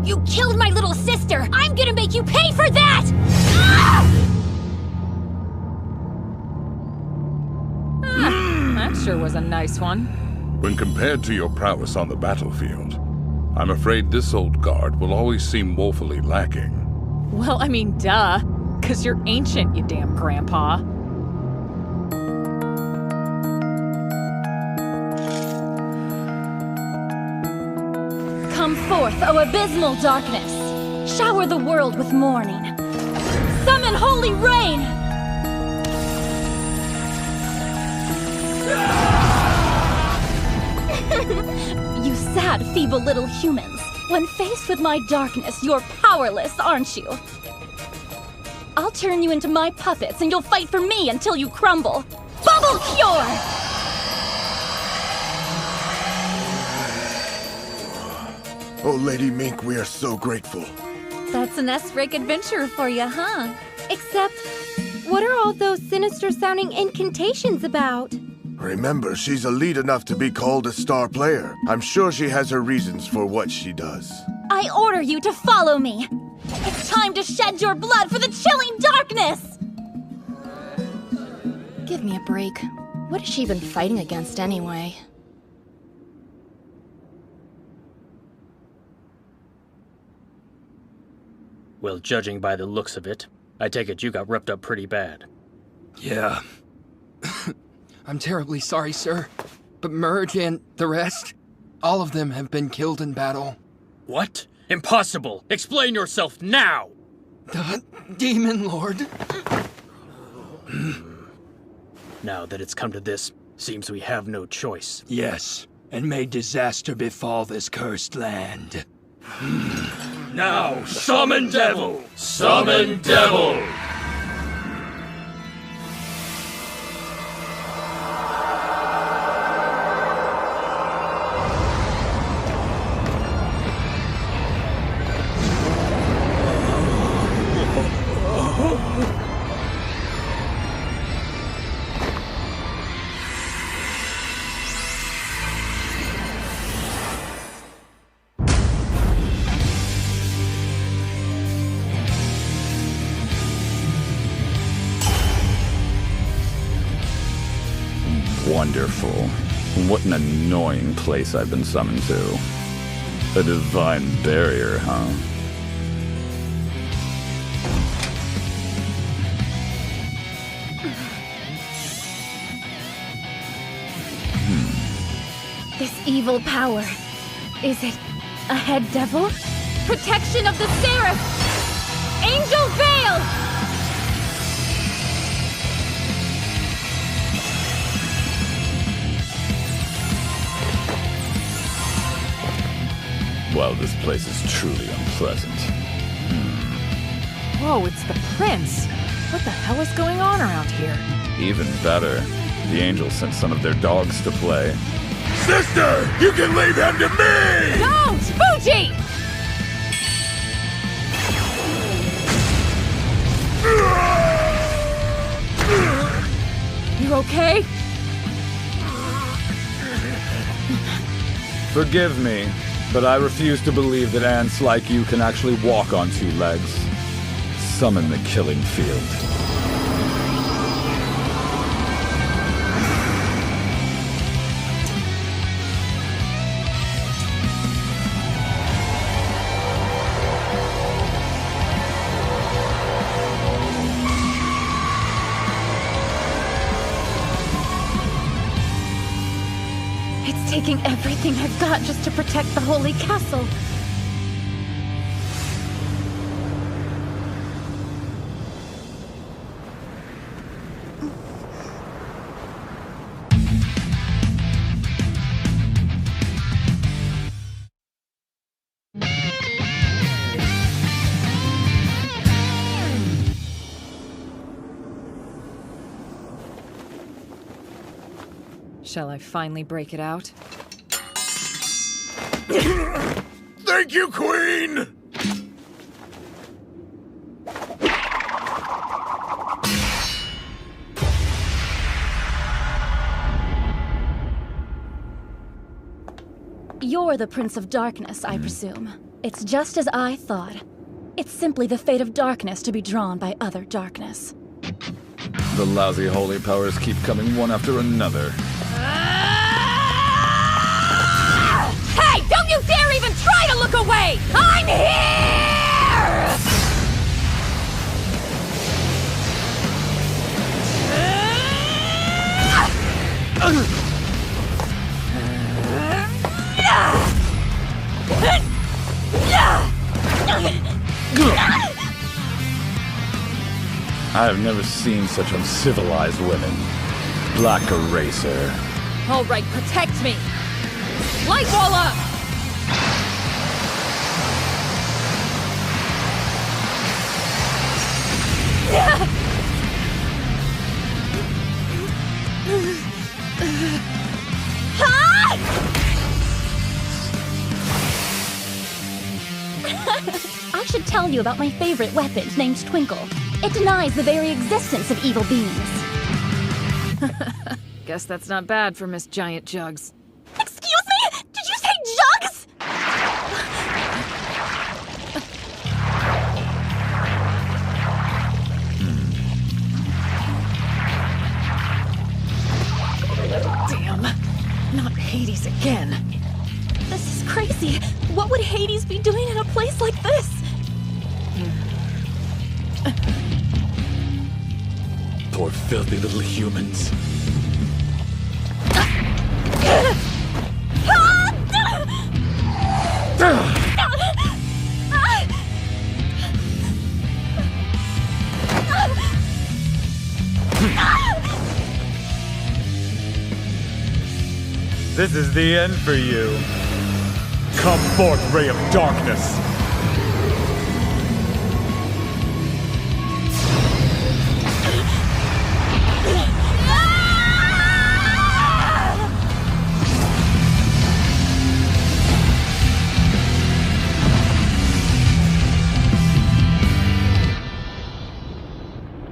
You killed my little sister! I'm gonna make you pay for that! That sure was a nice one. When compared to your prowess on the battlefield, I'm afraid this old guard will always seem woefully lacking. Well, I mean, duh. 'Cause you're ancient, you damn grandpa. Come forth, O abysmal darkness! Shower the world with morning! Summon holy rain! You sad, feeble little humans. When faced with my darkness, you're powerless, aren't you? I'll turn you into my puppets and you'll fight for me until you crumble. Bubble Cure! Oh, Lady Mink, we are so grateful. That's an S-rank adventurer for you, huh? Except, what are all those sinister-sounding incantations about? Remember, she's elite enough to be called a star player. I'm sure she has her reasons for what she does. I order you to follow me. It's time to shed your blood for the chilling darkness! Give me a break. What is she even fighting against anyway? Well, judging by the looks of it, I take it you got ripped up pretty bad. Yeah. I'm terribly sorry, sir. But Merge and the rest, all of them have been killed in battle. What? Impossible! Explain yourself now! The Demon Lord. Now that it's come to this, seems we have no choice. Yes, and may disaster befall this cursed land. Now, summon devil! Summon devil! Wonderful. What an annoying place I've been summoned to. A divine barrier, huh? This evil power. Is it a head devil? Protection of the Seraph! Angel Veil! Well, this place is truly unpleasant. Whoa, it's the prince. What the hell is going on around here? Even better, The angels sent some of their dogs to play. Sister, you can leave him to me! Don't! Fuji! You okay? Forgive me, but I refuse to believe that ants like you can actually walk on two legs. Summon the killing field. It's taking everything I've got just to protect the holy castle. Shall I finally break it out? Thank you, Queen! You're the Prince of Darkness, I presume. It's just as I thought. It's simply the fate of darkness to be drawn by other darkness. The lousy holy powers keep coming one after another. Hey, don't you dare even try to look away! I'm here! I have never seen such uncivilized women. Black Eraser. All right, protect me! Light wall up! I should tell you about my favorite weapon named Twinkle. It denies the very existence of evil beings. Guess that's not bad for Miss Giant Jugs. Excuse me? Did you say jugs? Damn. Not Hades again. This is crazy. What would Hades be doing in a place like this? Poor filthy little humans. This is the end for you. Come forth, ray of darkness.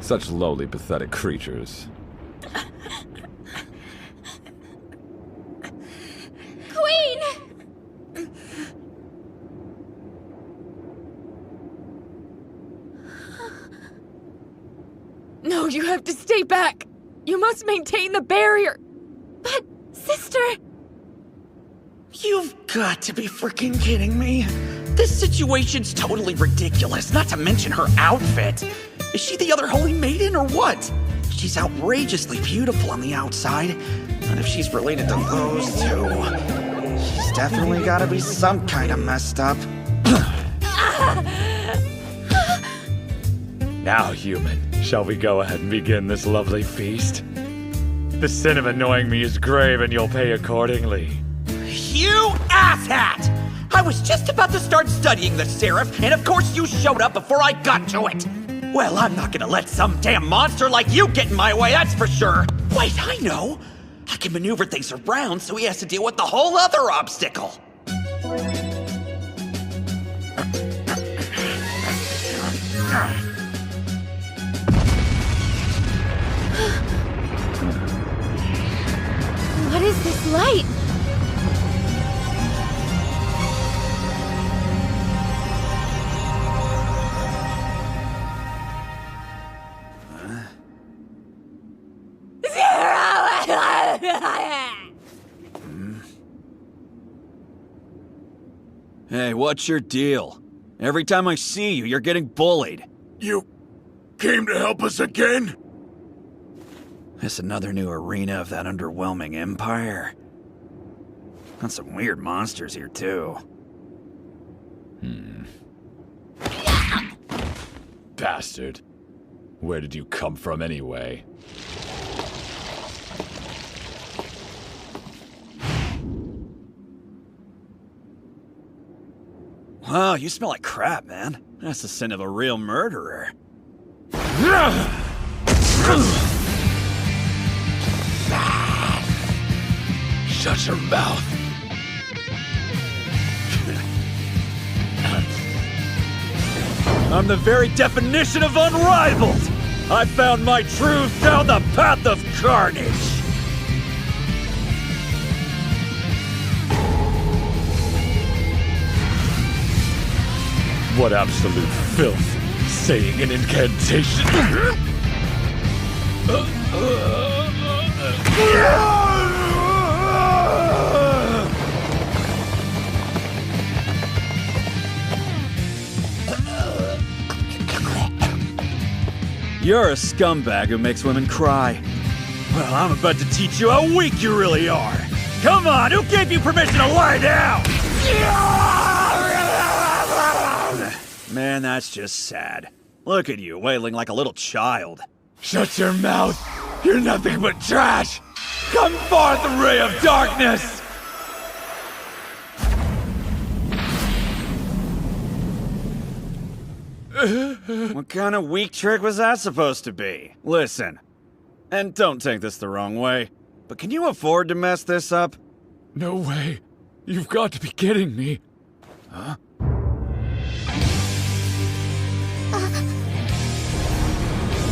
Such lowly, pathetic creatures. Queen! No, you have to stay back! You must maintain the barrier! But, sister... You've got to be freaking kidding me. This situation's totally ridiculous, not to mention her outfit. Is she the other holy maiden or what? She's outrageously beautiful on the outside. And if she's related to those two, she's definitely gotta be some kind of messed up. Now, human, shall we go ahead and begin this lovely feast? The sin of annoying me is grave, and you'll pay accordingly. You asshat! I was just about to start studying the Seraph, and of course you showed up before I got to it. Well, I'm not gonna let some damn monster like you get in my way, that's for sure. Wait, I know. I can maneuver things around so he has to deal with the whole other obstacle. What is this light? Hey, what's your deal? Every time I see you, you're getting bullied. You came to help us again? It's another new arena of that underwhelming empire. Got some weird monsters here, too. Bastard. Where did you come from anyway? Wow, you smell like crap, man. That's the scent of a real murderer. Shut your mouth. I'm the very definition of unrivaled! I found my truth down the path of carnage! What absolute filth! Saying an incantation! You're a scumbag who makes women cry. Well, I'm about to teach you how weak you really are. Come on, who gave you permission to lie down? Man, that's just sad. Look at you, wailing like a little child. Shut your mouth! You're nothing but trash! Come forth, ray of darkness! What kind of weak trick was that supposed to be? Listen, and don't take this the wrong way, but can you afford to mess this up? No way. You've got to be kidding me. Huh?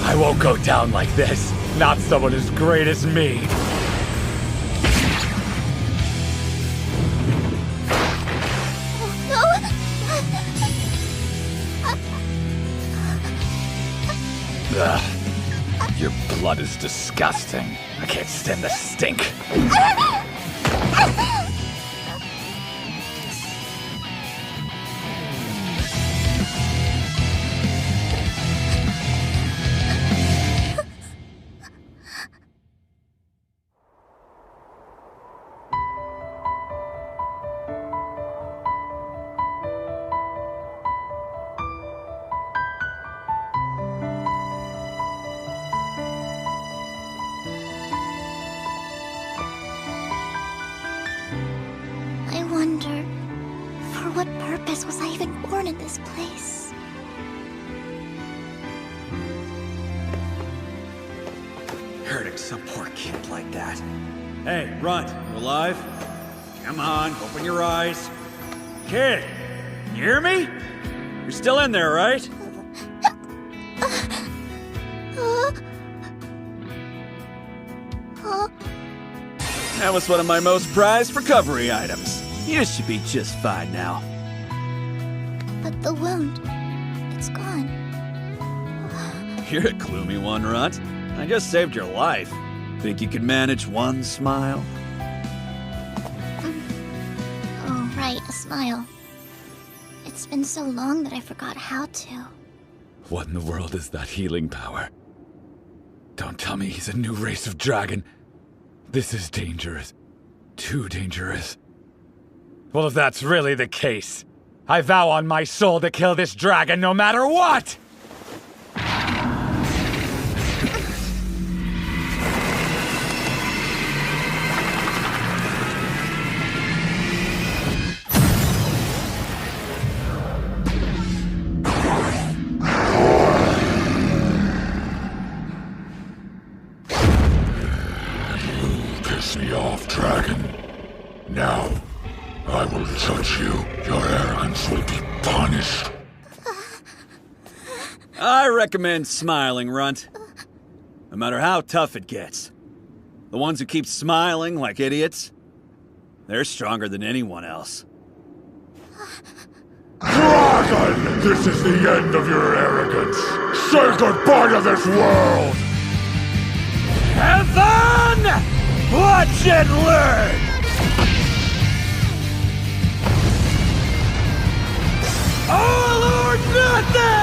I won't go down like this. Not someone as great as me. Ugh. Your blood is disgusting. I can't stand the stink. Hurting some poor kid like that. Hey, Runt, you alive? Come on, open your eyes. Kid, you hear me? You're still in there, right? That was one of my most prized recovery items. You should be just fine now. But the wound, it's gone. You're a gloomy one, Runt. I just saved your life. Think you could manage one smile? Oh, right, a smile. It's been so long that I forgot how to. What in the world is that healing power? Don't tell me he's a new race of dragon. This is dangerous. Too dangerous. Well, if that's really the case, I vow on my soul to kill this dragon no matter what! you, your arrogance will be punished. I recommend smiling, Runt. No matter how tough it gets. The ones who keep smiling like idiots, they're stronger than anyone else. Dragon! This is the end of your arrogance! Say goodbye to this world! Heaven! Watch and learn! All or nothing!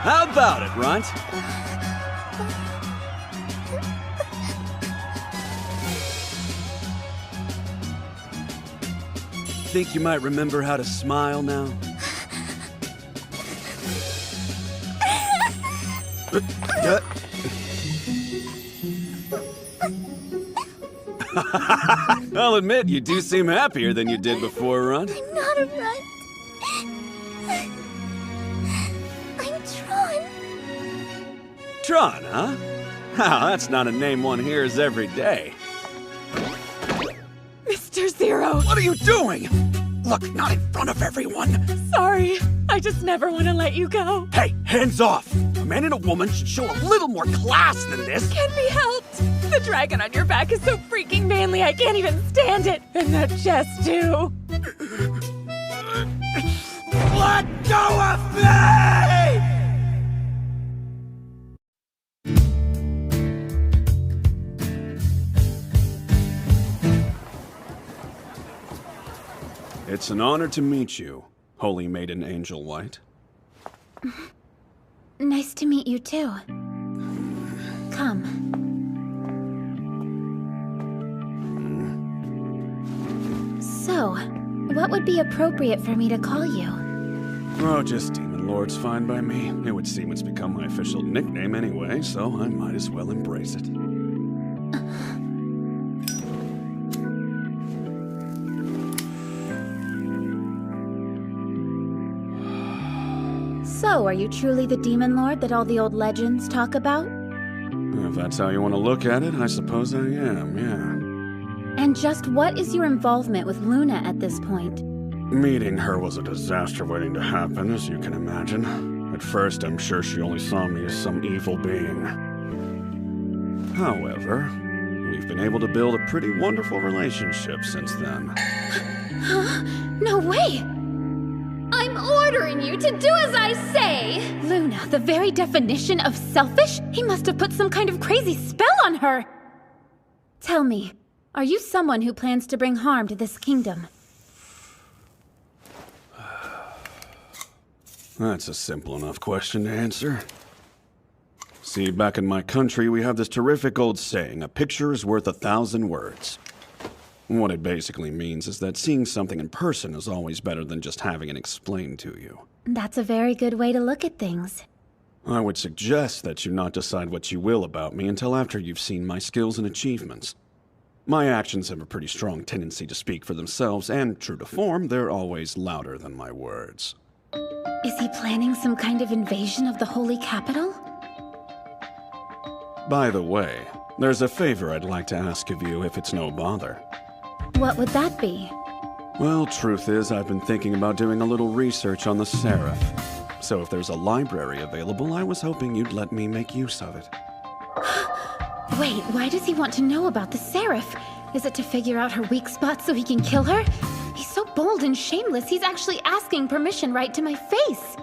How about it, Runt? Think you might remember how to smile now? I'll admit, you do seem happier than you did before, Runt. I'm not a runt. I'm Tron. Tron, huh? That's not a name one hears every day. Mr. Zero! What are you doing? Look, not in front of everyone. Sorry, I just never want to let you go. Hey, hands off! A man and a woman should show a little more class than this. Can't be helped. The dragon on your back is so freaking manly I can't even stand it. And that chest, too. Let go of me! It's an honor to meet you, Holy Maiden Angel White. Nice to meet you, too. Come. So, what would be appropriate for me to call you? Oh, just Demon Lord's fine by me. It would seem it's become my official nickname anyway, so I might as well embrace it. So, are you truly the Demon Lord that all the old legends talk about? If that's how you want to look at it, I suppose I am, yeah. And just what is your involvement with Luna at this point? Meeting her was a disaster waiting to happen, as you can imagine. At first, I'm sure she only saw me as some evil being. However, we've been able to build a pretty wonderful relationship since then. Huh? No way! I'm ordering you to do as I say! Luna, the very definition of selfish? He must have put some kind of crazy spell on her! Tell me, are you someone who plans to bring harm to this kingdom? That's a simple enough question to answer. See, back in my country, we have this terrific old saying, a picture is worth 1,000 words. What it basically means is that seeing something in person is always better than just having it explained to you. That's a very good way to look at things. I would suggest that you not decide what you will about me until after you've seen my skills and achievements. My actions have a pretty strong tendency to speak for themselves, and true to form, they're always louder than my words. Is he planning some kind of invasion of the Holy Capital? By the way, there's a favor I'd like to ask of you if it's no bother. What would that be? Well, truth is, I've been thinking about doing a little research on the Seraph. So if there's a library available, I was hoping you'd let me make use of it. Wait, why does he want to know about the Seraph? Is it to figure out her weak spots so he can kill her? He's so bold and shameless, he's actually asking permission right to my face.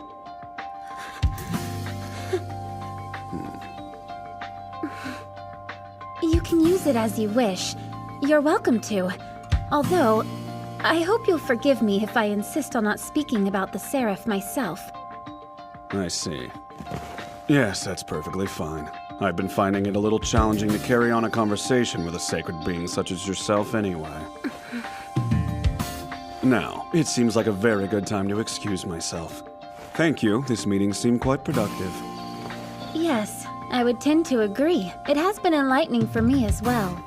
You can use it as you wish. You're welcome to. Although, I hope you'll forgive me if I insist on not speaking about the Seraph myself. I see. Yes, that's perfectly fine. I've been finding it a little challenging to carry on a conversation with a sacred being such as yourself anyway. Now, it seems like a very good time to excuse myself. Thank you, this meeting seemed quite productive. Yes, I would tend to agree. It has been enlightening for me as well.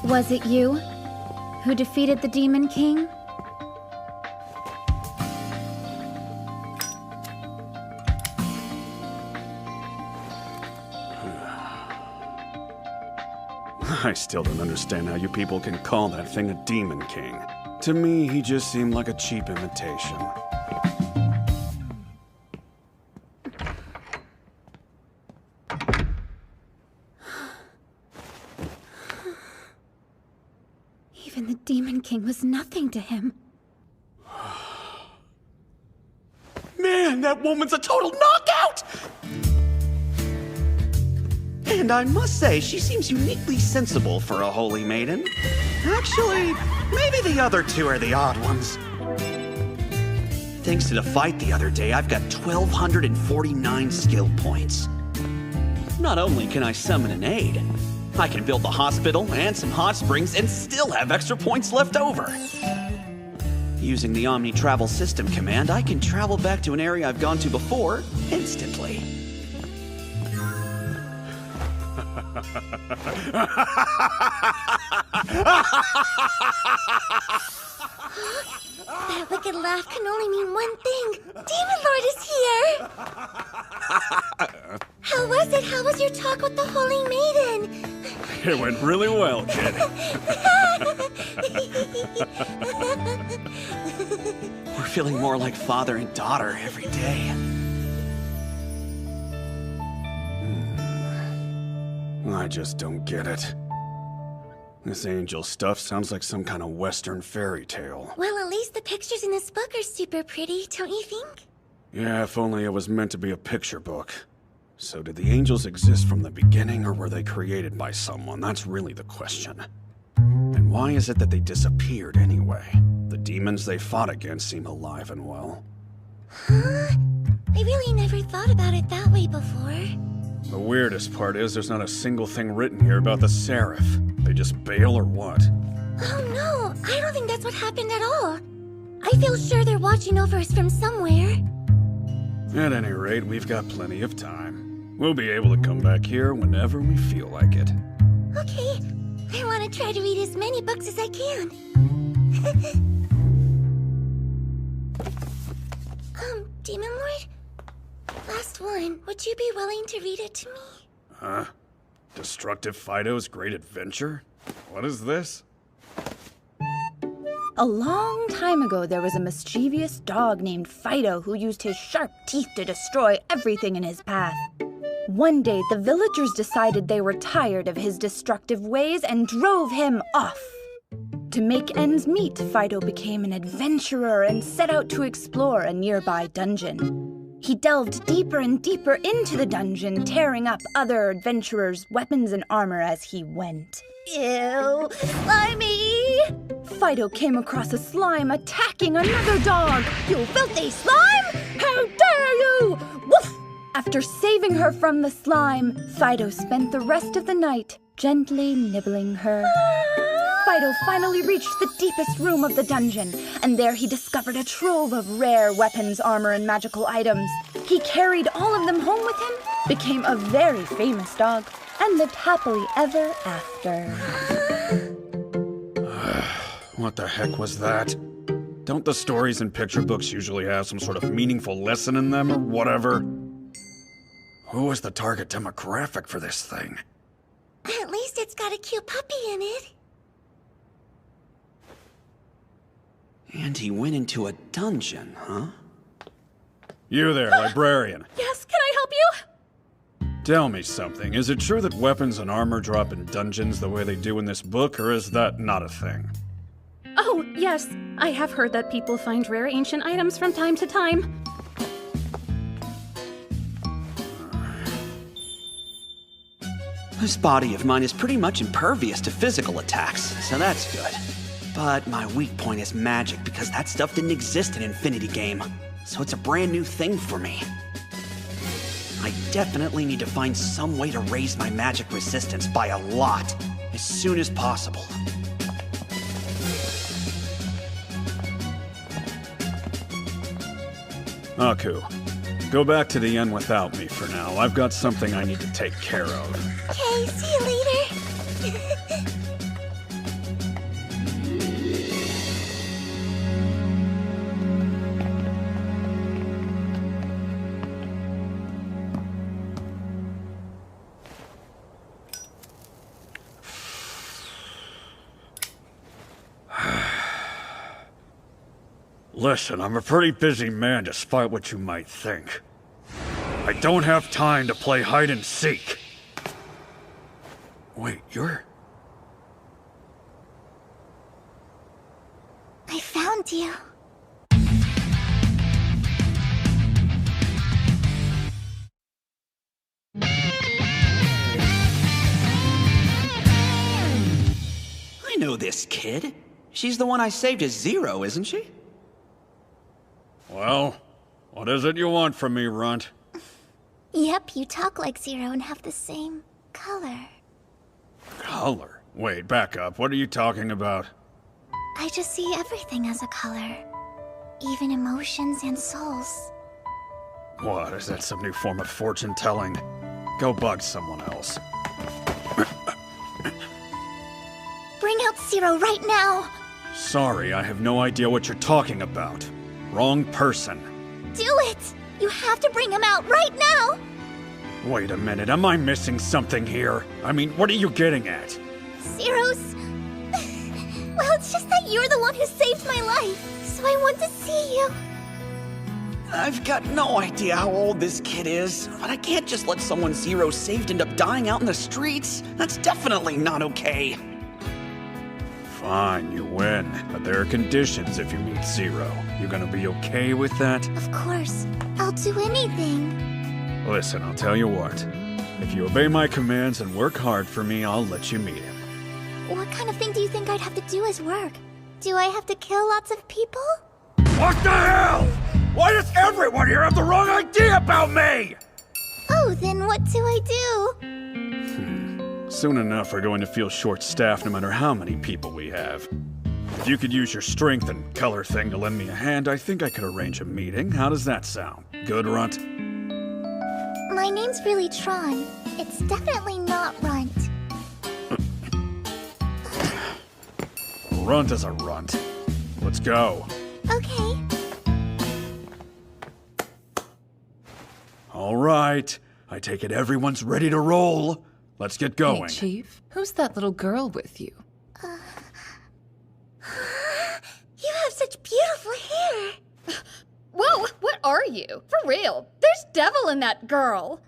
Was it you who defeated the Demon King? I still don't understand how you people can call that thing a Demon King. To me, he just seemed like a cheap imitation. Even the Demon King was nothing to him. Man, that woman's a total knockout! And I must say, she seems uniquely sensible for a holy maiden. Actually, maybe the other two are the odd ones. Thanks to the fight the other day, I've got 1,249 skill points. Not only can I summon an aid, I can build the hospital and some hot springs and still have extra points left over. Using the Omni Travel System command, I can travel back to an area I've gone to before instantly. That wicked laugh can only mean one thing. Demon Lord is here! How was it? How was your talk with the Holy Maiden? It went really well, kid. We're feeling more like father and daughter every day. I just don't get it. This angel stuff sounds like some kind of Western fairy tale. Well, at least the pictures in this book are super pretty, don't you think? Yeah, if only it was meant to be a picture book. So did the angels exist from the beginning, or were they created by someone? That's really the question. And why is it that they disappeared anyway? The demons they fought against seem alive and well. Huh? I really never thought about it that way before. The weirdest part is there's not a single thing written here about the Seraph. They just bail or what? Oh no, I don't think that's what happened at all. I feel sure they're watching over us from somewhere. At any rate, we've got plenty of time. We'll be able to come back here whenever we feel like it. Okay, I want to try to read as many books as I can. Demon Lord? Last one. Would you be willing to read it to me? Huh? Destructive Fido's Great Adventure? What is this? A long time ago, there was a mischievous dog named Fido who used his sharp teeth to destroy everything in his path. One day, the villagers decided they were tired of his destructive ways and drove him off. To make ends meet, Fido became an adventurer and set out to explore a nearby dungeon. He delved deeper and deeper into the dungeon, tearing up other adventurers' weapons and armor as he went. Ew, slimy! Fido came across a slime attacking another dog. You filthy slime! How dare you! Woof! After saving her from the slime, Fido spent the rest of the night gently nibbling her. Fido finally reached the deepest room of the dungeon, and there he discovered a trove of rare weapons, armor, and magical items. He carried all of them home with him, became a very famous dog, and lived happily ever after. What the heck was that? Don't the stories in picture books usually have some sort of meaningful lesson in them or whatever? Who was the target demographic for this thing? At least it's got a cute puppy in it. And he went into a dungeon, huh? You there, librarian. Yes, Tell me something. Is it true that weapons and armor drop in dungeons the way they do in this book, or is that not a thing? Oh, yes. I have heard that people find rare ancient items from time to time. This body of mine is pretty much impervious to physical attacks, so that's good. But my weak point is magic because that stuff didn't exist in Infinity Game, so it's a brand new thing for me. I definitely need to find some way to raise my magic resistance by a lot, as soon as possible. Aku, go back to the inn without me for now. I've got something I need to take care of. Okay, see you later. Listen, I'm a pretty busy man despite what you might think. I don't have time to play hide and seek. Wait, you're... I found you. I know this kid. She's the one I saved as Zero, isn't she? Well, what is it you want from me, Runt? Yep, you talk like Zero and have the same color. Color? Wait, back up. What are you talking about? I just see everything as a color. Even emotions and souls. What, is that some new form of fortune telling? Go bug someone else. Bring out Zero right now! Sorry, I have no idea what you're talking about. Wrong person. Do it! You have to bring him out right now! Wait a minute, am I missing something here? I mean, what are you getting at? Zero's... Well, it's just that you're the one who saved my life, so I want to see you. I've got no idea how old this kid is, but I can't just let someone Zero saved end up dying out in the streets. That's definitely not okay. Fine, you win, but there are conditions if you meet Zero. You gonna be okay with that? Of course. I'll do anything. Listen, I'll tell you what. If you obey my commands and work hard for me, I'll let you meet him. What kind of thing do you think I'd have to do as work? Do I have to kill lots of people? What the hell? Why does everyone here have the wrong idea about me? Oh, then what do I do? Soon enough, we're going to feel short-staffed no matter how many people we have. If you could use your strength and color thing to lend me a hand, I think I could arrange a meeting. How does that sound? Good, Runt? My name's really Tron. It's definitely not Runt. Runt is a runt. Let's go. Okay. All right. I take it everyone's ready to roll. Let's get going. Hey, Chief. Who's that little girl with you? You have such beautiful hair. Whoa, what are you? For real, there's devil in that girl.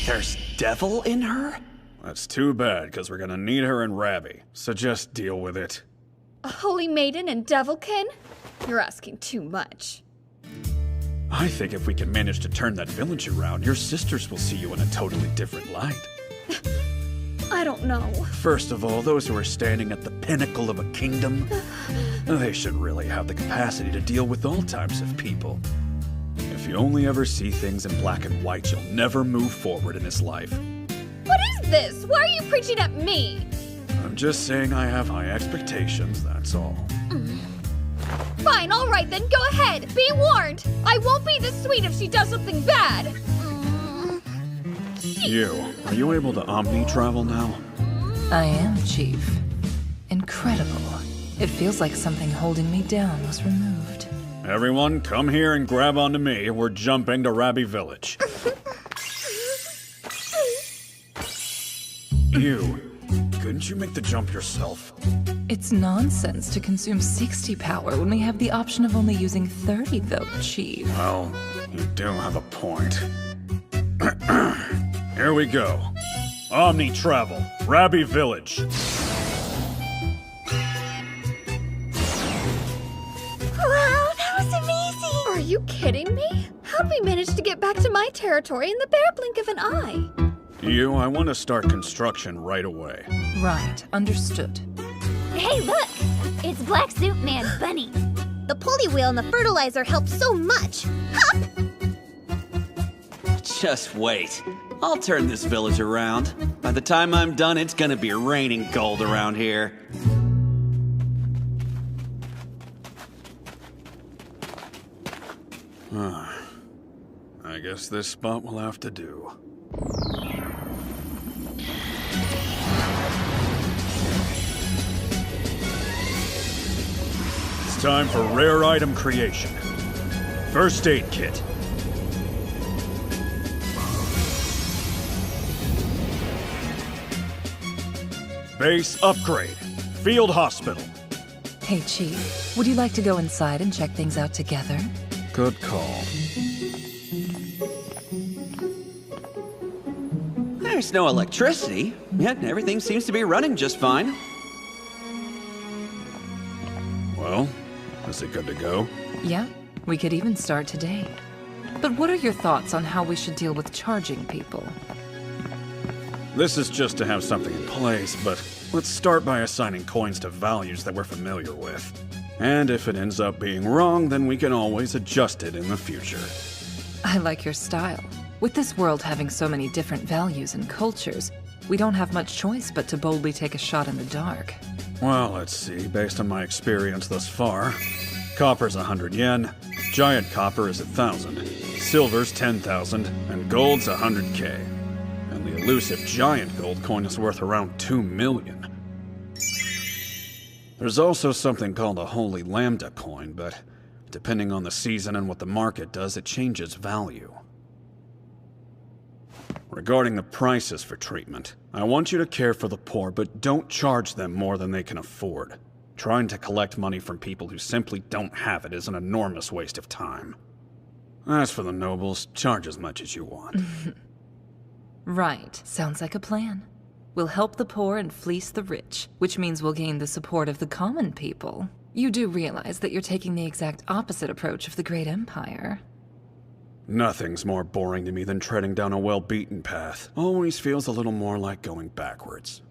There's devil in her? That's too bad, because we're gonna need her and Rabby. So just deal with it. A holy maiden and devilkin? You're asking too much. I think if we can manage to turn that village around, your sisters will see you in a totally different light. I don't know. First of all, those who are standing at the pinnacle of a kingdom, they should really have the capacity to deal with all types of people. If you only ever see things in black and white, you'll never move forward in this life. What is this? Why are you preaching at me? I'm just saying I have high expectations, that's all. Fine, all right then, go ahead. Be warned. I won't be this sweet if she does something bad. Are you able to omni-travel now? I am, Chief. Incredible. It feels like something holding me down was removed. Everyone, come here and grab onto me. We're jumping to Rabby Village. Couldn't you make the jump yourself? It's nonsense to consume 60 power when we have the option of only using 30, though, Chief. Well, you do have a point. Here we go. Omni Travel, Rabby Village. Wow, that was amazing! Are you kidding me? How'd we manage to get back to my territory in the bare blink of an eye? I want to start construction right away. Right, understood. Hey, look! It's Black Suit Man Bunny. The pulley wheel and the fertilizer help so much. Hop! Just wait. I'll turn this village around. By the time I'm done, it's gonna be raining gold around here. I guess this spot will have to do. It's time for rare item creation. First aid kit. Base upgrade. Field hospital. Hey, Chief, would you like to go inside and check things out together? Good call. There's no electricity, yet everything seems to be running just fine. Well, is it good to go? Yeah, we could even start today. But what are your thoughts on how we should deal with charging people? This is just to have something in place, but let's start by assigning coins to values that we're familiar with. And if it ends up being wrong, then we can always adjust it in the future. I like your style. With this world having so many different values and cultures, we don't have much choice but to boldly take a shot in the dark. Well, let's see. Based on my experience thus far, copper's 100 yen, giant copper is 1,000, silver's 10,000, and gold's 100k. And the elusive giant gold coin is worth around 2 million. There's also something called a holy lambda coin, but depending on the season and what the market does, it changes value. Regarding the prices for treatment, I want you to care for the poor, but don't charge them more than they can afford. Trying to collect money from people who simply don't have it is an enormous waste of time. As for the nobles, charge as much as you want. Right, sounds like a plan. We'll help the poor and fleece the rich, which means we'll gain the support of the common people. You do realize that you're taking the exact opposite approach of the Great Empire. Nothing's more boring to me than treading down a well-beaten path. Always feels a little more like going backwards.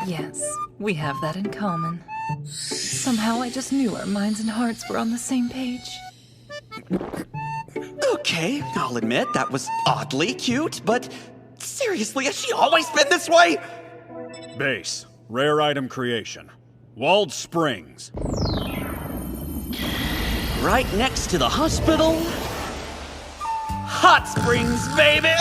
Yes, we have that in common. Somehow I just knew our minds and hearts were on the same page. Okay, I'll admit that was oddly cute, but seriously, has she always been this way? Base, rare item creation. Walled springs. Right next to the hospital. Hot springs, baby!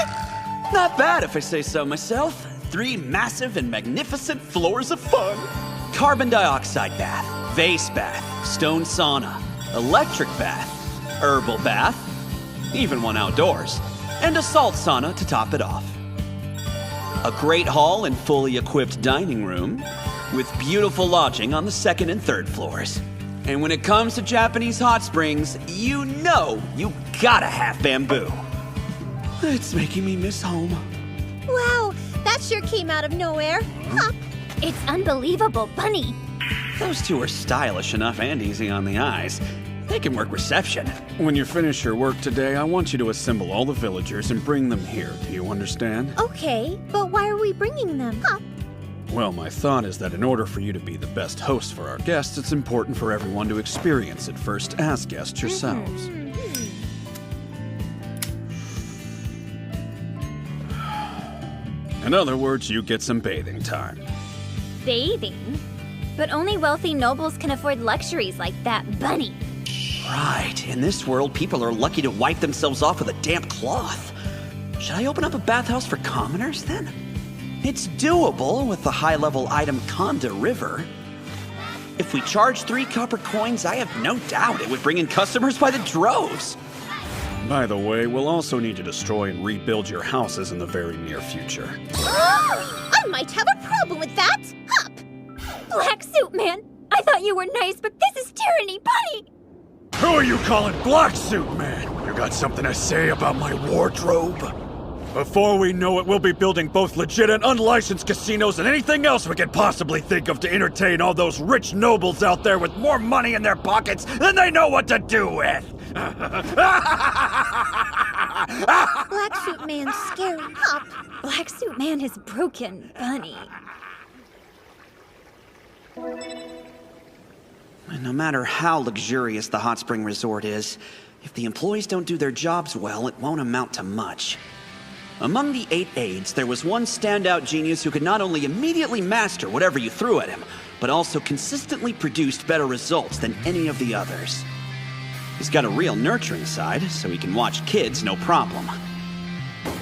Not bad if I say so myself. 3 massive and magnificent floors of fun. Carbon dioxide bath, vase bath, stone sauna, electric bath, herbal bath, even one outdoors, and a salt sauna to top it off. A great hall and fully equipped dining room with beautiful lodging on the 2nd and 3rd floors. And when it comes to Japanese hot springs, you know you gotta have bamboo. It's making me miss home. Wow, that sure came out of nowhere. Hop! It's unbelievable, Bunny. Those two are stylish enough and easy on the eyes. They can work reception. When you finish your work today, I want you to assemble all the villagers and bring them here. Do you understand? Okay, but why are we bringing them? Hop! Well, my thought is that in order for you to be the best host for our guests, it's important for everyone to experience it first as guests yourselves. In other words, you get some bathing time. Bathing? But only wealthy nobles can afford luxuries like that, Bunny. Right, in this world, people are lucky to wipe themselves off with a damp cloth. Should I open up a bathhouse for commoners, then? It's doable with the high-level item Conda River. If we charge 3 copper coins, I have no doubt it would bring in customers by the droves. By the way, we'll also need to destroy and rebuild your houses in the very near future. I might have a problem with that! Hop! Black Suit Man, I thought you were nice, but this is tyranny, Bunny! Who are you calling Black Suit Man? You got something to say about my wardrobe? Before we know it, we'll be building both legit and unlicensed casinos and anything else we can possibly think of to entertain all those rich nobles out there with more money in their pockets than they know what to do with. Black Suit Man's scary up. Black Suit Man is broken bunny. No matter how luxurious the hot spring resort is, if the employees don't do their jobs well, it won't amount to much. Among the 8 aides, there was one standout genius who could not only immediately master whatever you threw at him, but also consistently produced better results than any of the others. He's got a real nurturing side, so he can watch kids no problem.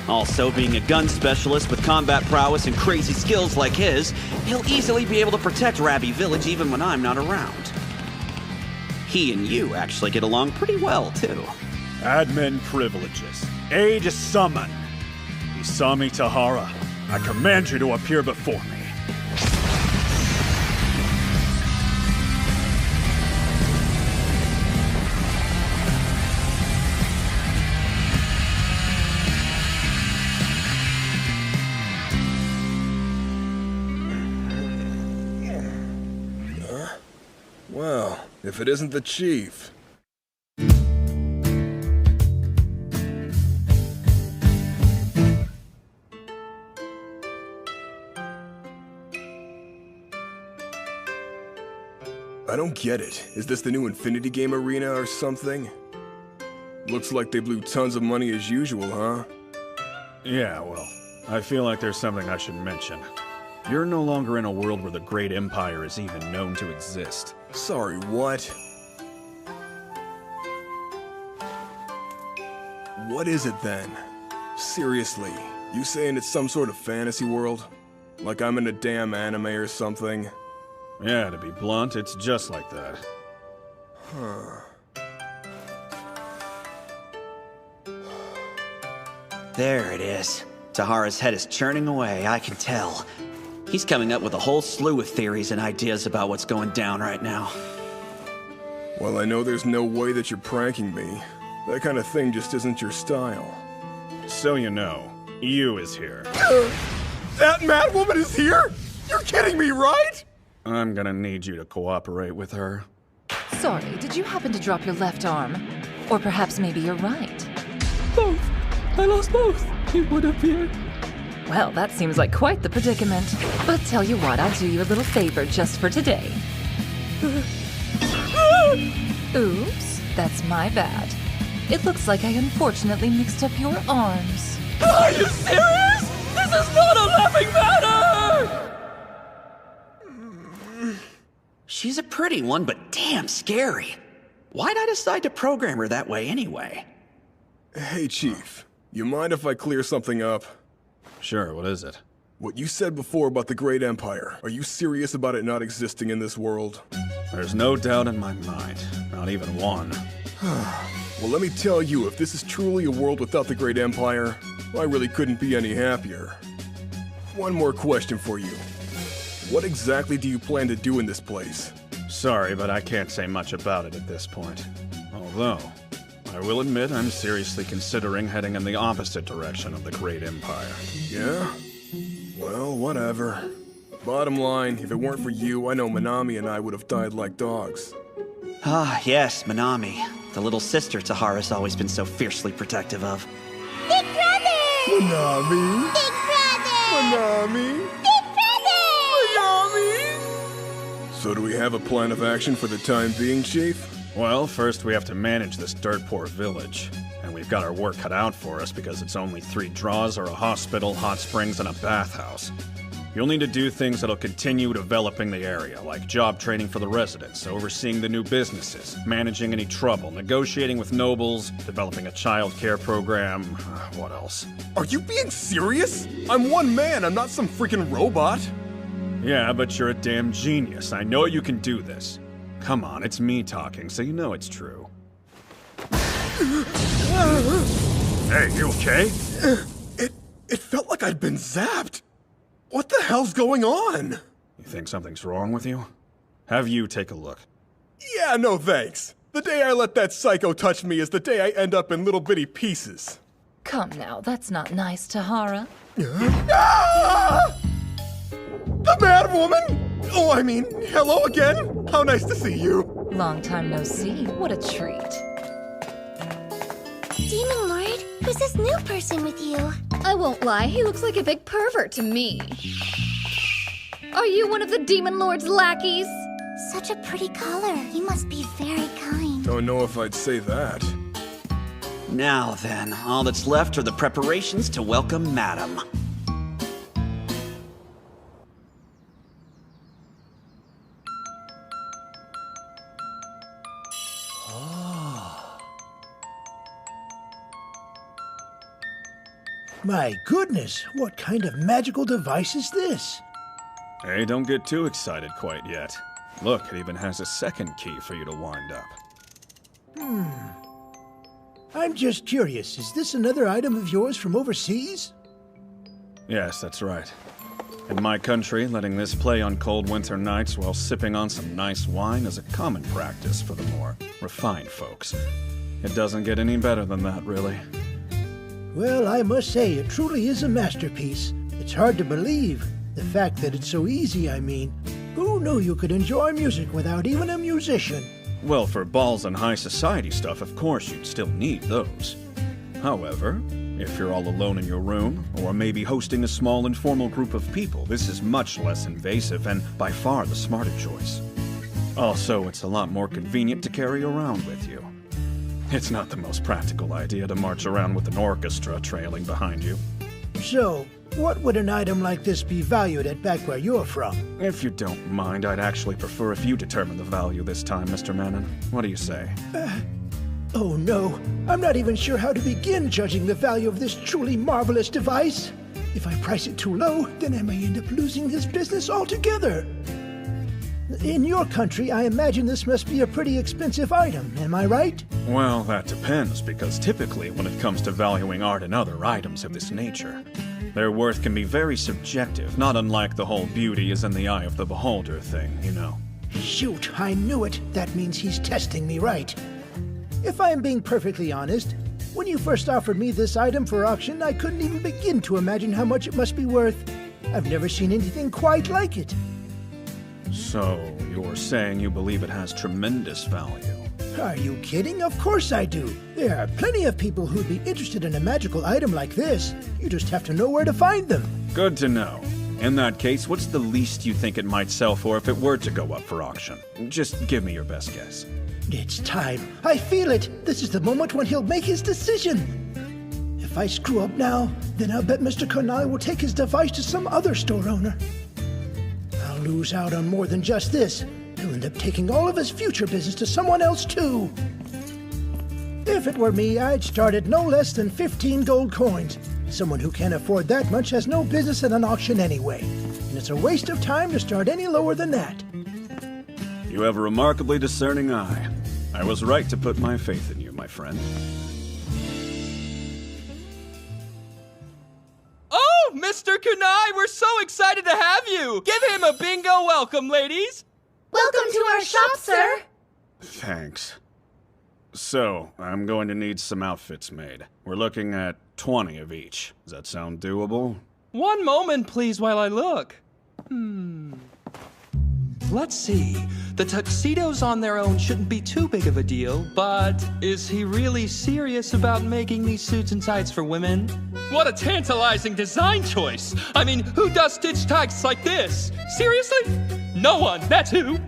Also, being a gun specialist with combat prowess and crazy skills like his, he'll easily be able to protect Rabby Village even when I'm not around. He and you actually get along pretty well, too. Admin privileges. Aid summon. Isami Tahara, I command you to appear before me. Well, if it isn't the chief. I don't get it. Is this the new Infinity Game arena or something? Looks like they blew tons of money as usual, huh? Yeah, well, I feel like there's something I should mention. You're no longer in a world where the Great Empire is even known to exist. Sorry, what? What is it then? Seriously, you saying it's some sort of fantasy world? Like I'm in a damn anime or something? Yeah, to be blunt, it's just like that. Huh. There it is. Tahara's head is churning away, I can tell. He's coming up with a whole slew of theories and ideas about what's going down right now. Well, I know there's no way that you're pranking me. That kind of thing just isn't your style. So you know, EU is here. That mad woman is here? You're kidding me, right? I'm gonna need you to cooperate with her. Sorry, did you happen to drop your left arm? Or perhaps maybe your right? Both. I lost both, it would appear. Well, that seems like quite the predicament. But tell you what, I'll do you a little favor just for today. Oops, that's my bad. It looks like I unfortunately mixed up your arms. Are you serious? This is not a laughing matter! She's a pretty one, but damn scary. Why'd I decide to program her that way anyway? Hey, Chief. You mind if I clear something up? Sure, what is it? What you said before about the Great Empire, are you serious about it not existing in this world? There's no doubt in my mind. Not even one. Well, let me tell you, if this is truly a world without the Great Empire, I really couldn't be any happier. One more question for you. What exactly do you plan to do in this place? Sorry, but I can't say much about it at this point. Although, I will admit I'm seriously considering heading in the opposite direction of the Great Empire. Yeah? Well, whatever. Bottom line, if it weren't for you, I know Manami and I would have died like dogs. Ah, yes, Manami. The little sister Tahara's always been so fiercely protective of. Big brother! Manami! Big brother! Manami! Big brother! Manami! So do we have a plan of action for the time being, Chief? Well, first we have to manage this dirt-poor village. And we've got our work cut out for us because it's only 3 draws or a hospital, hot springs, and a bathhouse. You'll need to do things that'll continue developing the area, like job training for the residents, overseeing the new businesses, managing any trouble, negotiating with nobles, developing a child care program, what else? Are you being serious? I'm one man, I'm not some freaking robot. Yeah, but you're a damn genius. I know you can do this. Come on, it's me talking, so you know it's true. Hey, you okay? It felt like I'd been zapped. What the hell's going on? You think something's wrong with you? Have you take a look. Yeah, no thanks. The day I let that psycho touch me is the day I end up in little bitty pieces. Come now, that's not nice, Tahara. Ah! The mad woman! Oh, I mean, hello again. How nice to see you. Long time no see. What a treat. Demon Lord, who's this new person with you? I won't lie, he looks like a big pervert to me. Are you one of the Demon Lord's lackeys? Such a pretty color. You must be very kind. Don't know if I'd say that. Now then, all that's left are the preparations to welcome Madam. My goodness, what kind of magical device is this? Hey, don't get too excited quite yet. Look, it even has a second key for you to wind up. I'm just curious, is this another item of yours from overseas? Yes, that's right. In my country, letting this play on cold winter nights while sipping on some nice wine is a common practice for the more refined folks. It doesn't get any better than that, really. Well, I must say, it truly is a masterpiece. It's hard to believe. The fact that it's so easy, I mean. Who knew you could enjoy music without even a musician? Well, for balls and high society stuff, of course you'd still need those. However, if you're all alone in your room, or maybe hosting a small informal group of people, this is much less invasive and by far the smarter choice. Also, it's a lot more convenient to carry around with you. It's not the most practical idea to march around with an orchestra trailing behind you. So, what would an item like this be valued at back where you're from? If you don't mind, I'd actually prefer if you determine the value this time, Mr. Manon. What do you say? Oh no, I'm not even sure how to begin judging the value of this truly marvelous device. If I price it too low, then I may end up losing this business altogether. In your country, I imagine this must be a pretty expensive item, am I right? Well, that depends, because typically when it comes to valuing art and other items of this nature, their worth can be very subjective, not unlike the whole beauty is in the eye of the beholder thing, you know. Shoot, I knew it. That means he's testing me right. If I am being perfectly honest, when you first offered me this item for auction, I couldn't even begin to imagine how much it must be worth. I've never seen anything quite like it. So, you're saying you believe it has tremendous value? Are you kidding? Of course I do. There are plenty of people who'd be interested in a magical item like this. You just have to know where to find them. Good to know. In that case, what's the least you think it might sell for if it were to go up for auction? Just give me your best guess. It's time. I feel it. This is the moment when he'll make his decision. If I screw up now, then I'll bet Mr. Kunai will take his device to some other store owner. I'll lose out on more than just this. He'll end up taking all of his future business to someone else, too. If it were me, I'd start at no less than 15 gold coins. Someone who can't afford that much has no business at an auction anyway. And it's a waste of time to start any lower than that. You have a remarkably discerning eye. I was right to put my faith in you, my friend. Oh, Mr. Kunai, we're so excited to have you! Give him a bingo welcome, ladies! Welcome to our shop, sir! Thanks. So, I'm going to need some outfits made. We're looking at 20 of each. Does that sound doable? One moment, please, while I look. Let's see. The tuxedos on their own shouldn't be too big of a deal, but is he really serious about making these suits and tights for women? What a tantalizing design choice! I mean, who does stitch tights like this? Seriously? No one, that's who!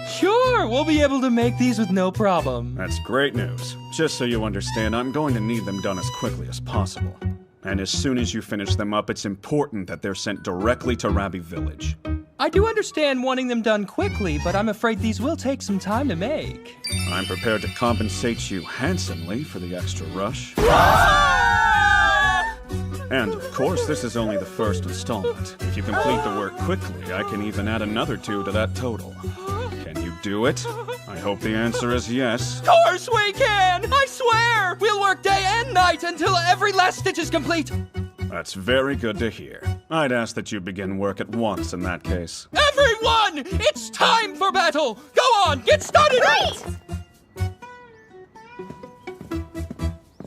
Sure, we'll be able to make these with no problem. That's great news. Just so you understand, I'm going to need them done as quickly as possible. And as soon as you finish them up, it's important that they're sent directly to Rabi Village. I do understand wanting them done quickly, but I'm afraid these will take some time to make. I'm prepared to compensate you handsomely for the extra rush. And of course, this is only the first installment. If you complete the work quickly, I can even add another 2 to that total. Can you do it? I hope the answer is yes. Of course we can! I swear! We'll work day and night until every last stitch is complete. That's very good to hear. I'd ask that you begin work at once in that case. Everyone! It's time for battle! Go on, get started! Right!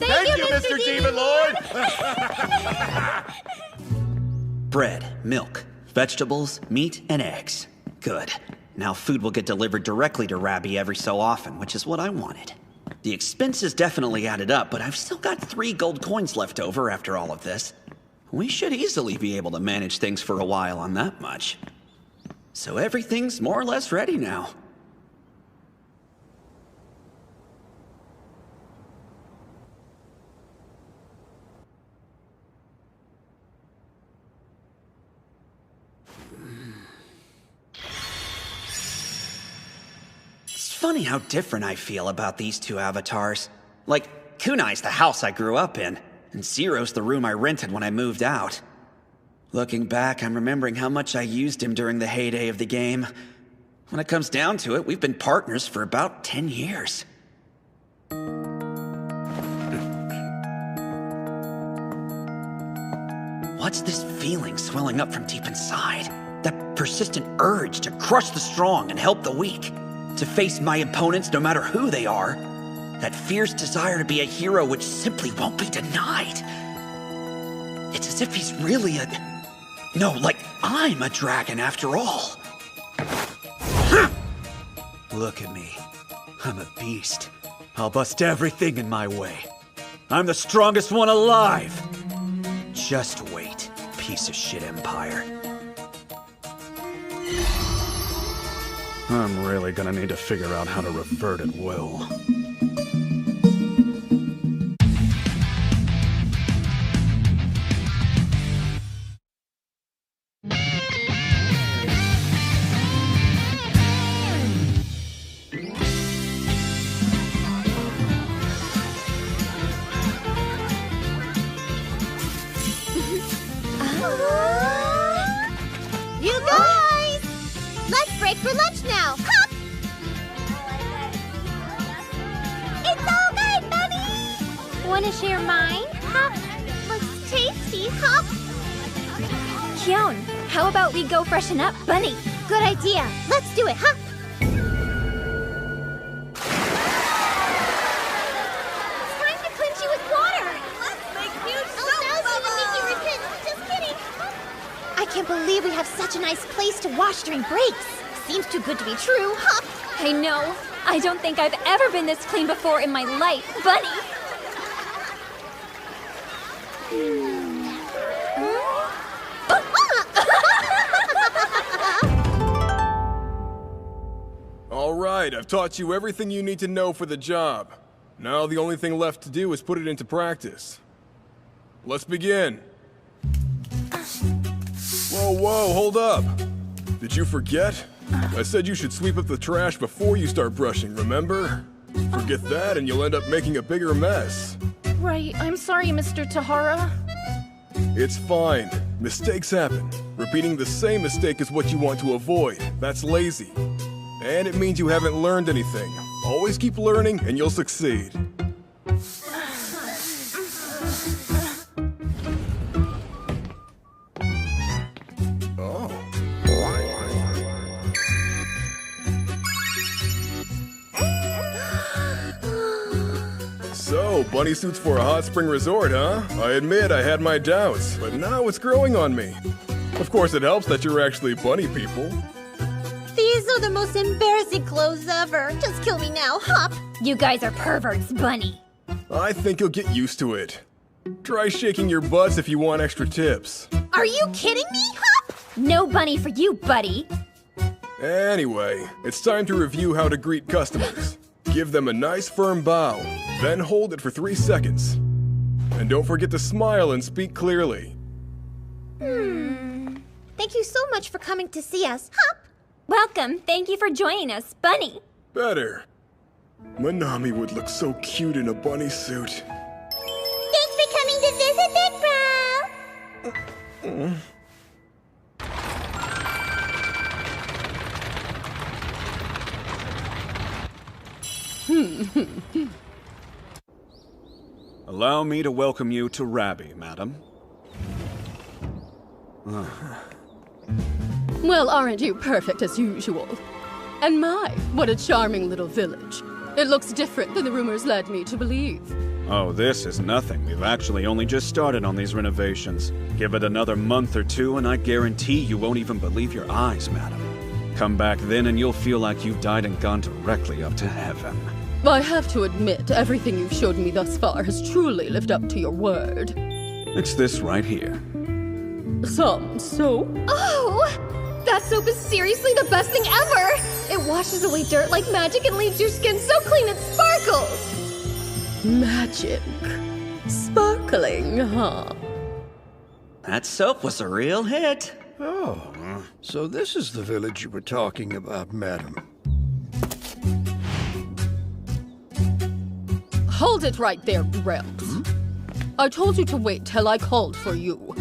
Thank you, Mr. Demon Lord! Bread, milk, vegetables, meat, and eggs. Good. Now food will get delivered directly to Rabbi every so often, which is what I wanted. The expenses definitely added up, but I've still got 3 gold coins left over after all of this. We should easily be able to manage things for a while on that much. So everything's more or less ready now. It's funny how different I feel about these 2 avatars. Like, Kunai's the house I grew up in, and Zero's the room I rented when I moved out. Looking back, I'm remembering how much I used him during the heyday of the game. When it comes down to it, we've been partners for about 10 years. What's this feeling swelling up from deep inside? That persistent urge to crush the strong and help the weak. To face my opponents no matter who they are. That fierce desire to be a hero which simply won't be denied. It's as if he's really a... No, like I'm a dragon after all. Look at me. I'm a beast. I'll bust everything in my way. I'm the strongest one alive. Just wait, piece of shit empire. I'm really gonna need to figure out how to revert at will. You guys! Let's break for lunch now! Hop! It's all good, Bunny! Wanna share mine? Hop! Looks tasty, Hop! Kyon, how about we go freshen up, Bunny? Good idea. Let's do it, Hop! It's time to cleanse you with water! Let's make huge soap bubbles! Just kidding! I can't believe we have such a nice place to wash during breaks. Seems too good to be true, Hop! I know. I don't think I've ever been this clean before in my life, Bunny. All right, I've taught you everything you need to know for the job. Now the only thing left to do is put it into practice. Let's begin. Whoa, hold up. Did you forget? I said you should sweep up the trash before you start brushing, remember? Forget that and you'll end up making a bigger mess. Right, I'm sorry, Mr. Tahara. It's fine. Mistakes happen. Repeating the same mistake is what you want to avoid. That's lazy. And it means you haven't learned anything. Always keep learning and you'll succeed. So, bunny suits for a hot spring resort, huh? I admit I had my doubts, but now it's growing on me. Of course, it helps that you're actually bunny people. These are the most embarrassing clothes ever. Just kill me now, Hop! You guys are perverts, Bunny. I think you'll get used to it. Try shaking your butts if you want extra tips. Are you kidding me, Hop? No bunny for you, buddy. Anyway, it's time to review how to greet customers. Give them a nice firm bow, then hold it for 3 seconds. And don't forget to smile and speak clearly. Thank you so much for coming to see us, Hop! Welcome. Thank you for joining us, Bunny. Better. Manami would look so cute in a bunny suit. Thanks for coming to visit, Big Bro! Allow me to welcome you to Rabbi, madam. Well, aren't you perfect as usual? And my, what a charming little village. It looks different than the rumors led me to believe. Oh, this is nothing. We've actually only just started on these renovations. Give it another month or two, and I guarantee you won't even believe your eyes, madam. Come back then, and you'll feel like you've died and gone directly up to heaven. I have to admit, everything you've showed me thus far has truly lived up to your word. It's this right here. Some soap? Oh! That soap is seriously the best thing ever! It washes away dirt like magic and leaves your skin so clean it sparkles! Magic. Sparkling, huh? That soap was a real hit. Oh, so this is the village you were talking about, madam. Hold it right there, Gramps. I told you to wait till I called for you.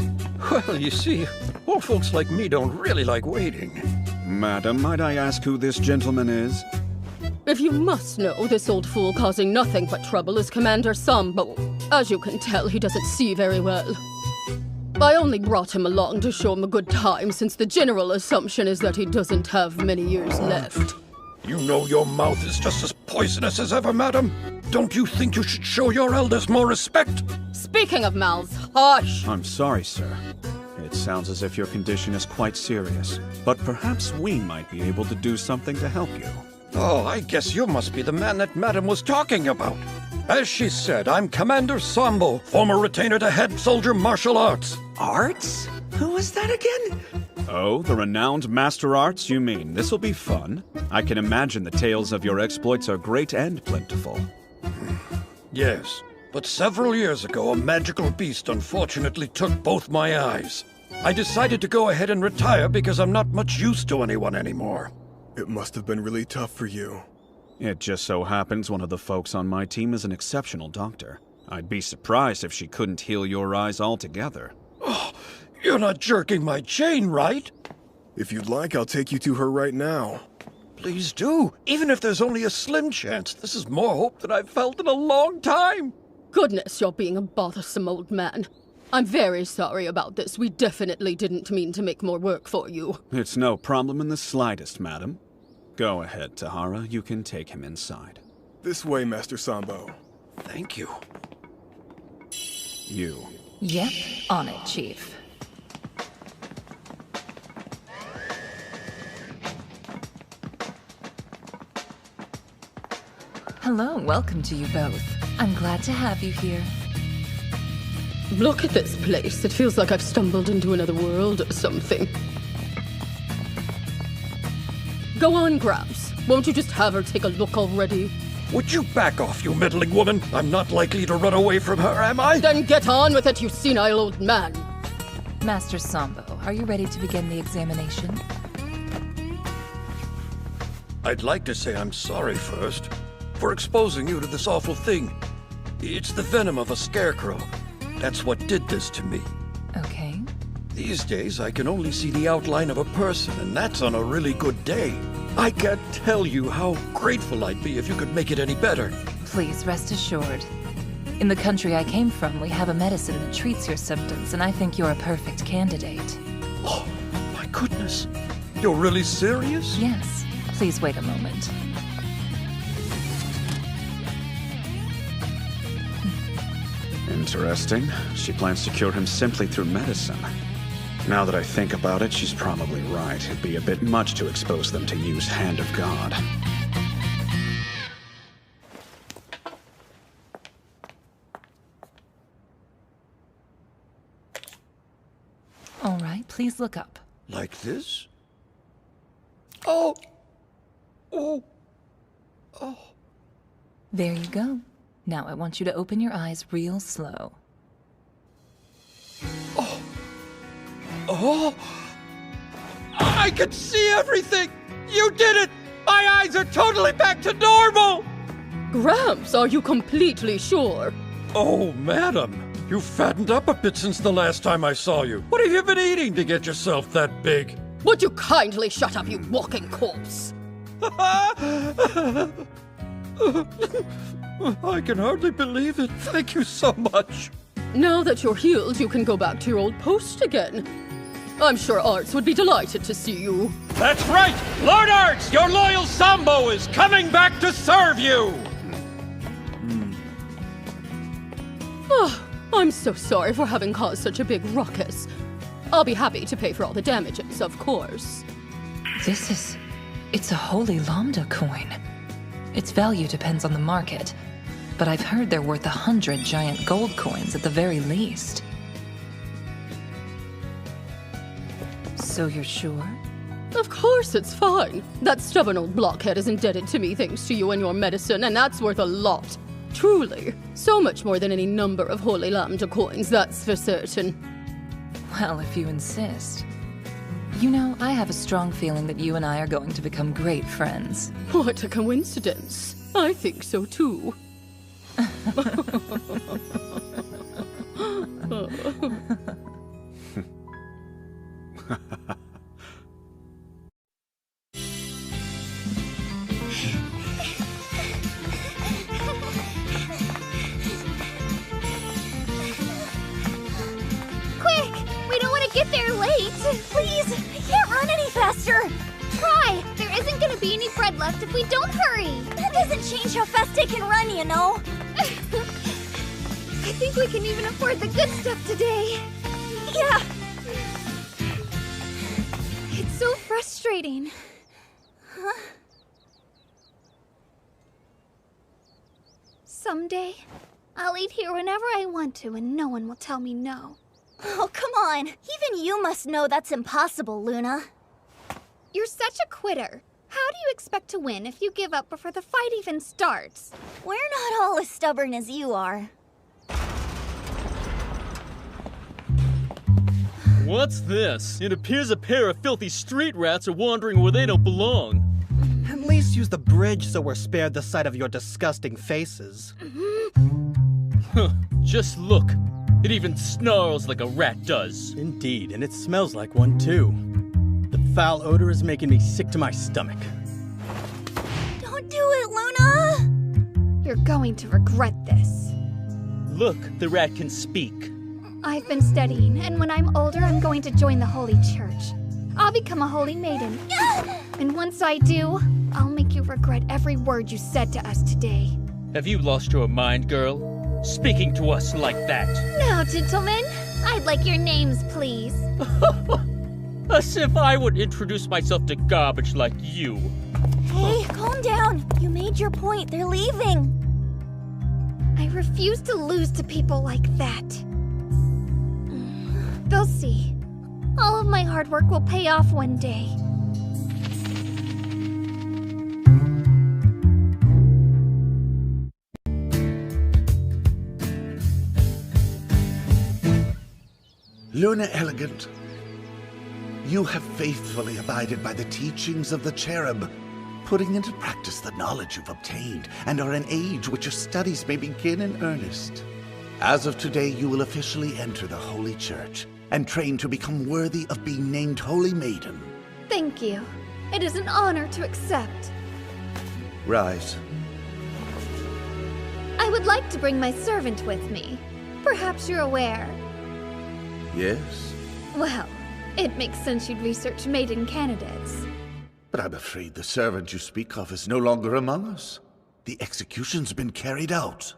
Well, you see, old folks like me don't really like waiting. Madam, might I ask who this gentleman is? If you must know, this old fool causing nothing but trouble is Commander Sambo. As you can tell, he doesn't see very well. I only brought him along to show him a good time, since the general assumption is that he doesn't have many years left. You know your mouth is just as poisonous as ever, madam. Don't you think you should show your elders more respect? Speaking of mouths, hush! I'm sorry, sir. It sounds as if your condition is quite serious, but perhaps we might be able to do something to help you. Oh, I guess you must be the man that madam was talking about. As she said, I'm Commander Sambo, former retainer to head soldier martial arts. Arts? Who was that again? Oh, the renowned Master Arts, you mean? This'll be fun. I can imagine the tales of your exploits are great and plentiful. Yes, but several years ago, a magical beast unfortunately took both my eyes. I decided to go ahead and retire because I'm not much use to anyone anymore. It must have been really tough for you. It just so happens one of the folks on my team is an exceptional doctor. I'd be surprised if she couldn't heal your eyes altogether. Oh, you're not jerking my chain, right? If you'd like, I'll take you to her right now. Please do. Even if there's only a slim chance, this is more hope than I've felt in a long time. Goodness, you're being a bothersome old man. I'm very sorry about this. We definitely didn't mean to make more work for you. It's no problem in the slightest, madam. Go ahead, Tahara. You can take him inside. This way, Master Sambo. Thank you. You. Yep, on it, Chief. Hello, welcome to you both. I'm glad to have you here. Look at this place. It feels like I've stumbled into another world or something. Go on, Gramps. Won't you just have her take a look already? Would you back off, you meddling woman? I'm not likely to run away from her, am I? Then get on with it, you senile old man. Master Sambo, are you ready to begin the examination? I'd like to say I'm sorry first for exposing you to this awful thing. It's the venom of a scarecrow. That's what did this to me. Okay. These days, I can only see the outline of a person, and that's on a really good day. I can't tell you how grateful I'd be if you could make it any better. Please rest assured. In the country I came from, we have a medicine that treats your symptoms, and I think you're a perfect candidate. Oh, my goodness. You're really serious? Yes. Please wait a moment. Interesting. She plans to cure him simply through medicine. Now that I think about it, she's probably right. It'd be a bit much to expose them to use Hand of God. All right, please look up. Like this? Oh! Oh! Oh! There you go. Now I want you to open your eyes real slow. Oh! Oh! I can see everything! You did it! My eyes are totally back to normal! Gramps, are you completely sure? Oh, madam. You've fattened up a bit since the last time I saw you. What have you been eating to get yourself that big? Would you kindly shut up, you walking corpse? I can hardly believe it. Thank you so much. Now that you're healed, you can go back to your old post again. I'm sure Arts would be delighted to see you. That's right! Lord Arts, your loyal Sambo is coming back to serve you! Oh, I'm so sorry for having caused such a big ruckus. I'll be happy to pay for all the damages, of course. It's a holy lambda coin. Its value depends on the market, but I've heard they're worth 100 giant gold coins at the very least. So you're sure? Of course it's fine. That stubborn old blockhead is indebted to me thanks to you and your medicine, and that's worth a lot. Truly. So much more than any number of holy lambda coins, that's for certain. Well, if you insist. You know, I have a strong feeling that you and I are going to become great friends. What a coincidence. I think so too. Quick! We don't want to get there late! Please! I can't run any faster! Try! There isn't gonna be any bread left if we don't hurry! That doesn't change how fast I can run, you know! I think we can even afford the good stuff today! Yeah! It's so frustrating. Huh? Someday, I'll eat here whenever I want to and no one will tell me no. Oh, come on! Even you must know that's impossible, Luna. You're such a quitter. How do you expect to win if you give up before the fight even starts? We're not all as stubborn as you are. What's this? It appears a pair of filthy street rats are wandering where they don't belong. At least use the bridge so we're spared the sight of your disgusting faces. Huh, just look. It even snarls like a rat does. Indeed, and it smells like one too. The foul odor is making me sick to my stomach. Don't do it, Luna! You're going to regret this. Look, the rat can speak. I've been studying, and when I'm older, I'm going to join the Holy Church. I'll become a holy maiden. And once I do, I'll make you regret every word you said to us today. Have you lost your mind, girl? Speaking to us like that. Now, gentlemen, I'd like your names, please. As if I would introduce myself to garbage like you. Hey, calm down. You made your point. They're leaving. I refuse to lose to people like that. They'll see. All of my hard work will pay off one day. Luna Elegant, you have faithfully abided by the teachings of the cherub, putting into practice the knowledge you've obtained, and are an age which your studies may begin in earnest. As of today, you will officially enter the Holy Church and train to become worthy of being named Holy Maiden. Thank you. It is an honor to accept. Rise. I would like to bring my servant with me. Perhaps you're aware. Yes? Well, it makes sense you'd research maiden candidates. But I'm afraid the servant you speak of is no longer among us. The execution's been carried out.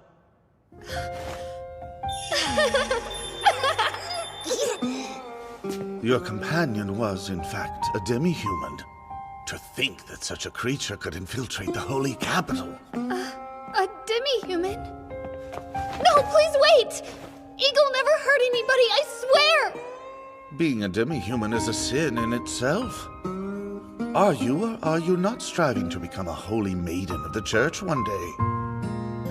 Your companion was, in fact, a demi-human. To think that such a creature could infiltrate the holy capital. A demi-human? No, please wait! Eagle never hurt anybody, I swear! Being a demi-human is a sin in itself. Are you or are you not striving to become a holy maiden of the church one day?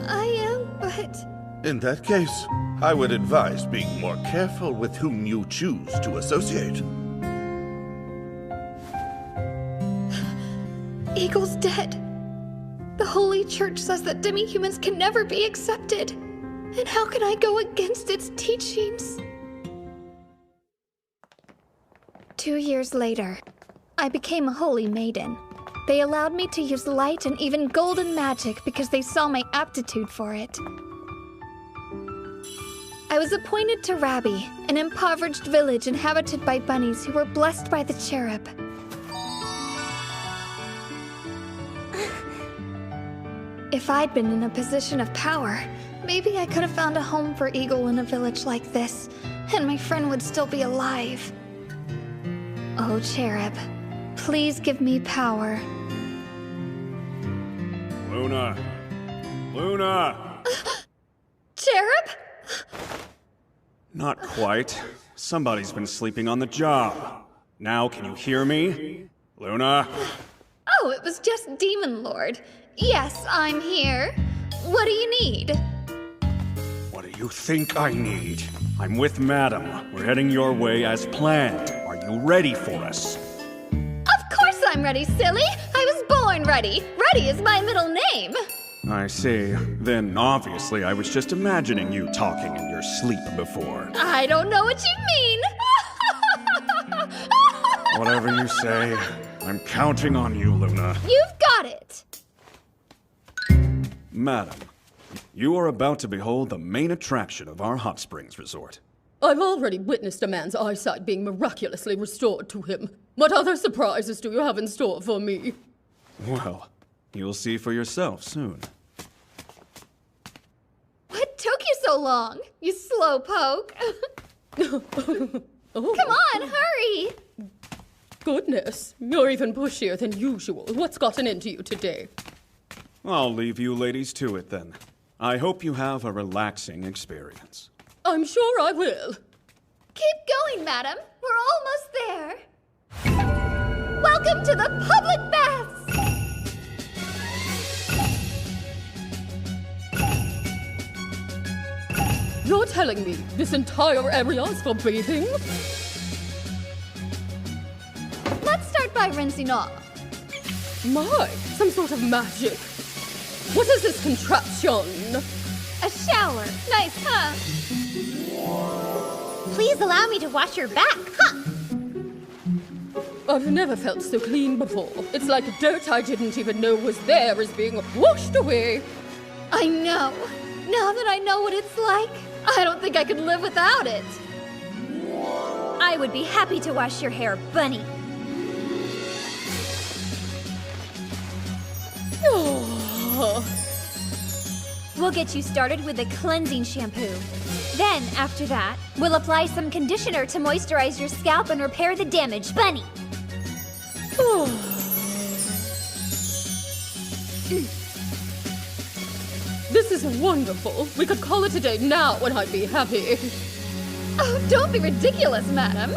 I am, but... In that case, I would advise being more careful with whom you choose to associate. Eagle's dead. The Holy Church says that demi-humans can never be accepted. And how can I go against its teachings? 2 years later, I became a holy maiden. They allowed me to use light and even golden magic because they saw my aptitude for it. I was appointed to Rabbi, an impoverished village inhabited by bunnies who were blessed by the cherub. If I'd been in a position of power, Maybe I could have found a home for Eagle in a village like this, and my friend would still be alive. Oh, Cherub, please give me power. Luna! Luna! Cherub? Not quite. Somebody's been sleeping on the job. Now can you hear me? Luna? Oh, it was just Demon Lord. Yes, I'm here. What do you need? What do you think I need? I'm with Madam. We're heading your way as planned. Are you ready for us? Of course I'm ready, silly! I was born ready! Ready is my middle name! I see. Then obviously I was just imagining you talking in your sleep before. I don't know what you mean! Whatever you say, I'm counting on you, Luna. You've got it! Madam, you are about to behold the main attraction of our hot springs resort. I've already witnessed a man's eyesight being miraculously restored to him. What other surprises do you have in store for me? Well, you'll see for yourself soon. What took you so long, you slowpoke? Oh. Come on, hurry! Goodness, you're even pushier than usual. What's gotten into you today? I'll leave you ladies to it then. I hope you have a relaxing experience. I'm sure I will. Keep going, madam. We're almost there. Welcome to the public baths! You're telling me this entire area is for bathing? Let's start by rinsing off. My, some sort of magic. What is this contraption? A shower. Nice, huh? Please allow me to wash your back, huh? I've never felt so clean before. It's like dirt I didn't even know was there is being washed away. I know. Now that I know what it's like, I don't think I could live without it. I would be happy to wash your hair, Bunny. We'll get you started with a cleansing shampoo. Then, after that, we'll apply some conditioner to moisturize your scalp and repair the damage, Bunny. This is wonderful. We could call it a day now and I'd be happy. Oh, don't be ridiculous, madam.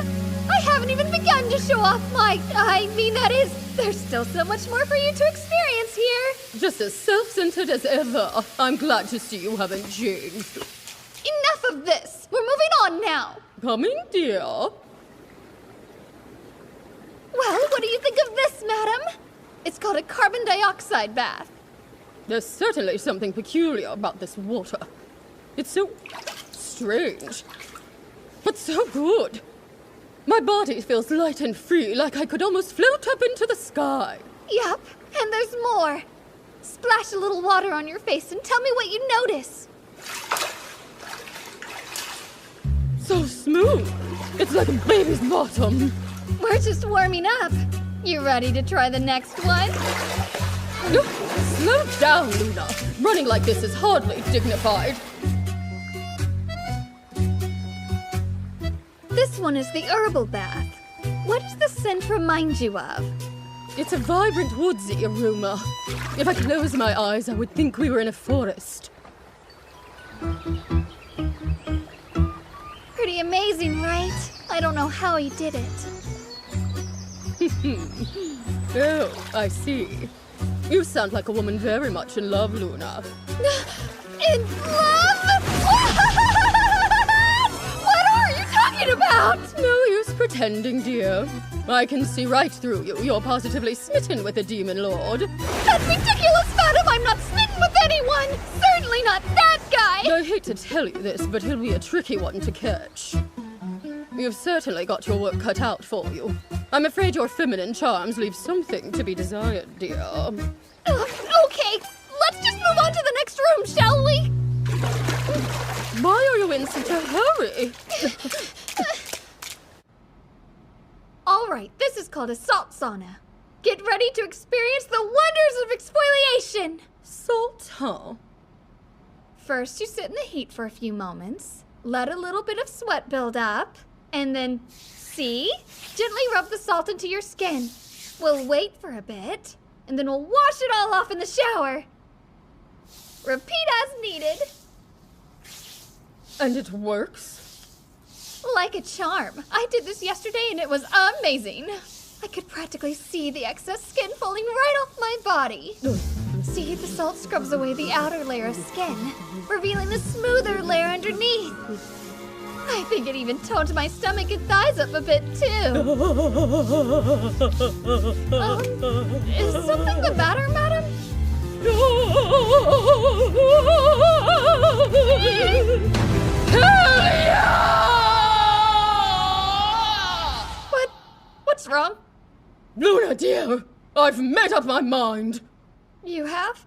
I haven't even begun to show off that is, there's still so much more for you to experience here. Just as self-centered as ever. I'm glad to see you haven't changed. Enough of this. We're moving on now. Coming, dear. Well, what do you think of this, madam? It's called a carbon dioxide bath. There's certainly something peculiar about this water. It's so strange, but so good. My body feels light and free, like I could almost float up into the sky. Yup, and there's more. Splash a little water on your face and tell me what you notice. So smooth. It's like a baby's bottom. We're just warming up. You ready to try the next one? Slow down, Luna. Running like this is hardly dignified. This one is the herbal bath. What does the scent remind you of? It's a vibrant woodsy aroma. If I close my eyes, I would think we were in a forest. Pretty amazing, right? I don't know how he did it. Oh, I see. You sound like a woman very much in love, Luna. In love? What are you talking about? No use pretending, dear. I can see right through you. You're positively smitten with the Demon Lord. That's ridiculous, madam! I'm not smitten with anyone! Certainly not that guy! I hate to tell you this, but he'll be a tricky one to catch. You've certainly got your work cut out for you. I'm afraid your feminine charms leave something to be desired, dear. Okay, let's just move on to the next room, shall we? Why are you in such a hurry? All right, this is called a salt sauna. Get ready to experience the wonders of exfoliation. Salt, huh? First, you sit in the heat for a few moments, let a little bit of sweat build up, and then, see? Gently rub the salt into your skin. We'll wait for a bit, and then we'll wash it all off in the shower. Repeat as needed. And it works? Like a charm. I did this yesterday and it was amazing. I could practically see the excess skin falling right off my body. See, the salt scrubs away the outer layer of skin, revealing the smoother layer underneath. I think it even toned my stomach and thighs up a bit, too. Is something the matter, madam? What's wrong? Luna, dear, I've made up my mind. You have?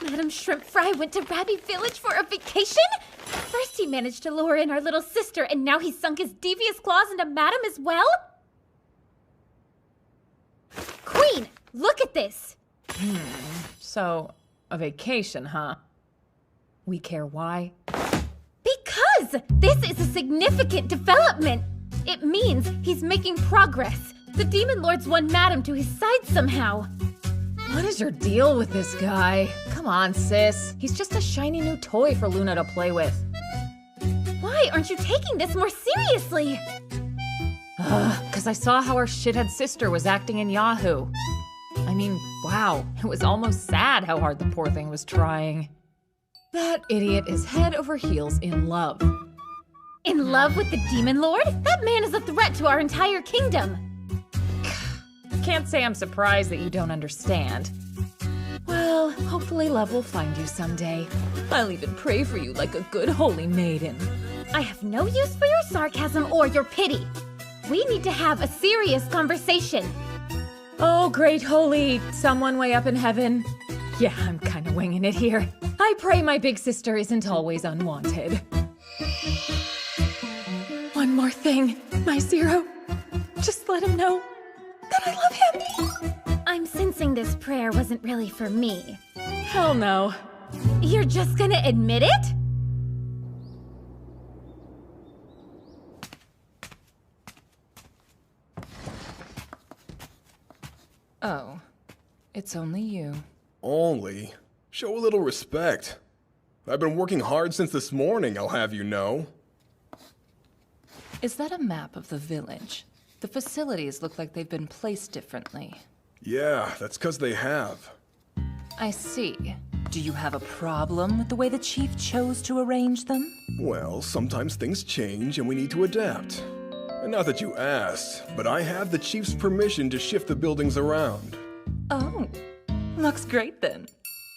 Madam Shrimp Fry went to Rabby Village for a vacation? First he managed to lure in our little sister, and now he's sunk his devious claws into Madam as well? Queen, look at this! So, a vacation, huh? We care why? Because this is a significant development. It means he's making progress. The Demon Lord's won Madam to his side somehow. What is your deal with this guy? Come on, sis. He's just a shiny new toy for Luna to play with. Why aren't you taking this more seriously? 'Cause I saw how our shithead sister was acting in Yahoo. I mean, wow, it was almost sad how hard the poor thing was trying. That idiot is head over heels in love. In love with the Demon Lord? That man is a threat to our entire kingdom. Can't say I'm surprised that you don't understand. Well, hopefully love will find you someday. I'll even pray for you like a good holy maiden. I have no use for your sarcasm or your pity. We need to have a serious conversation. Oh, great holy someone way up in heaven. Yeah, I'm kind of winging it here. I pray my big sister isn't always unwanted. One more thing, my Zero. Just let him know that I love him. I'm sensing this prayer wasn't really for me. Hell no. You're just gonna admit it? Oh, it's only you. Only? Show a little respect. I've been working hard since this morning, I'll have you know. Is that a map of the village? The facilities look like they've been placed differently. Yeah, that's 'cause they have. I see. Do you have a problem with the way the chief chose to arrange them? Well, sometimes things change and we need to adapt. And not that you asked, but I have the chief's permission to shift the buildings around. Oh, looks great then.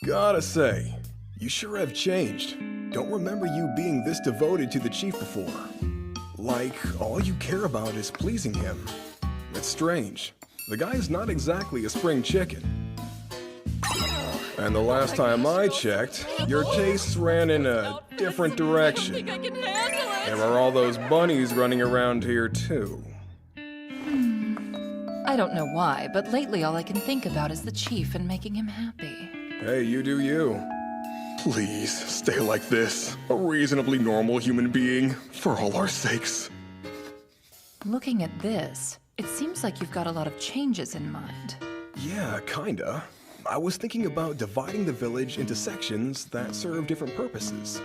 Gotta say, you sure have changed. Don't remember you being this devoted to the chief before. Like, all you care about is pleasing him. It's strange. The guy's not exactly a spring chicken. And the last time I checked, your tastes ran in a different direction. There were all those bunnies running around here too. I don't know why, but lately all I can think about is the chief and making him happy. Hey, you do you. Please, stay like this. A reasonably normal human being, for all our sakes. Looking at this, it seems like you've got a lot of changes in mind. Yeah, kinda. I was thinking about dividing the village into sections that serve different purposes.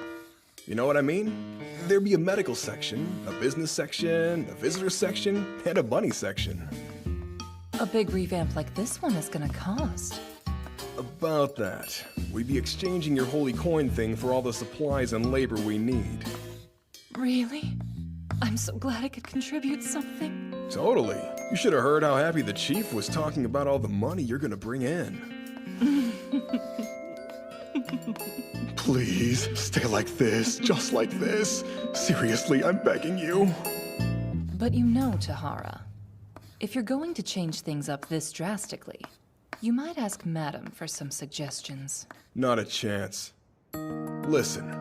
You know what I mean? There'd be a medical section, a business section, a visitor section, and a bunny section. A big revamp like this one is gonna cost. About that. We'd be exchanging your holy coin thing for all the supplies and labor we need. Really? I'm so glad I could contribute something. Totally. You should have heard how happy the chief was talking about all the money you're gonna bring in. Please, stay like this, just like this. Seriously, I'm begging you. But you know, Tahara, if you're going to change things up this drastically, you might ask Madam for some suggestions. Not a chance. Listen,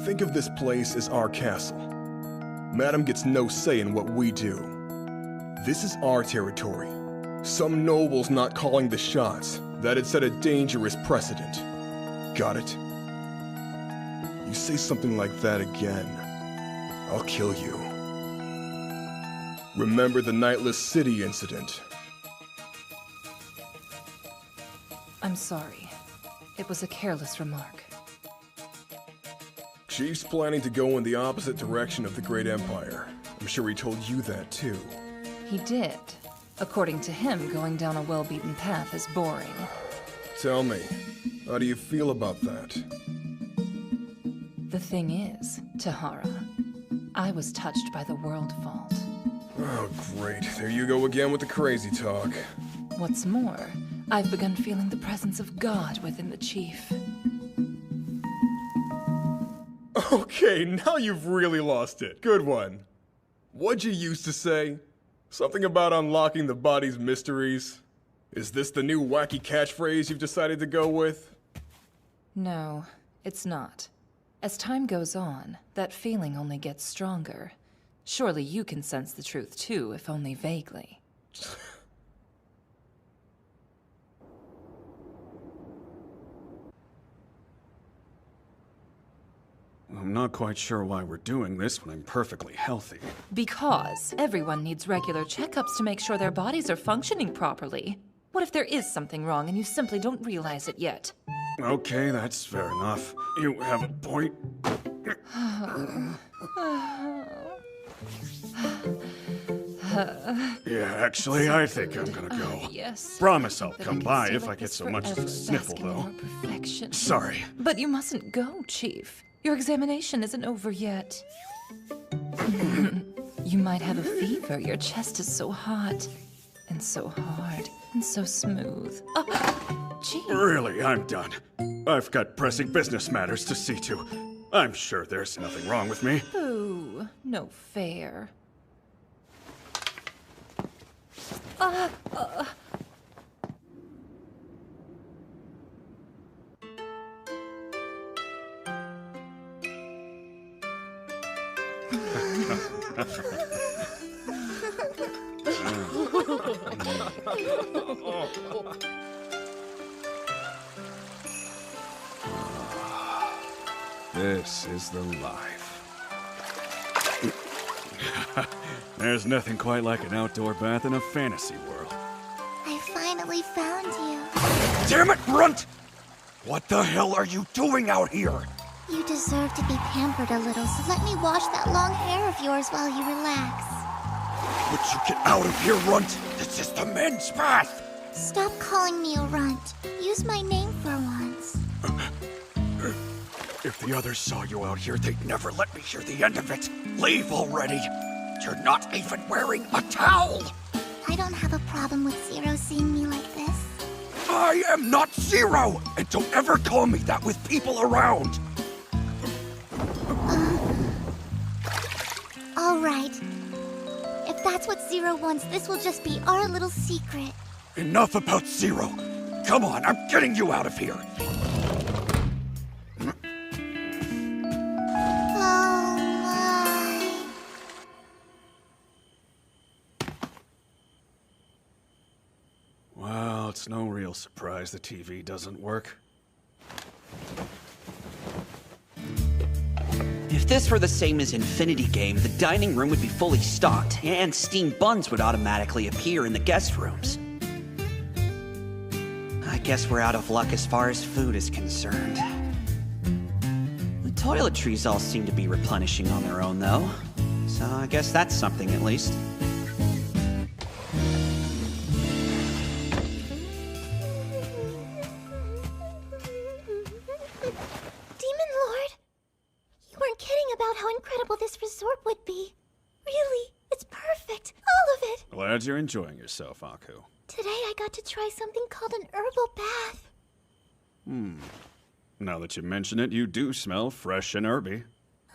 think of this place as our castle. Madam gets no say in what we do. This is our territory. Some noble's not calling the shots. That'd set a dangerous precedent. Got it? You say something like that again, I'll kill you. Remember the Nightless City incident. I'm sorry. It was a careless remark. Chief's planning to go in the opposite direction of the Great Empire. I'm sure he told you that too. He did. According to him, going down a well-beaten path is boring. Tell me, how do you feel about that? The thing is, Tahara, I was touched by the world fault. Oh, great. There you go again with the crazy talk. What's more, I've begun feeling the presence of God within the chief. Okay, now you've really lost it. Good one. What'd you used to say? Something about unlocking the body's mysteries? Is this the new wacky catchphrase you've decided to go with? No, it's not. As time goes on, that feeling only gets stronger. Surely you can sense the truth too, if only vaguely. I'm not quite sure why we're doing this when I'm perfectly healthy. Because everyone needs regular checkups to make sure their bodies are functioning properly. What if there is something wrong and you simply don't realize it yet? Okay, that's fair enough. You have a point. Yeah, actually, I think I'm gonna go. Yes. Promise I'll But I come could by stay if like I get this so much as forever, a sniffle, basking in though. your perfection. Sorry. But you mustn't go, Chief. Your examination isn't over yet. You might have a fever. Your chest is so hot, and so hard, and so smooth. Oh, Chief. Really, I'm done. I've got pressing business matters to see to. I'm sure there's nothing wrong with me. Boo. No fair. This is the life. There's nothing quite like an outdoor bath in a fantasy world. I finally found you. Damn it, Runt! What the hell are you doing out here? You deserve to be pampered a little, so let me wash that long hair of yours while you relax. Would you get out of here, Runt? This is the men's bath! Stop calling me a runt. Use my name for once. If the others saw you out here, they'd never let me hear the end of it. Leave already! You're not even wearing a towel! I don't have a problem with Zero seeing me like this. I am not Zero! And don't ever call me that with people around! All right. If that's what Zero wants, this will just be our little secret. Enough about Zero! Come on, I'm getting you out of here! Oh my. Well, it's no real surprise the TV doesn't work. If this were the same as Infinity Game, the dining room would be fully stocked, and steamed buns would automatically appear in the guest rooms. I guess we're out of luck as far as food is concerned. The toiletries all seem to be replenishing on their own, though. So I guess that's something at least. Demon Lord, you weren't kidding about how incredible this resort would be. Really, it's perfect, all of it. Glad you're enjoying yourself, Aku. Today I got to try something called an herbal bath. Now that you mention it, you do smell fresh and herby.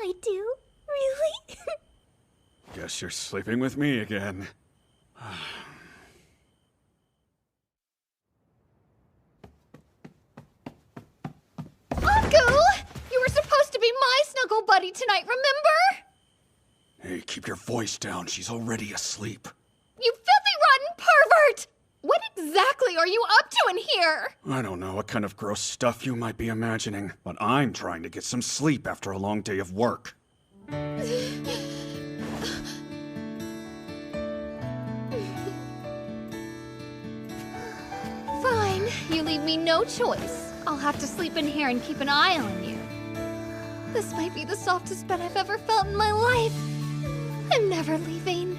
I do? Really? Guess you're sleeping with me again. Aku! You were supposed to be my snuggle buddy tonight, remember? Hey, keep your voice down. She's already asleep. You filthy rotten pervert! What exactly are you up to in here? I don't know what kind of gross stuff you might be imagining, but I'm trying to get some sleep after a long day of work. Fine, you leave me no choice. I'll have to sleep in here and keep an eye on you. This might be the softest bed I've ever felt in my life. I'm never leaving.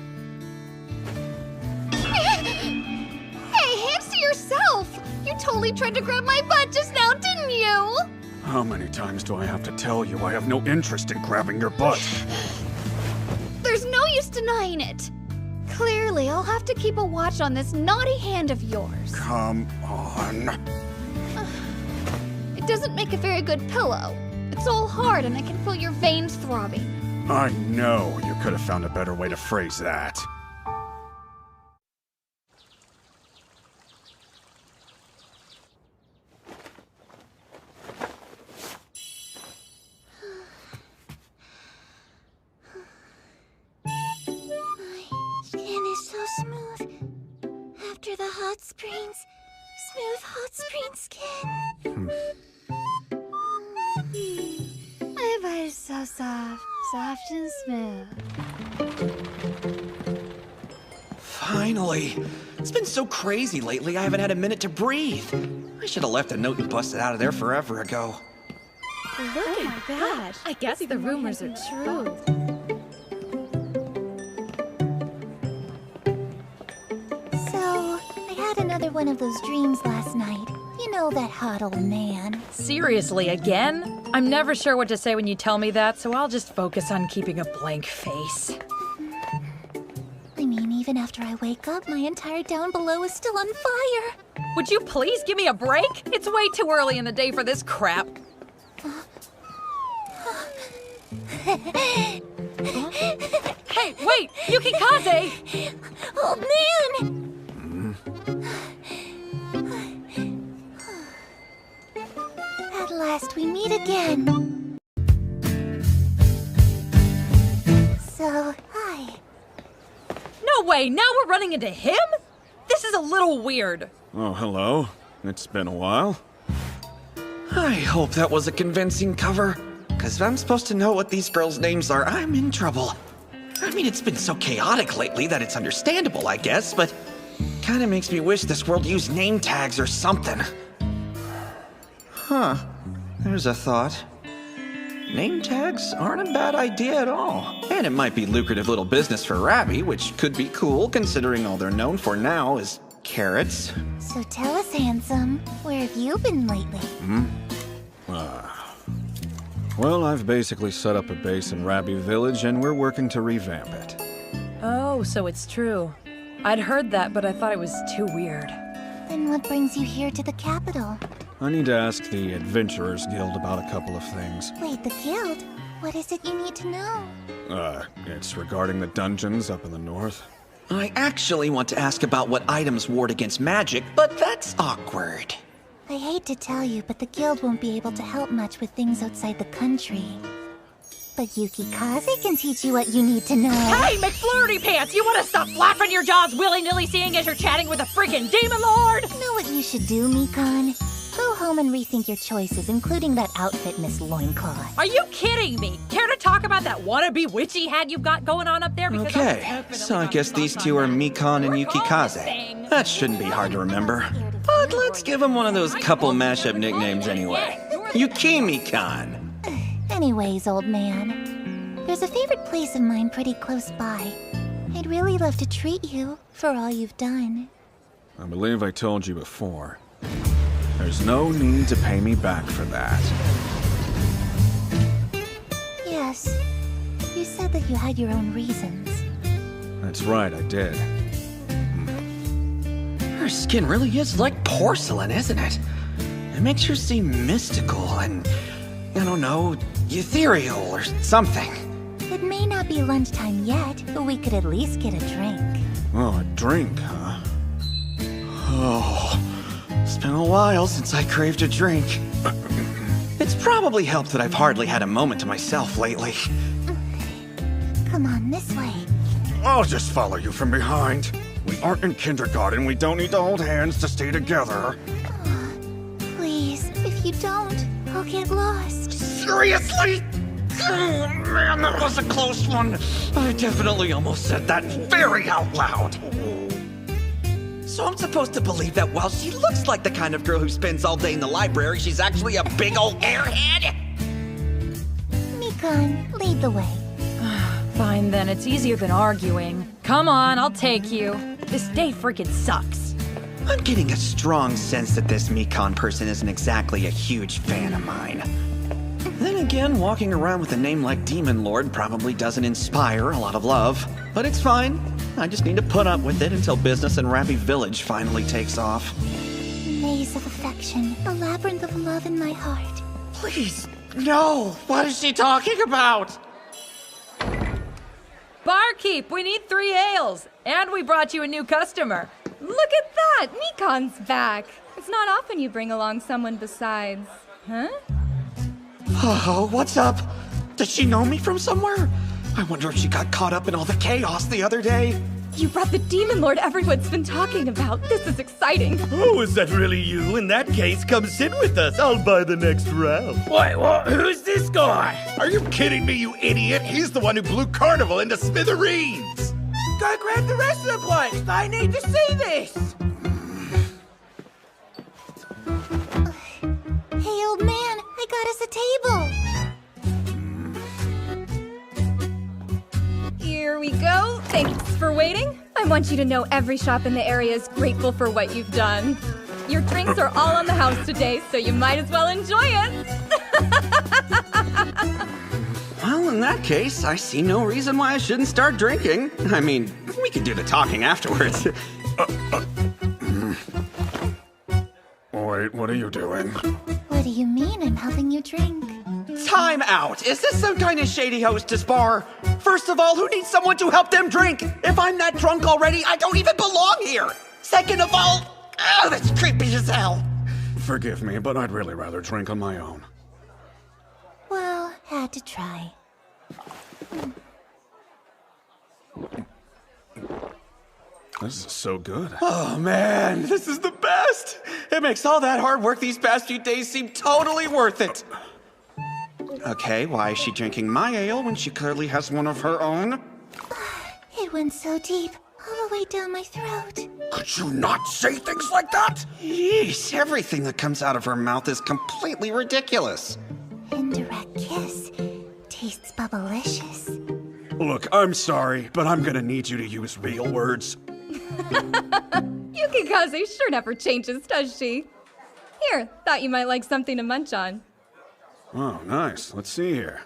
Hey, hands to yourself! You totally tried to grab my butt just now, didn't you? How many times do I have to tell you I have no interest in grabbing your butt? There's no use denying it. Clearly, I'll have to keep a watch on this naughty hand of yours. Come on. It doesn't make a very good pillow. It's all hard and I can feel your veins throbbing. I know you could have found a better way to phrase that. Skin is so smooth. After the hot springs, smooth hot spring skin. My butt is so soft, soft and smooth. Finally! It's been so crazy lately, I haven't had a minute to breathe. I should have left a note and busted out of there forever ago. Look at that. I guess the rumors are true. So, I had another one of those dreams last night. You know that hot old man. Seriously, again? I'm never sure what to say when you tell me that, so I'll just focus on keeping a blank face. I mean, even after I wake up, my entire down below is still on fire. Would you please give me a break? It's way too early in the day for this crap. Hey, wait! Yukikaze! Old man! At last we meet again. So, hi. No way, now we're running into him? This is a little weird. Oh, hello. It's been a while. I hope that was a convincing cover. Because if I'm supposed to know what these girls' names are, I'm in trouble. I mean, it's been so chaotic lately that it's understandable, I guess, but kinda makes me wish this world used name tags or something. Huh. There's a thought. Name tags aren't a bad idea at all. And it might be lucrative little business for Rabby, which could be cool considering all they're known for now is carrots. So tell us, handsome, where have you been lately? Well, I've basically set up a base in Rabby Village and we're working to revamp it. Oh, so it's true. I'd heard that, but I thought it was too weird. Then what brings you here to the capital? I need to ask the Adventurers Guild about a couple of things. Wait, the guild? What is it you need to know? It's regarding the dungeons up in the north. I actually want to ask about what items ward against magic, but that's awkward. I hate to tell you, but the guild won't be able to help much with things outside the country. But Yukikaze can teach you what you need to know. Hey, McFlurry Pants! You want to stop flapping your jaws willy-nilly seeing as you're chatting with a freaking demon lord? Know what you should do, Mikan? Go home and rethink your choices, including that outfit, Miss Loinclaw. Are you kidding me? Care to talk about that wannabe witchy hat you've got going on up there? Because Okay, so I guess these two are Mikan and Yukikaze. That shouldn't be hard to remember. But let's give them one of those couple mashup nicknames anyway. Yukimi-kan. Anyways, old man, there's a favorite place of mine pretty close by. I'd really love to treat you for all you've done. I believe I told you before. There's no need to pay me back for that. Yes, you said that you had your own reasons. That's right, I did. Her skin really is like porcelain, isn't it? It makes her seem mystical and, I don't know, ethereal or something. It may not be lunchtime yet, but we could at least get a drink. Oh, a drink, huh? Oh, it's been a while since I craved a drink. It's probably helped that I've hardly had a moment to myself lately. Come on, this way. I'll just follow you from behind. We aren't in kindergarten. We don't need to hold hands to stay together. Please, if you don't, I'll get lost. Seriously? Oh, man, that was a close one. I definitely almost said that very out loud. So I'm supposed to believe that while she looks like the kind of girl who spends all day in the library, she's actually a big old airhead? Mikan, lead the way. Fine then, it's easier than arguing. Come on, I'll take you. This day freaking sucks. I'm getting a strong sense that this Mikan person isn't exactly a huge fan of mine. Then again, walking around with a name like Demon Lord probably doesn't inspire a lot of love. But it's fine. I just need to put up with it until business in Rappy Village finally takes off. Maze of affection, a labyrinth of love in my heart. Please, no! What is she talking about? Barkeep, we need 3 ales. And we brought you a new customer. Look at that! Mikan's back. It's not often you bring along someone besides. Huh? Oh, what's up? Does she know me from somewhere? I wonder if she got caught up in all the chaos the other day. You brought the Demon Lord everyone's been talking about. This is exciting. Oh, is that really you? In that case, come sit with us. I'll buy the next round. Wait, what? Who's this guy? Are you kidding me, you idiot? He's the one who blew Carnival into smithereens. Go grab the rest of the plates. I need to see this. Hey, old man, I got us a table. Here we go. Thanks for waiting. I want you to know every shop in the area is grateful for what you've done. Your drinks are all on the house today, so you might as well enjoy it. Well, in that case, I see no reason why I shouldn't start drinking. I mean, we could do the talking afterwards. Wait, what are you doing? What do you mean I'm helping you drink? Time out! Is this some kind of shady hostess bar? First of all, who needs someone to help them drink? If I'm that drunk already, I don't even belong here! Second of all, oh, that's creepy as hell! Forgive me, but I'd really rather drink on my own. Well, had to try. This is so good. Oh man, this is the best! It makes all that hard work these past few days seem totally worth it. Okay, why is she drinking my ale when she clearly has one of her own? It went so deep, all the way down my throat. Could you not say things like that? Yeesh, everything that comes out of her mouth is completely ridiculous. Indirect kiss. Tastes bubblicious. Look, I'm sorry, but I'm gonna need you to use real words. Yukikaze sure never changes, does she? Here, thought you might like something to munch on. Oh, nice. Let's see here.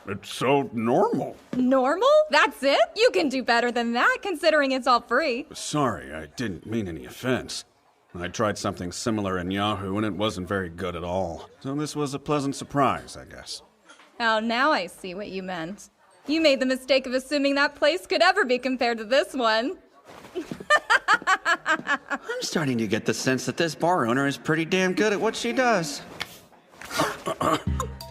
It's so normal. Normal? That's it? You can do better than that, considering it's all free. Sorry, I didn't mean any offense. I tried something similar in Yahoo and it wasn't very good at all. So this was a pleasant surprise, I guess. Oh, now I see what you meant. You made the mistake of assuming that place could ever be compared to this one. I'm starting to get the sense that this bar owner is pretty damn good at what she does.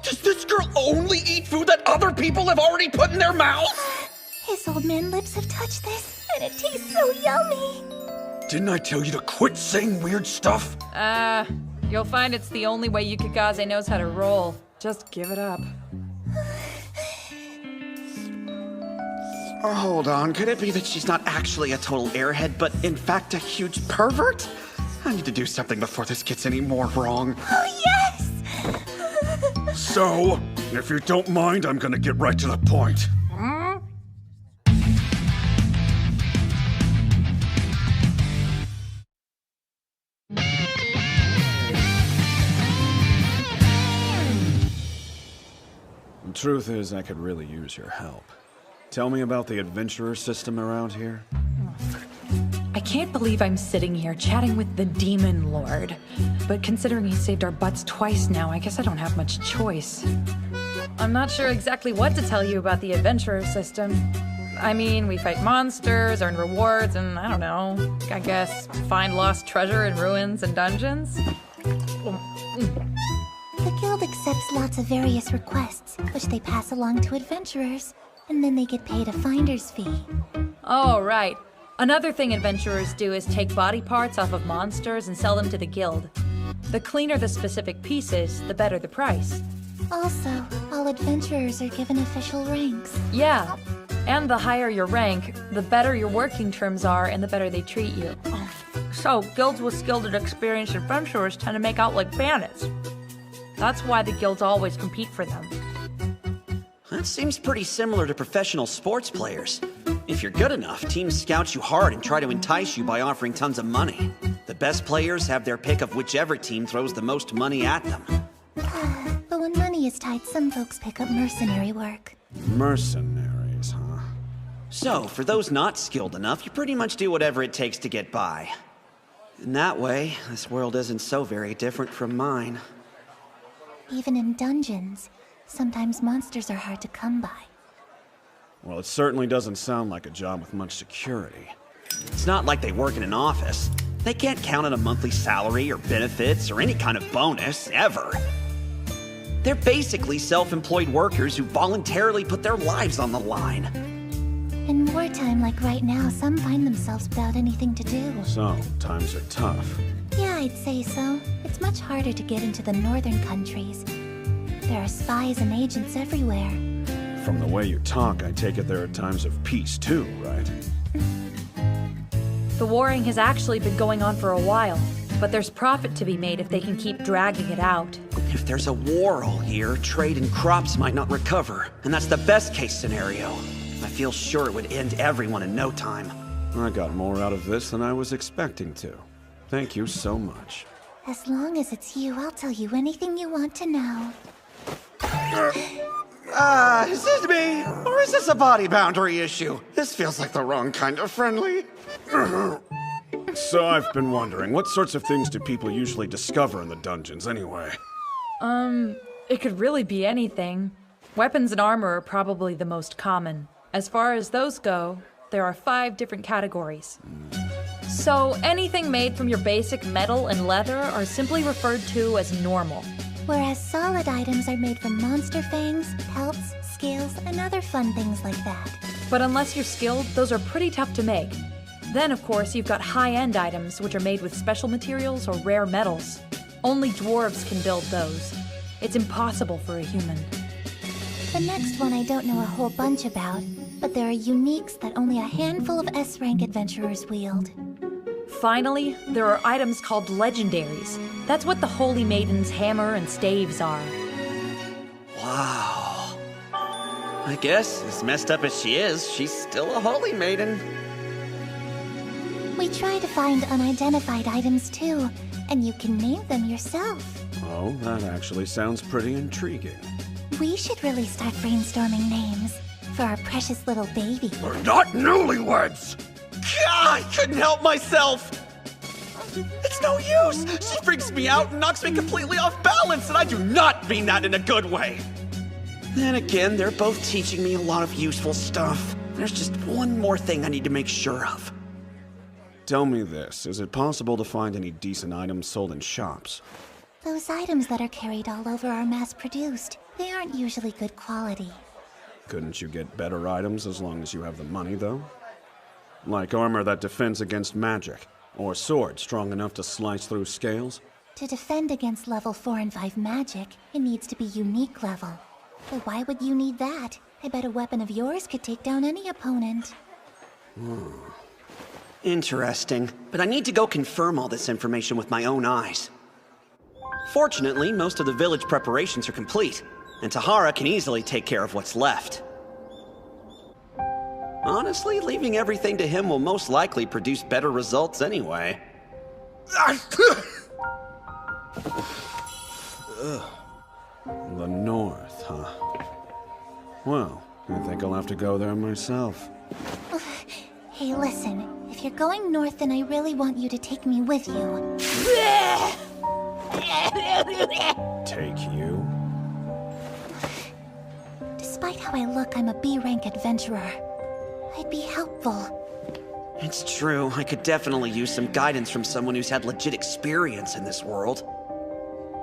Does this girl only eat food that other people have already put in their mouths? His old man lips have touched this, and it tastes so yummy. Didn't I tell you to quit saying weird stuff? You'll find it's the only way Yukikaze knows how to roll. Just give it up. Oh, hold on, could it be that she's not actually a total airhead, but in fact a huge pervert? I need to do something before this gets any more wrong. Oh, yes! So, if you don't mind, I'm gonna get right to the point. The truth is, I could really use your help. Tell me about the adventurer system around here. I can't believe I'm sitting here chatting with the Demon Lord. But considering he saved our butts twice now, I guess I don't have much choice. I'm not sure exactly what to tell you about the adventurer system. I mean, we fight monsters, earn rewards, and I don't know, I guess find lost treasure in ruins and dungeons. The The guild accepts lots of various requests, which they pass along to adventurers, and then they get paid a finder's fee. Oh, right. Another thing adventurers do is take body parts off of monsters and sell them to the guild. The cleaner the specific pieces, the better the price. Also, all adventurers are given official ranks. Yeah, and the higher your rank, the better your working terms are and the better they treat you. So, guilds with skilled and experienced adventurers tend to make out like bandits. That's why the guilds always compete for them. That seems pretty similar to professional sports players. If you're good enough, teams scout you hard and try to entice you by offering tons of money. The best players have their pick of whichever team throws the most money at them. But when money is tight, some folks pick up mercenary work. Mercenaries, huh? So, for those not skilled enough, you pretty much do whatever it takes to get by. In that way, this world isn't so very different from mine. Even in dungeons, sometimes monsters are hard to come by. Well, it certainly doesn't sound like a job with much security. It's not like they work in an office. They can't count on a monthly salary or benefits or any kind of bonus, ever. They're basically self-employed workers who voluntarily put their lives on the line. In wartime like right now, some find themselves without anything to do. So, times are tough. Yeah, I'd say so. It's much harder to get into the northern countries. There are spies and agents everywhere. From the way you talk, I take it there are times of peace too, right? The warring has actually been going on for a while, but there's profit to be made if they can keep dragging it out. If there's a war all year, trade and crops might not recover, and that's the best case scenario. I feel sure it would end everyone in no time. I got more out of this than I was expecting to. Thank you so much. As long as it's you, I'll tell you anything you want to know. Is this me? Or is this a body boundary issue? This feels like the wrong kind of friendly. So I've been wondering, what sorts of things do people usually discover in the dungeons anyway? It could really be anything. Weapons and armor are probably the most common. As far as those go, there are 5 different categories. So anything made from your basic metal and leather are simply referred to as normal. Whereas solid items are made from monster fangs, pelts, scales, and other fun things like that. But unless you're skilled, those are pretty tough to make. Then, of course, you've got high-end items, which are made with special materials or rare metals. Only dwarves can build those. It's impossible for a human. The next one I don't know a whole bunch about, but there are uniques that only a handful of S-rank adventurers wield. Finally, there are items called legendaries. That's what the Holy Maiden's hammer and staves are. Wow. I guess, as messed up as she is, she's still a holy maiden. We try to find unidentified items too, and you can name them yourself. Oh, that actually sounds pretty intriguing. We should really start brainstorming names for our precious little baby. We're not newlyweds! I couldn't help myself! It's no use! She freaks me out and knocks me completely off balance, and I do not mean that in a good way! Then again, they're both teaching me a lot of useful stuff. There's just one more thing I need to make sure of. Tell me this, is it possible to find any decent items sold in shops? Those items that are carried all over are mass-produced. They aren't usually good quality. Couldn't you get better items as long as you have the money, though? Like armor that defends against magic, or swords strong enough to slice through scales? To defend against level 4 and 5 magic, it needs to be unique level. But why would you need that? I bet a weapon of yours could take down any opponent. Interesting, but I need to go confirm all this information with my own eyes. Fortunately, most of the village preparations are complete, and Tahara can easily take care of what's left. Honestly, leaving everything to him will most likely produce better results anyway. The north, huh? Well, I think I'll have to go there myself. Hey, listen. If you're going north, then I really want you to take me with you. Take you? Despite how I look, I'm a B-rank adventurer. I'd be helpful. It's true, I could definitely use some guidance from someone who's had legit experience in this world.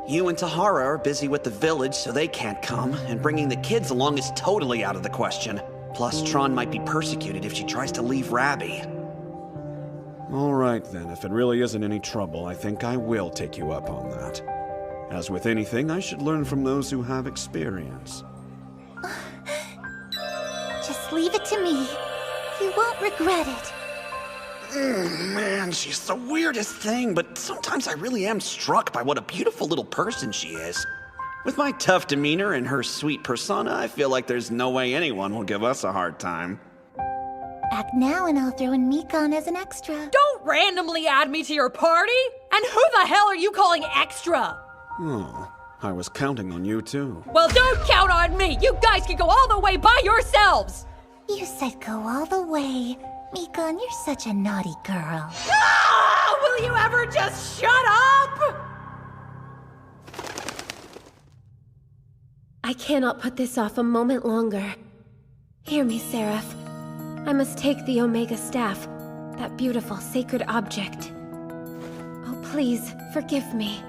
You and Tahara are busy with the village, so they can't come, and bringing the kids along is totally out of the question. Plus, Tron might be persecuted if she tries to leave Rabby. All right then, if it really isn't any trouble, I think I will take you up on that. As with anything, I should learn from those who have experience. Just leave it to me. You won't regret it. Man, she's the weirdest thing, but sometimes I really am struck by what a beautiful little person she is. With my tough demeanor and her sweet persona, I feel like there's no way anyone will give us a hard time. Act now and I'll throw in Mikon as an extra. Don't randomly add me to your party! And who the hell are you calling extra? Oh, I was counting on you too. Well, don't count on me! You guys can go all the way by yourselves! You said go all the way. Mikon, you're such a naughty girl. Ah! Will you ever just shut up? I cannot put this off a moment longer. Hear me, Seraph. I must take the Omega Staff, that beautiful sacred object. Oh, please, forgive me.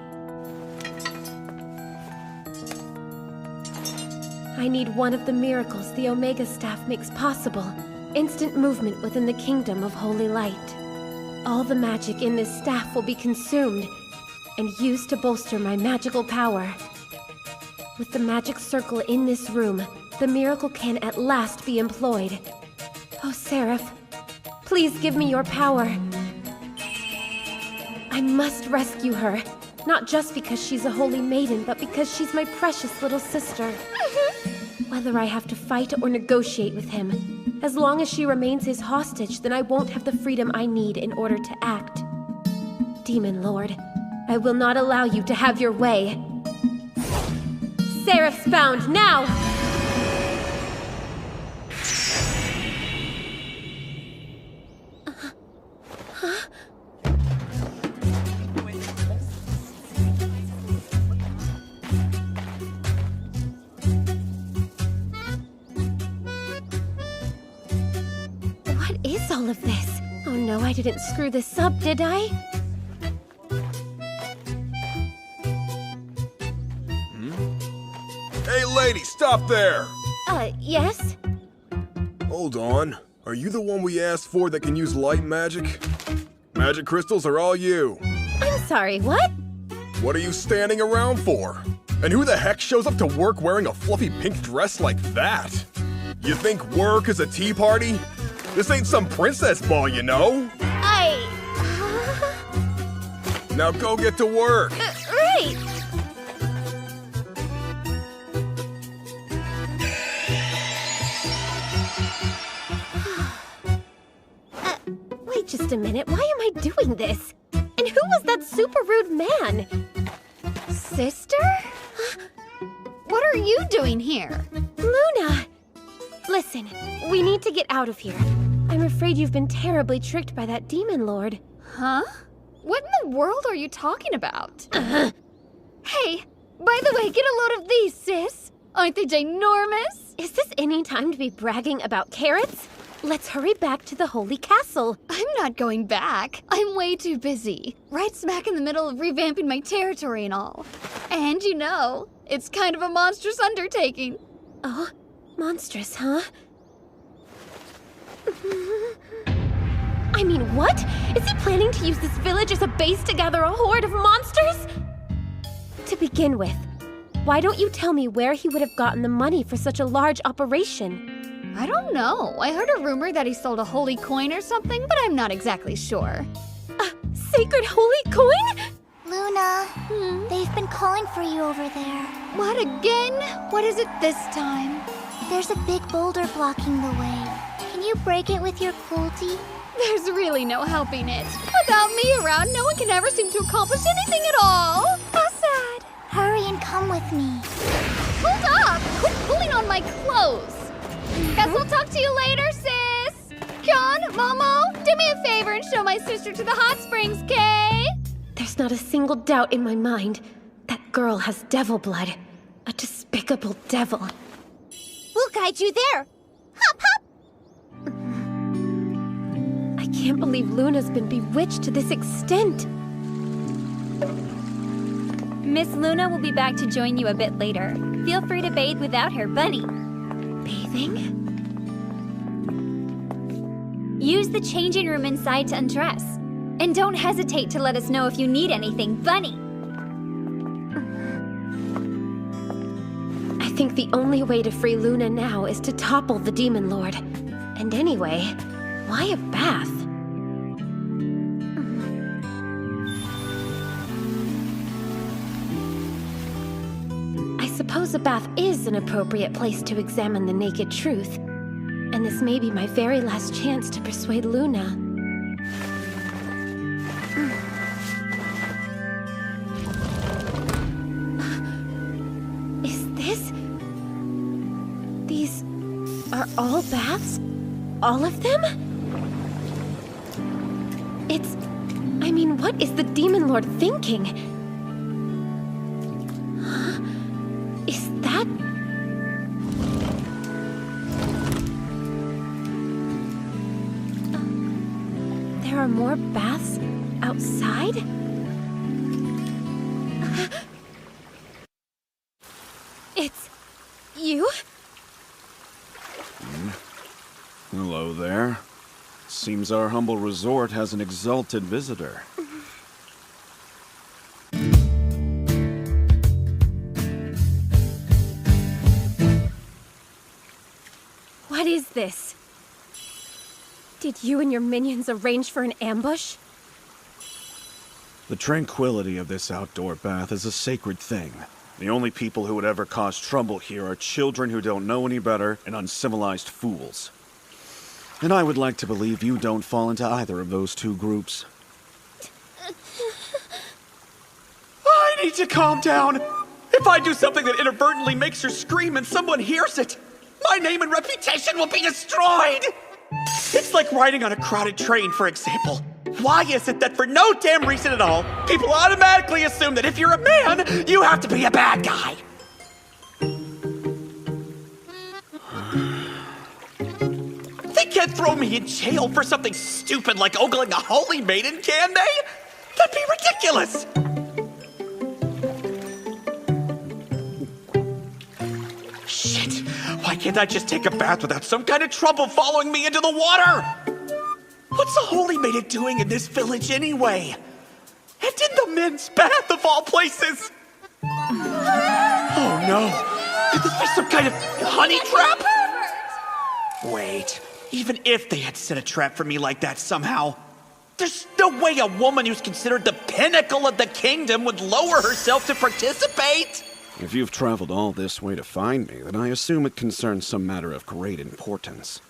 I need one of the miracles the Omega Staff makes possible. Instant movement within the kingdom of Holy Light. All the magic in this staff will be consumed and used to bolster my magical power. With the magic circle in this room, the miracle can at last be employed. Oh, Seraph, please give me your power. I must rescue her, not just because she's a holy maiden, but because she's my precious little sister. Whether I have to fight or negotiate with him, as long as she remains his hostage, then I won't have the freedom I need in order to act. Demon Lord, I will not allow you to have your way. Seraph's bound, now! What is all of this? Oh no, I didn't screw this up, did I? Hey lady, stop there! Yes? Hold on. Are you the one we asked for that can use light magic? Magic crystals are all you. I'm sorry, what? What are you standing around for? And who the heck shows up to work wearing a fluffy pink dress like that? You think work is a tea party? This ain't some princess ball, you know? Now go get to work. Right! Wait just a minute, why am I doing this? And who was that super rude man? Sister? What are you doing here? Luna! Listen, we need to get out of here. I'm afraid you've been terribly tricked by that demon lord. Huh? What in the world are you talking about? Hey, by the way, get a load of these, sis. Aren't they ginormous? Is this any time to be bragging about carrots? Let's hurry back to the Holy Castle. I'm not going back. I'm way too busy. Right smack in the middle of revamping my territory and all. And you know, it's kind of a monstrous undertaking. Oh, monstrous, huh? I mean, what? Is he planning to use this village as a base to gather a horde of monsters? To begin with, why don't you tell me where he would have gotten the money for such a large operation? I don't know. I heard a rumor that he sold a holy coin or something, but I'm not exactly sure. A sacred holy coin? Luna, they've been calling for you over there. What again? What is it this time? There's a big boulder blocking the way. Can you break it with your culti? There's really no helping it. Without me around, no one can ever seem to accomplish anything at all. How sad. Hurry and come with me. Hold up! Quit pulling on my clothes. Guess we'll talk to you later, sis. Kyon, Momo, do me a favor and show my sister to the hot springs, Kay? There's not a single doubt in my mind. That girl has devil blood. A despicable devil. We'll guide you there. Hop, hop. I can't believe Luna's been bewitched to this extent. Miss Luna will be back to join you a bit later. Feel free to bathe without her, Bunny. Bathing? Use the changing room inside to undress. And don't hesitate to let us know if you need anything, Bunny. I think the only way to free Luna now is to topple the Demon Lord. And anyway, why a bath? I suppose a bath is an appropriate place to examine the naked truth. And this may be my very last chance to persuade Luna. Is this... These are all baths? All of them? It's... I mean, what is the Demon Lord thinking? Huh? Is that... There are more baths outside? It's... you? Hello there. Seems our humble resort has an exalted visitor. What is this? Did you and your minions arrange for an ambush? The tranquility of this outdoor bath is a sacred thing. The only people who would ever cause trouble here are children who don't know any better and uncivilized fools. And I would like to believe you don't fall into either of those two groups. I need to calm down. If I do something that inadvertently makes her scream and someone hears it, my name and reputation will be destroyed. It's like riding on a crowded train, for example. Why is it that for no damn reason at all, people automatically assume that if you're a man, you have to be a bad guy? They can't throw me in jail for something stupid like ogling a holy maiden, can they? That'd be ridiculous! Shit, why can't I just take a bath without some kind of trouble following me into the water? What's a holy maiden doing in this village anyway? And in the men's bath of all places? Oh no, could this be some kind of honey trap? Wait, even if they had set a trap for me like that somehow, there's no way a woman who's considered the pinnacle of the kingdom would lower herself to participate. If you've traveled all this way to find me, then I assume it concerns some matter of great importance.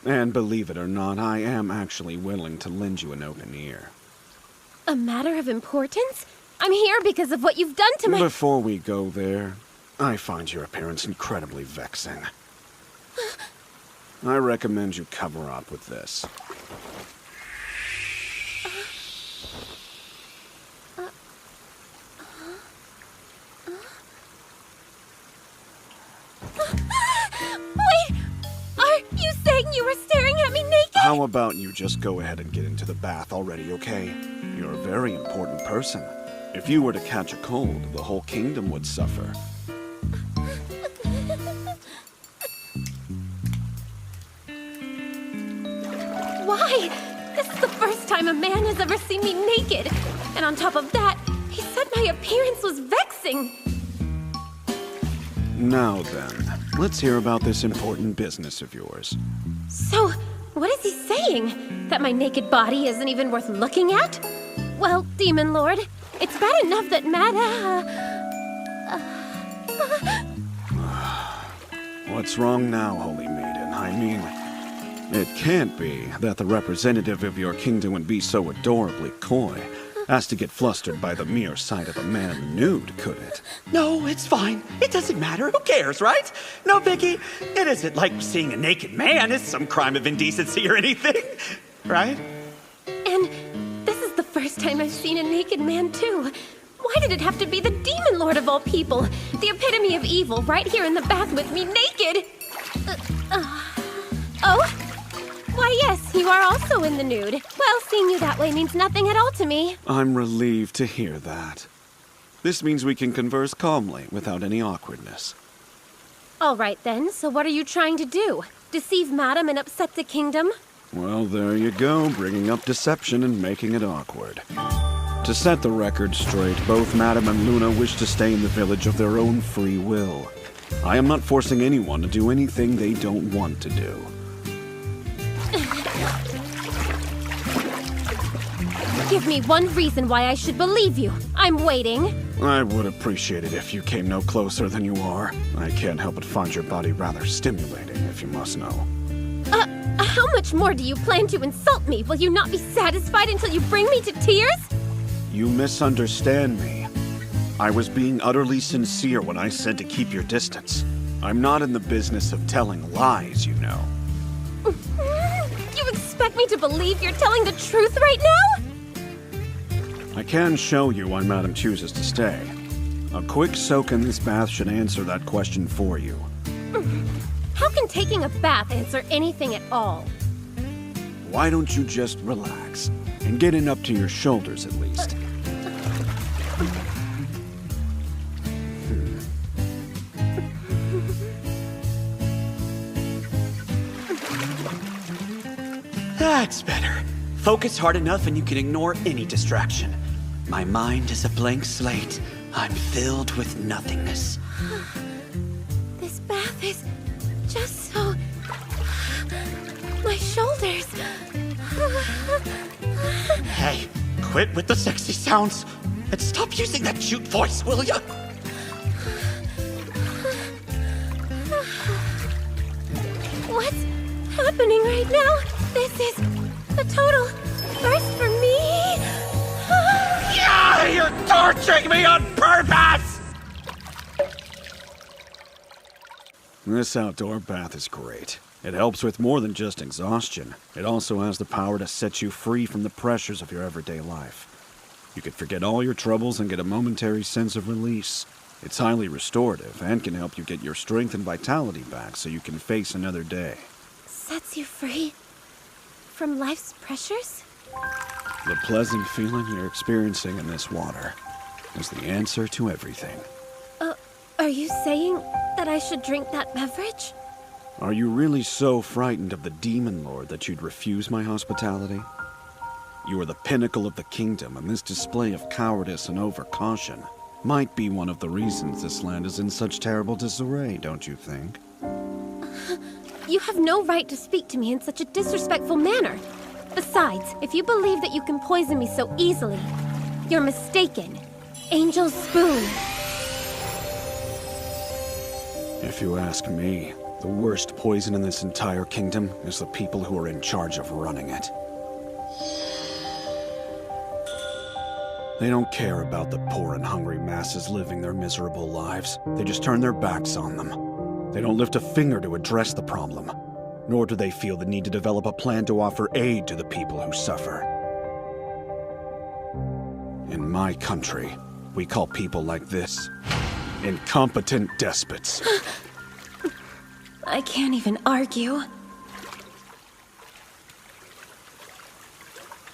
And believe it or not, I am actually willing to lend you an open ear. A matter of importance? I'm here because of what you've done to my— Before we go there, I find your appearance incredibly vexing. I recommend you cover up with this. Wait! Are you saying you were staring at me naked? How about you just go ahead and get into the bath already, okay? You're a very important person. If you were to catch a cold, the whole kingdom would suffer. Why? This is the first time a man has ever seen me naked. And on top of that, he said my appearance was vexing. Now then, let's hear about this important business of yours. So, what is he saying? That my naked body isn't even worth looking at? Well, Demon Lord, it's bad enough that What's wrong now, Holy Maiden? I mean, it can't be that the representative of your kingdom would be so adorably coy as to get flustered by the mere sight of a man nude, could it? No, it's fine. It doesn't matter. Who cares, right? No biggie. It isn't like seeing a naked man is some crime of indecency or anything, right? And this is the first time I've seen a naked man, too. Why did it have to be the Demon Lord of all people? The epitome of evil right here in the bath with me naked. Oh? Why, yes, you are also in the nude. Well, seeing you that way means nothing at all to me. I'm relieved to hear that. This means we can converse calmly, without any awkwardness. All right then, so what are you trying to do? Deceive Madam and upset the kingdom? Well, there you go, bringing up deception and making it awkward. To set the record straight, both Madam and Luna wish to stay in the village of their own free will. I am not forcing anyone to do anything they don't want to do. Give me one reason why I should believe you. I'm waiting. I would appreciate it if you came no closer than you are. I can't help but find your body rather stimulating, if you must know. How much more do you plan to insult me? Will you not be satisfied until you bring me to tears? You misunderstand me. I was being utterly sincere when I said to keep your distance. I'm not in the business of telling lies, you know. You expect me to believe you're telling the truth right now? I can show you why Madam chooses to stay. A quick soak in this bath should answer that question for you. How can taking a bath answer anything at all? Why don't you just relax and get in up to your shoulders at least? That's better. Focus hard enough and you can ignore any distraction. My mind is a blank slate. I'm filled with nothingness. This bath is just so... My shoulders... Hey, quit with the sexy sounds and stop using that cute voice, will ya? What's happening right now? This is a total first for me. Yeah, you're torturing me on purpose! This outdoor bath is great. It helps with more than just exhaustion. It also has the power to set you free from the pressures of your everyday life. You can forget all your troubles and get a momentary sense of release. It's highly restorative and can help you get your strength and vitality back so you can face another day. Sets you free from life's pressures? The pleasant feeling you're experiencing in this water is the answer to everything. Are you saying that I should drink that beverage? Are you really so frightened of the Demon Lord that you'd refuse my hospitality? You are the pinnacle of the kingdom, and this display of cowardice and overcaution might be one of the reasons this land is in such terrible disarray, don't you think? You have no right to speak to me in such a disrespectful manner. Besides, if you believe that you can poison me so easily, you're mistaken. Angel's spoon. If you ask me, the worst poison in this entire kingdom is the people who are in charge of running it. They don't care about the poor and hungry masses living their miserable lives. They just turn their backs on them. They don't lift a finger to address the problem, nor do they feel the need to develop a plan to offer aid to the people who suffer. In my country, we call people like this incompetent despots. I can't even argue.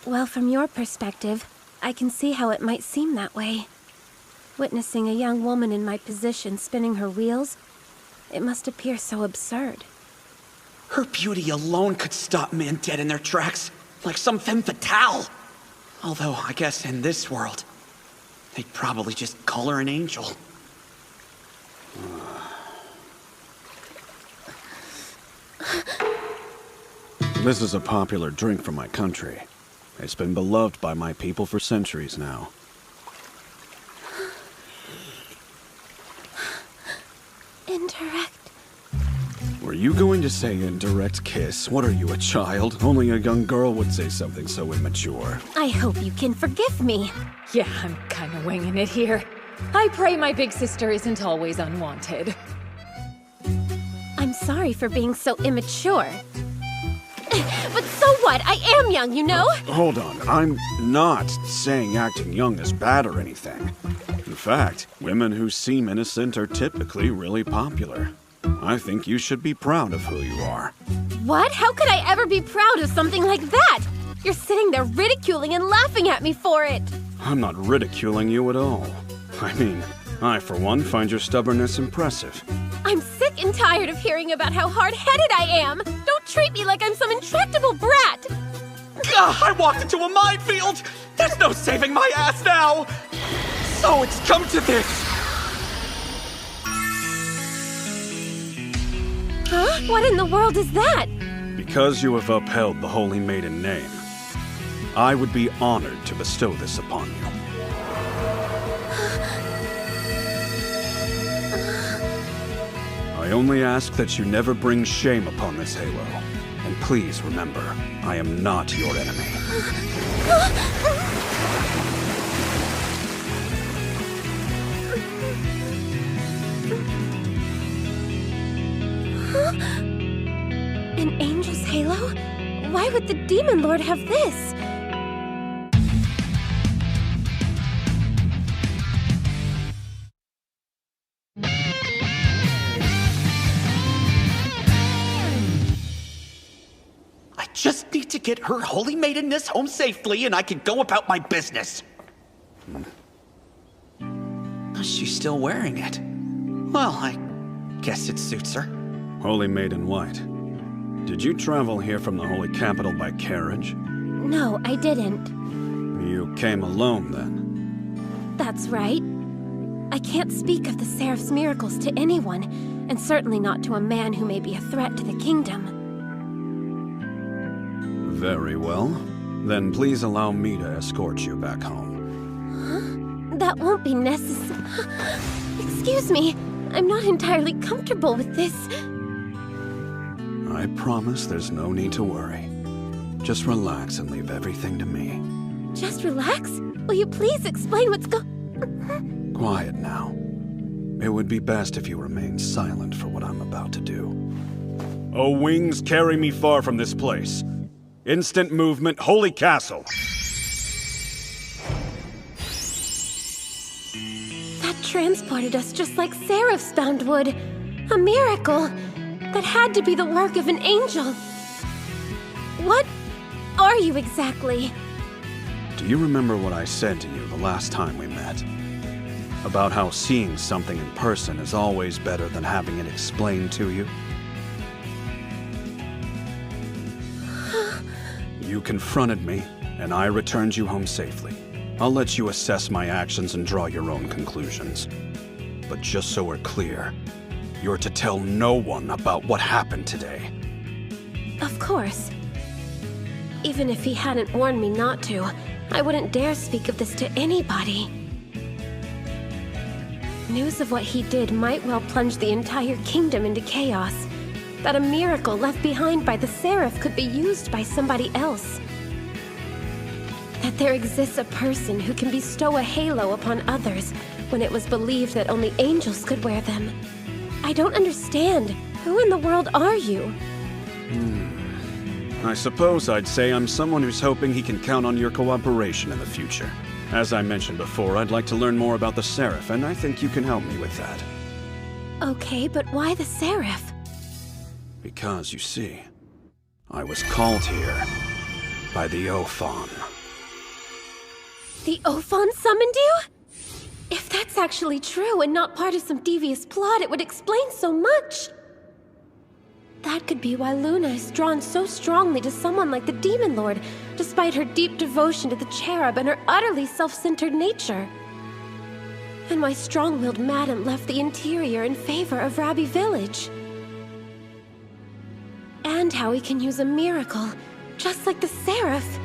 Well, from your perspective, I can see how it might seem that way. Witnessing a young woman in my position spinning her wheels, it must appear so absurd. Her beauty alone could stop men dead in their tracks, like some femme fatale. Although, I guess in this world, they'd probably just call her an angel. This is a popular drink from my country. It's been beloved by my people for centuries now. Indirect. Were you going to say indirect kiss? What are you, a child? Only a young girl would say something so immature. I hope you can forgive me. Yeah, I'm kinda winging it here. I pray my big sister isn't always unwanted. I'm sorry for being so immature. But so what? I am young, you know? Hold on, I'm not saying acting young is bad or anything. In fact, women who seem innocent are typically really popular. I think you should be proud of who you are. What? How could I ever be proud of something like that? You're sitting there ridiculing and laughing at me for it. I'm not ridiculing you at all. I mean, I, for one, find your stubbornness impressive. I'm sick and tired of hearing about how hard-headed I am. Don't treat me like I'm some intractable brat. I walked into a minefield! There's no saving my ass now! So it's come to this! Huh? What in the world is that? Because you have upheld the Holy Maiden name, I would be honored to bestow this upon you. I only ask that you never bring shame upon this halo. And please remember, I am not your enemy. An angel's halo? Why would the Demon Lord have this? Just need to get her holy maidenness home safely and I can go about my business. She's still wearing it. Well, I guess it suits her. Holy Maiden White, did you travel here from the Holy Capital by carriage? No, I didn't. You came alone, then? That's right. I can't speak of the Seraph's miracles to anyone, and certainly not to a man who may be a threat to the kingdom. Very well. Then please allow me to escort you back home. Huh? That won't be necessary. Excuse me. I'm not entirely comfortable with this. I promise there's no need to worry. Just relax and leave everything to me. Just relax? Will you please explain what's Quiet now. It would be best if you remained silent for what I'm about to do. Oh, wings carry me far from this place. Instant movement, Holy Castle! That transported us just like seraphs found wood. A miracle. That had to be the work of an angel. What are you exactly? Do you remember what I said to you the last time we met? About how seeing something in person is always better than having it explained to you? You confronted me, and I returned you home safely. I'll let you assess my actions and draw your own conclusions. But just so we're clear, you're to tell no one about what happened today. Of course. Even if he hadn't warned me not to, I wouldn't dare speak of this to anybody. News of what he did might well plunge the entire kingdom into chaos. That a miracle left behind by the Seraph could be used by somebody else. That there exists a person who can bestow a halo upon others when it was believed that only angels could wear them. I don't understand. Who in the world are you? I suppose I'd say I'm someone who's hoping he can count on your cooperation in the future. As I mentioned before, I'd like to learn more about the Seraph, and I think you can help me with that. Okay, but why the Seraph? Because, you see, I was called here by the Ophon. The Ophon summoned you? If that's actually true and not part of some devious plot, it would explain so much. That could be why Luna is drawn so strongly to someone like the Demon Lord, despite her deep devotion to the Cherub and her utterly self-centered nature. And why strong-willed Madam left the interior in favor of Rabbi Village. And how he can use a miracle, just like the Seraph.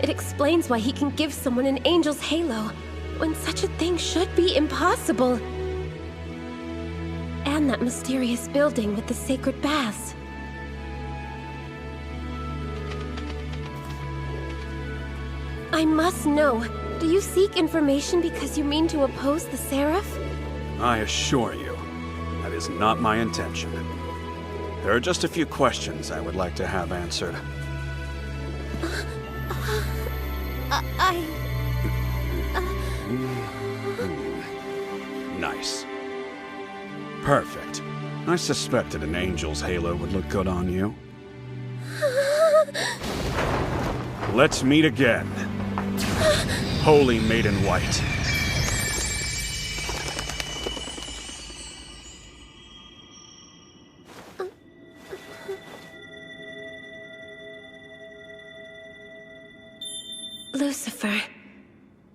It explains why he can give someone an angel's halo, when such a thing should be impossible. And that mysterious building with the sacred baths. I must know. Do you seek information because you mean to oppose the Seraph? I assure you, that is not my intention. There are just a few questions I would like to have answered. Nice. Perfect. I suspected an angel's halo would look good on you. Let's meet again. Holy Maiden White. Lucifer.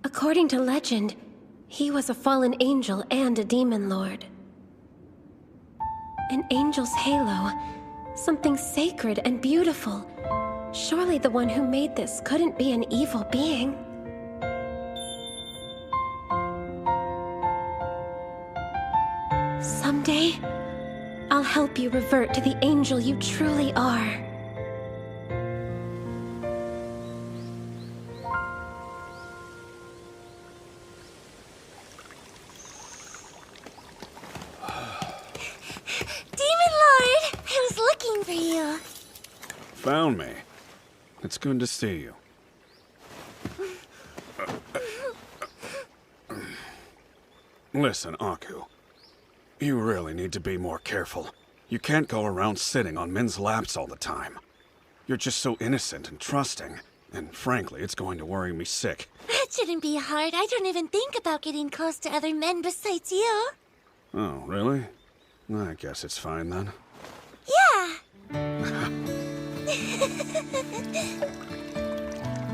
According to legend, he was a fallen angel and a demon lord. An angel's halo. Something sacred and beautiful. Surely the one who made this couldn't be an evil being. Someday, I'll help you revert to the angel you truly are. Demon Lord! I was looking for you. Found me. It's good to see you. Listen, Aku. You really need to be more careful. You can't go around sitting on men's laps all the time. You're just so innocent and trusting, and frankly, it's going to worry me sick. That shouldn't be hard. I don't even think about getting close to other men besides you. Oh, really? I guess it's fine then. Yeah.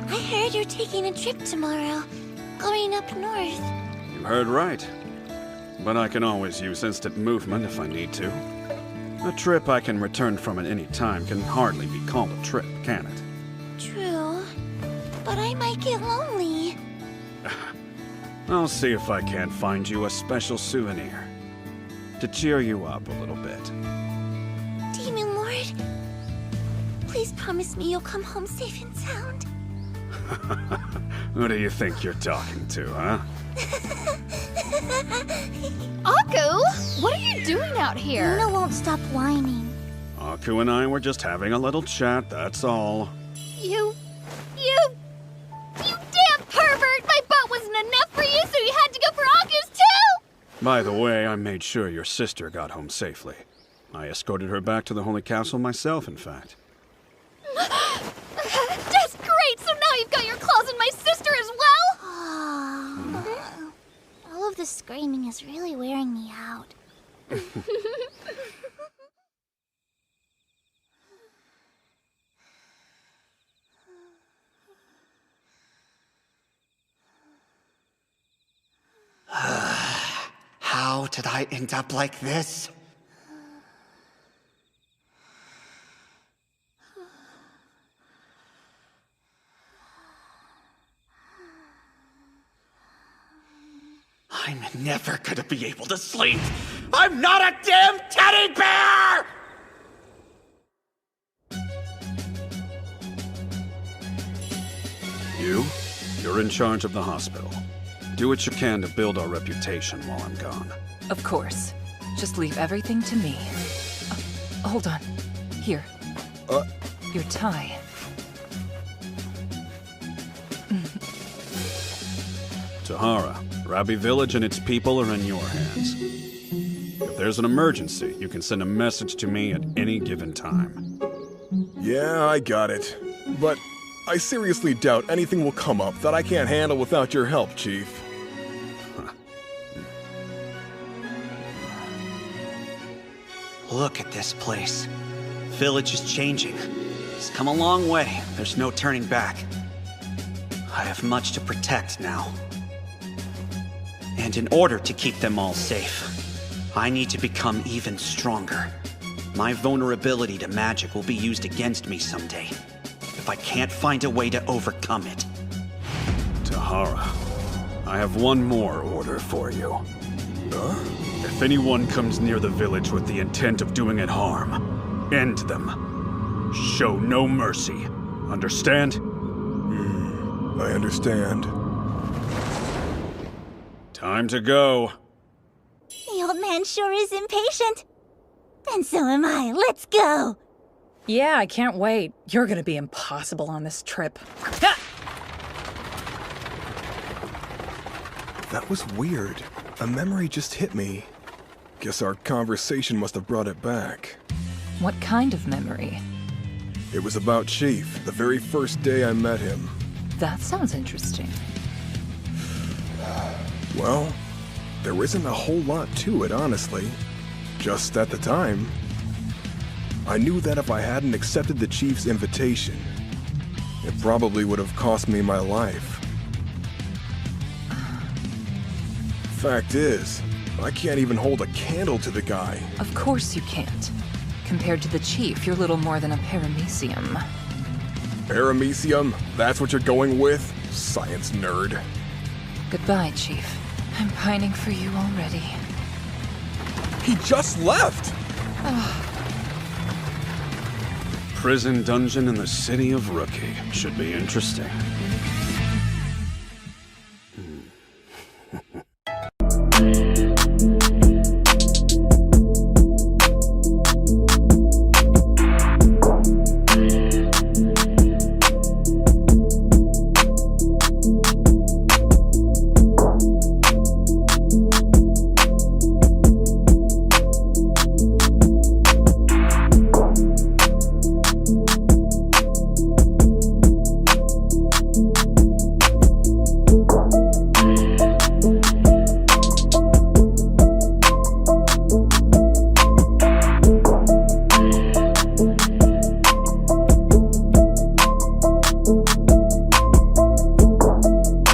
I heard you're taking a trip tomorrow, going up north. You heard right. But I can always use instant movement if I need to. A trip I can return from at any time can hardly be called a trip, can it? True. But I might get lonely. I'll see if I can't find you a special souvenir. To cheer you up a little bit. Demon Lord, please promise me you'll come home safe and sound. Who do you think you're talking to, huh? Aku, what are you doing out here? Luna won't stop whining. Aku and I were just having a little chat, that's all. You damn pervert! My butt wasn't enough for you, so you had to go for Aku's too! By the way, I made sure your sister got home safely. I escorted her back to the Holy Castle myself, in fact. That's great! So now you've got your claws in my sister as well? All of the screaming is really wearing me out. How did I end up like this? I'm never gonna be able to sleep! I'm not a damn teddy bear! You're in charge of the hospital. Do what you can to build our reputation while I'm gone. Of course. Just leave everything to me. Hold on. Here. Your tie. Tahara, Rabi Village and its people are in your hands. If there's an emergency, you can send a message to me at any given time. Yeah, I got it. But I seriously doubt anything will come up that I can't handle without your help, Chief. Look at this place. Village is changing. It's come a long way. There's no turning back. I have much to protect now. And in order to keep them all safe, I need to become even stronger. My vulnerability to magic will be used against me someday, if I can't find a way to overcome it. Tahara, I have one more order for you. If anyone comes near the village with the intent of doing it harm, end them. Show no mercy. Understand? I understand. Time to go. The old man sure is impatient. And so am I. Let's go. Yeah, I can't wait. You're gonna be impossible on this trip. That was weird. A memory just hit me. Guess our conversation must have brought it back. What kind of memory? It was about Chief, the very first day I met him. That sounds interesting. Well, there isn't a whole lot to it, honestly. Just at the time, I knew that if I hadn't accepted the Chief's invitation, it probably would have cost me my life. Fact is, I can't even hold a candle to the guy. Of course you can't. Compared to the chief, you're little more than a paramecium. Paramecium? That's what you're going with? Science nerd. Goodbye, Chief. I'm pining for you already. He just left! Prison dungeon in the city of Rookie. Should be interesting.